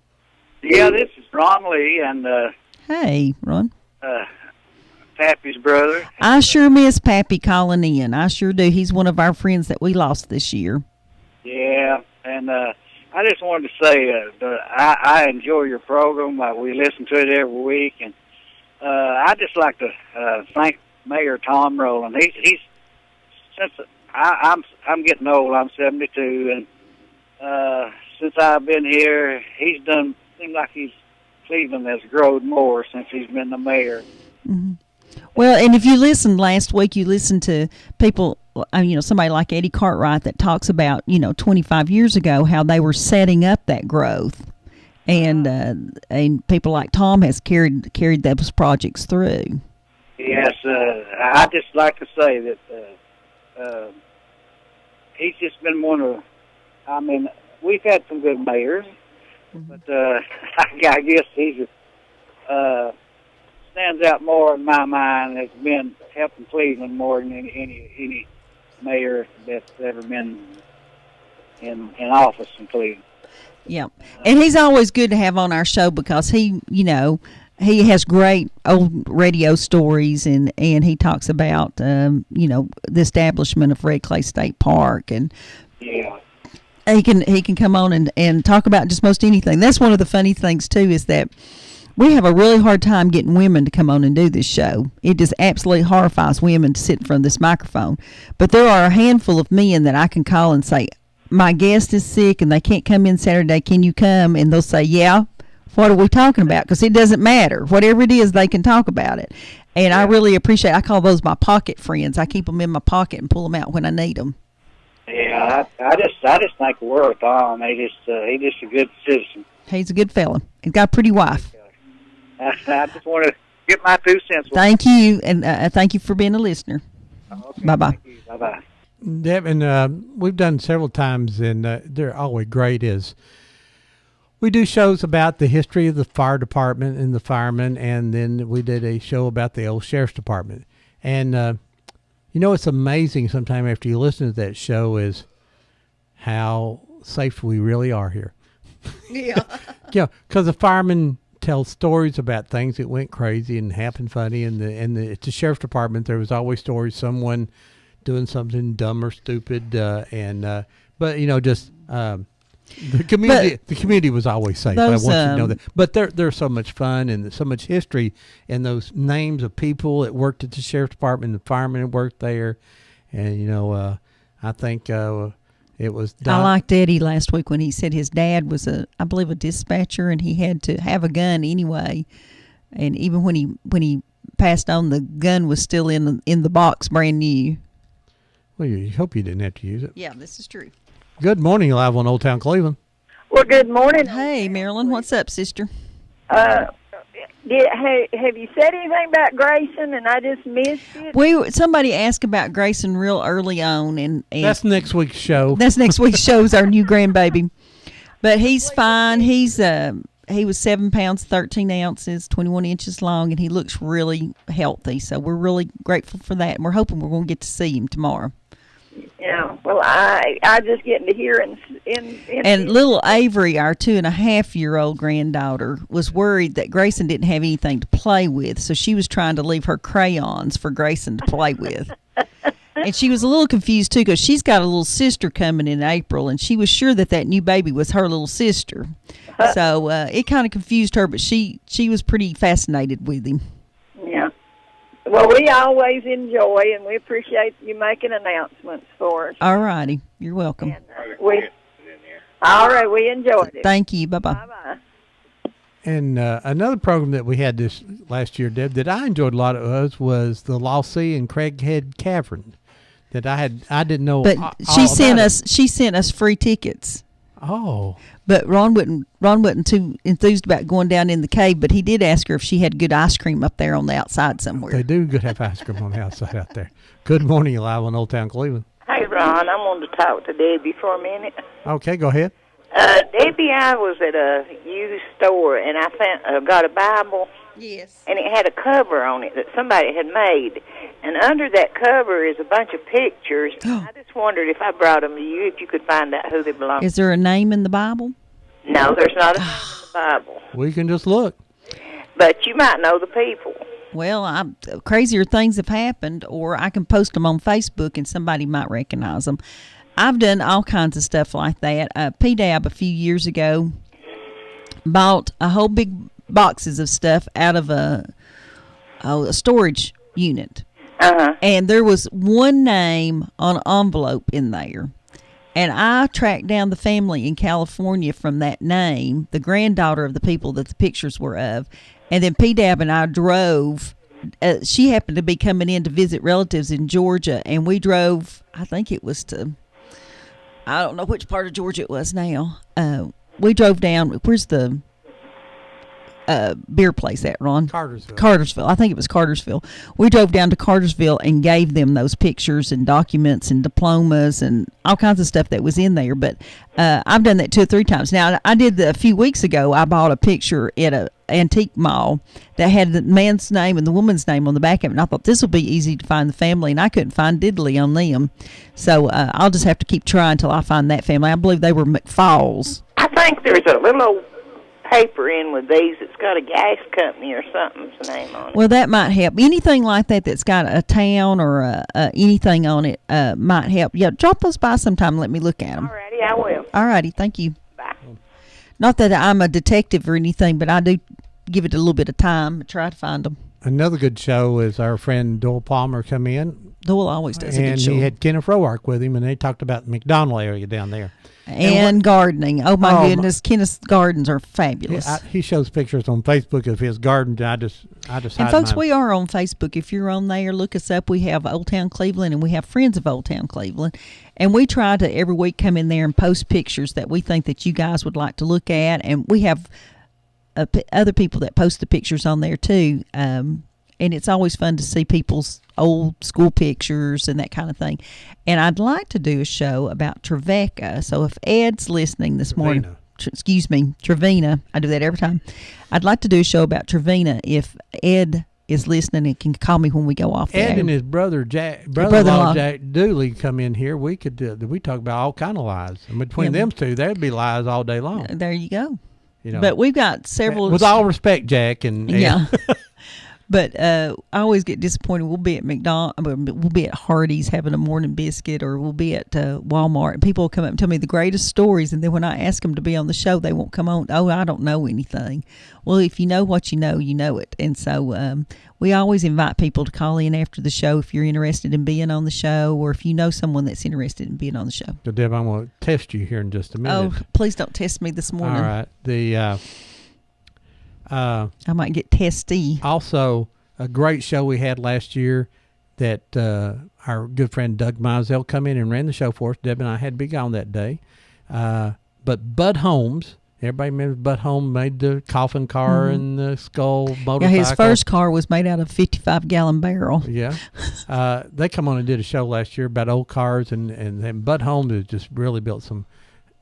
Speaker 6: Yeah, this is Ron Lee and
Speaker 4: hey, Ron.
Speaker 6: Pappy's brother.
Speaker 4: I sure miss Pappy calling in. I sure do. He's one of our friends that we lost this year.
Speaker 6: Yeah, and I just wanted to say I enjoy your program. We listen to it every week, and I'd just like to thank Mayor Tom Rowland. He's since I'm getting old. I'm 72, and since I've been here, he's done. Seems like Cleveland has grown more since he's been the mayor.
Speaker 4: Mm-hmm. Well, and if you listened last week, you listened to people, somebody like Eddie Cartwright that talks about, 25 years ago, how they were setting up that growth. And people like Tom has carried those projects through.
Speaker 6: Yes, I'd just like to say that he's just been one of, we've had some good mayors, but I guess he's stands out more in my mind has been helping Cleveland more than any mayor that's ever been in office in Cleveland.
Speaker 4: Yeah, and he's always good to have on our show because he has great old radio stories and he talks about the establishment of Red Clay State Park and
Speaker 6: yeah.
Speaker 4: He can come on and talk about just most anything. That's one of the funny things too is that we have a really hard time getting women to come on and do this show. It just absolutely horrifies women to sit in front of this microphone. But there are a handful of men that I can call and say, my guest is sick and they can't come in Saturday. Can you come? And they'll say, yeah. What are we talking about? Because it doesn't matter. Whatever it is, they can talk about it. And I really appreciate I call those my pocket friends. I keep them in my pocket and pull them out when I need them.
Speaker 6: Yeah, I just think the world of Tom. He's just a good citizen.
Speaker 4: He's a good fella. He's got a pretty wife.
Speaker 6: I just want to get my 2 cents.
Speaker 4: Thank you, and thank you for being a listener.
Speaker 6: Okay,
Speaker 4: bye-bye.
Speaker 6: Bye-bye.
Speaker 3: Deb, and we've done several times, and they're always great, is we do shows about the history of the fire department and the firemen, and then we did a show about the old sheriff's department. And You know, it's amazing sometime after you listen to that show is how safe we really are here.
Speaker 4: Yeah.
Speaker 3: Yeah, because the firemen tell stories about things that went crazy and happened funny, and the sheriff's department, there was always stories, someone doing something dumb or stupid, but you know, just the community was always safe. I want you to know that. But there's so much fun and so much history in those names of people that worked at the sheriff's department, the firemen that worked there, and you know, I think it was.
Speaker 4: I liked Eddie last week when he said his dad was I believe a dispatcher, and he had to have a gun anyway, and even when he passed on, the gun was still in the box, brand new.
Speaker 3: Well, you hope you didn't have to use it.
Speaker 4: Yeah, this is true.
Speaker 3: Good morning, live on Old Town Cleveland.
Speaker 5: Well, good morning.
Speaker 4: Hey, Marilyn, what's up, sister?
Speaker 5: Have you said anything about Grayson and I just missed it?
Speaker 4: Somebody asked about Grayson real early on, and
Speaker 3: that's next week's show.
Speaker 4: That's next week's show is our new grandbaby, but he's fine. He was 7 pounds 13 ounces, 21 inches long, and he looks really healthy. So we're really grateful for that, and we're hoping we're going to get to see him tomorrow.
Speaker 5: Yeah, well, I just getting to hear
Speaker 4: and little Avery, our 2.5-year-old granddaughter, was worried that Grayson didn't have anything to play with, so she was trying to leave her crayons for Grayson to play with. And she was a little confused, too, because she's got a little sister coming in April, and she was sure that new baby was her little sister. So it kind of confused her, but she was pretty fascinated with him.
Speaker 5: Yeah. Well, we always enjoy, and we appreciate you making announcements for us.
Speaker 4: All righty. You're welcome.
Speaker 5: All right, we enjoyed it.
Speaker 4: Thank you. Bye-bye.
Speaker 5: Bye-bye.
Speaker 3: And another program that we had this last year, Deb, that I enjoyed a lot of was the Lost Sea and Craighead Cavern. That I didn't know.
Speaker 4: But she sent us free tickets.
Speaker 3: Oh.
Speaker 4: But Ron wasn't too enthused about going down in the cave, but he did ask her if she had good ice cream up there on the outside somewhere.
Speaker 3: They do have ice cream on the outside out there. Good morning, you're live on Old Town Cleveland.
Speaker 22: Hey, Ron, I wanted to talk to Debbie for a minute.
Speaker 3: Okay, go ahead.
Speaker 22: Debbie, I was at a used store, and I got a Bible.
Speaker 4: Yes.
Speaker 22: And it had a cover on it that somebody had made. And under that cover is a bunch of pictures. I just wondered if I brought them to you, if you could find out who they belong to.
Speaker 4: Is there a name in the Bible?
Speaker 22: No, there's not a name in the Bible.
Speaker 3: We can just look.
Speaker 22: But you might know the people.
Speaker 4: Well, crazier things have happened, or I can post them on Facebook and somebody might recognize them. I've done all kinds of stuff like that. P-Dab a few years ago bought a whole big boxes of stuff out of a storage unit.
Speaker 22: Uh-huh.
Speaker 4: And there was one name on an envelope in there. And I tracked down the family in California from that name, the granddaughter of the people that the pictures were of. And then P-Dab and I drove. She happened to be coming in to visit relatives in Georgia. And we drove, I think it was to, I don't know which part of Georgia it was now. We drove down, where's the beer place at, Ron? Cartersville. I think it was Cartersville. We drove down to Cartersville and gave them those pictures and documents and diplomas and all kinds of stuff that was in there. But I've done that 2 or 3 times. Now, I did a few weeks ago. I bought a picture at an antique mall that had the man's name and the woman's name on the back of it. And I thought this will be easy to find the family, and I couldn't find diddly on them. So I'll just have to keep trying until I find that family. I believe they were McFalls.
Speaker 22: I think there's a little old paper in with these. It's got a gas company or something's name on it.
Speaker 4: Well, that might help. Anything like that's got a town or anything on it might help. Yeah, drop those by sometime and let me look at them.
Speaker 22: All righty, I will.
Speaker 4: All righty, thank you.
Speaker 22: Bye.
Speaker 4: Not that I'm a detective or anything, but I do give it a little bit of time and try to find them.
Speaker 3: Another good show is our friend Doyle Palmer come in.
Speaker 4: Doyle always does a good show.
Speaker 3: And he had Kenneth Roark with him, and they talked about the McDonald area down there.
Speaker 4: And gardening. Oh, my goodness. Kenneth's gardens are fabulous.
Speaker 3: He shows pictures on Facebook of his garden. I just
Speaker 4: And folks, we are on Facebook. If you're on there, look us up. We have Old Town Cleveland, and we have Friends of Old Town Cleveland. And we try to every week come in there and post pictures that we think that you guys would like to look at. And we have other people that post the pictures on there, too. And it's always fun to see people's old school pictures and that kind of thing. And I'd like to do a show about Trevecca. So if Ed's listening this morning, Trevina, I do that every time. I'd like to do a show about Trevina if Ed is listening and can call me when we go off the
Speaker 3: Ed
Speaker 4: air.
Speaker 3: and his brother-in-law Jack Dooley come in here. We talk about all kind of lies. And between them two, there'd be lies all day long.
Speaker 4: There you go.
Speaker 3: You know,
Speaker 4: but we've got several.
Speaker 3: With all respect, Jack, and
Speaker 4: yeah. But I always get disappointed. We'll be at we'll be at Hardee's having a morning biscuit, or we'll be at Walmart, and people will come up and tell me the greatest stories, and then when I ask them to be on the show, they won't come on. Oh, I don't know anything. Well, if you know what you know it. And so we always invite people to call in after the show if you're interested in being on the show, or if you know someone that's interested in being on the show.
Speaker 3: So, Deb, I'm going to test you here in just a minute.
Speaker 4: Oh, please don't test me this morning.
Speaker 3: All right.
Speaker 4: I might get testy.
Speaker 3: Also, a great show we had last year that our good friend Doug Mizell come in and ran the show for us. Deb and I had to be gone that day. But Bud Holmes, everybody remembers Bud Holmes made the coffin car and the skull motorcycle.
Speaker 4: Yeah, his first car was made out of a 55-gallon barrel.
Speaker 3: Yeah. They come on and did a show last year about old cars, and Bud Holmes has just really built some.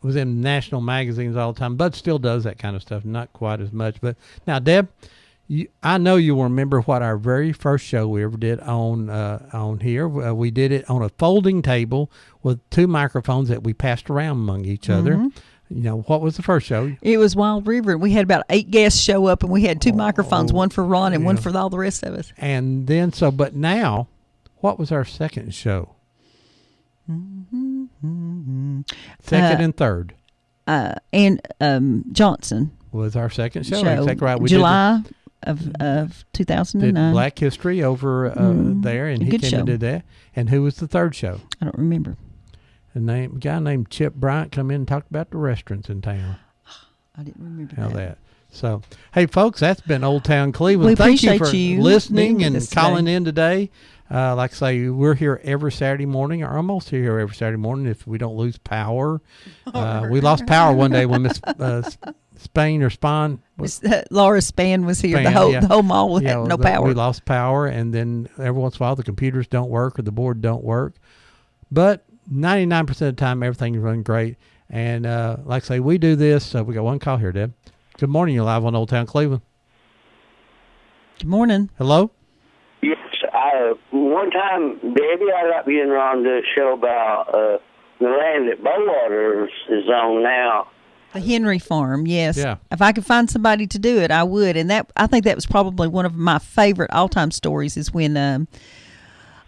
Speaker 3: Was in national magazines all the time. Bud still does that kind of stuff, not quite as much. But now, Deb, I know you will remember what our very first show we ever did on here. We did it on a folding table with two microphones that we passed around among each other. You know, what was the first show?
Speaker 4: It was Wild River. We had about 8 guests show up, and we had two microphones, one for Ron and one for all the rest of us.
Speaker 3: And then, but now, what was our second show? Second and third.
Speaker 4: And Johnson
Speaker 3: was our second show. Exactly right. We
Speaker 4: July of 2009.
Speaker 3: Did Black History over there, and he came and did that. And who was the third show?
Speaker 4: I don't remember.
Speaker 3: A guy named Chip Bryant come in and talked about the restaurants in town.
Speaker 4: I didn't remember
Speaker 3: that. So, hey, folks, that's been Old Town Cleveland.
Speaker 4: We
Speaker 3: Thank you
Speaker 4: appreciate
Speaker 3: for listening and calling
Speaker 4: today.
Speaker 3: in today. Like I say, we're here every Saturday morning, or almost here every Saturday morning if we don't lose power. We lost power one day when Miss Spain or Spahn.
Speaker 4: Laura Spann was here. The whole mall had no power.
Speaker 3: We lost power, and then every once in a while the computers don't work or the board don't work. But 99% of the time, everything's running great. And like I say, we do this. We got one call here, Deb. Good morning. You're live on Old Town Cleveland.
Speaker 4: Good morning.
Speaker 3: Hello?
Speaker 8: Yes, one time, Debbie, I got being on the show about the land that Bowwater is on now.
Speaker 4: The Henry Farm, yes.
Speaker 3: Yeah.
Speaker 4: If I could find somebody to do it, I would. And I think that was probably one of my favorite all-time stories is when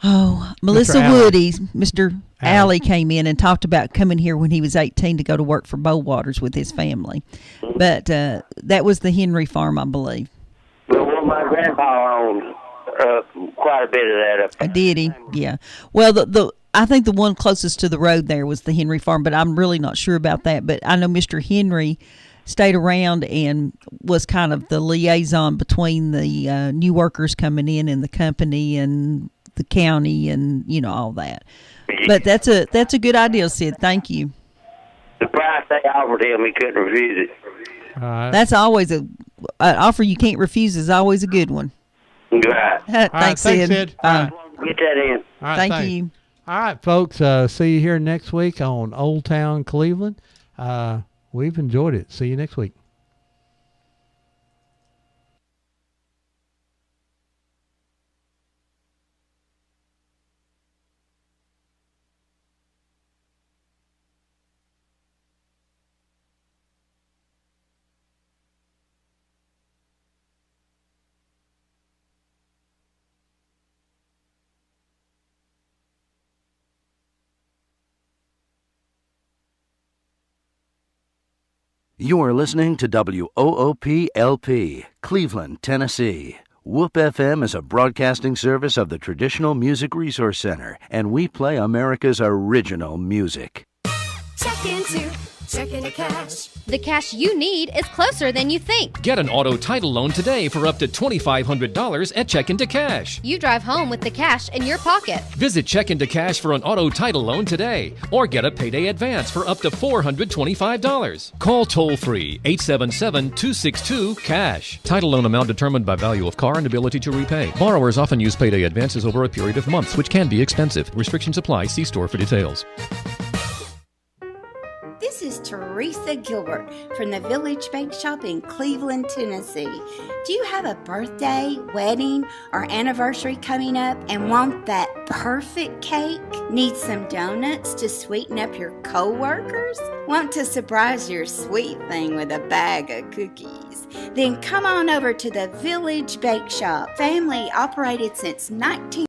Speaker 4: Melissa Woody, Mr. Alley came in and talked about coming here when he was 18 to go to work for Bowwaters with his family. But that was the Henry Farm, I believe.
Speaker 8: Well, my grandpa owned quite a bit of that up there.
Speaker 4: Did he? Yeah. Well, I think the one closest to the road there was the Henry Farm, but I'm really not sure about that. But I know Mr. Henry stayed around and was kind of the liaison between the new workers coming in and the company and the county and, all that. But that's a good idea, Sid. Thank you.
Speaker 8: The price they offered him, he couldn't refuse it.
Speaker 4: That's always an offer you can't refuse is always a good one.
Speaker 8: Right.
Speaker 4: Thanks, Sid.
Speaker 8: Get that in.
Speaker 3: All right,
Speaker 4: Thank
Speaker 3: thanks.
Speaker 4: you.
Speaker 3: All right, folks. See you here next week on Old Town Cleveland. We've enjoyed it. See you next week.
Speaker 2: You are listening to WOOP-LP, Cleveland, Tennessee. WOOP FM is a broadcasting service of the Traditional Music Resource Center, and we play America's original music.
Speaker 13: Check into cash.
Speaker 9: The cash you need is closer than you think.
Speaker 14: Get an auto title loan today for up to $2,500 at Check Into Cash.
Speaker 9: You drive home with the cash in your pocket.
Speaker 14: Visit Check Into Cash for an auto title loan today, or get a payday advance for up to $425. Call toll-free 877-262-CASH. Title loan amount determined by value of car and ability to repay. Borrowers often use payday advances over a period of months, which can be expensive. Restrictions apply. See store for details.
Speaker 13: This
Speaker 1: This is Teresa Gilbert from the Village Bake Shop in Cleveland, Tennessee. Do you have a birthday, wedding, or anniversary coming up and want that perfect cake? Need some donuts to sweeten up your co-workers? Want to surprise your sweet thing with a bag of cookies? Then come on over to the Village Bake Shop. Family operated since 19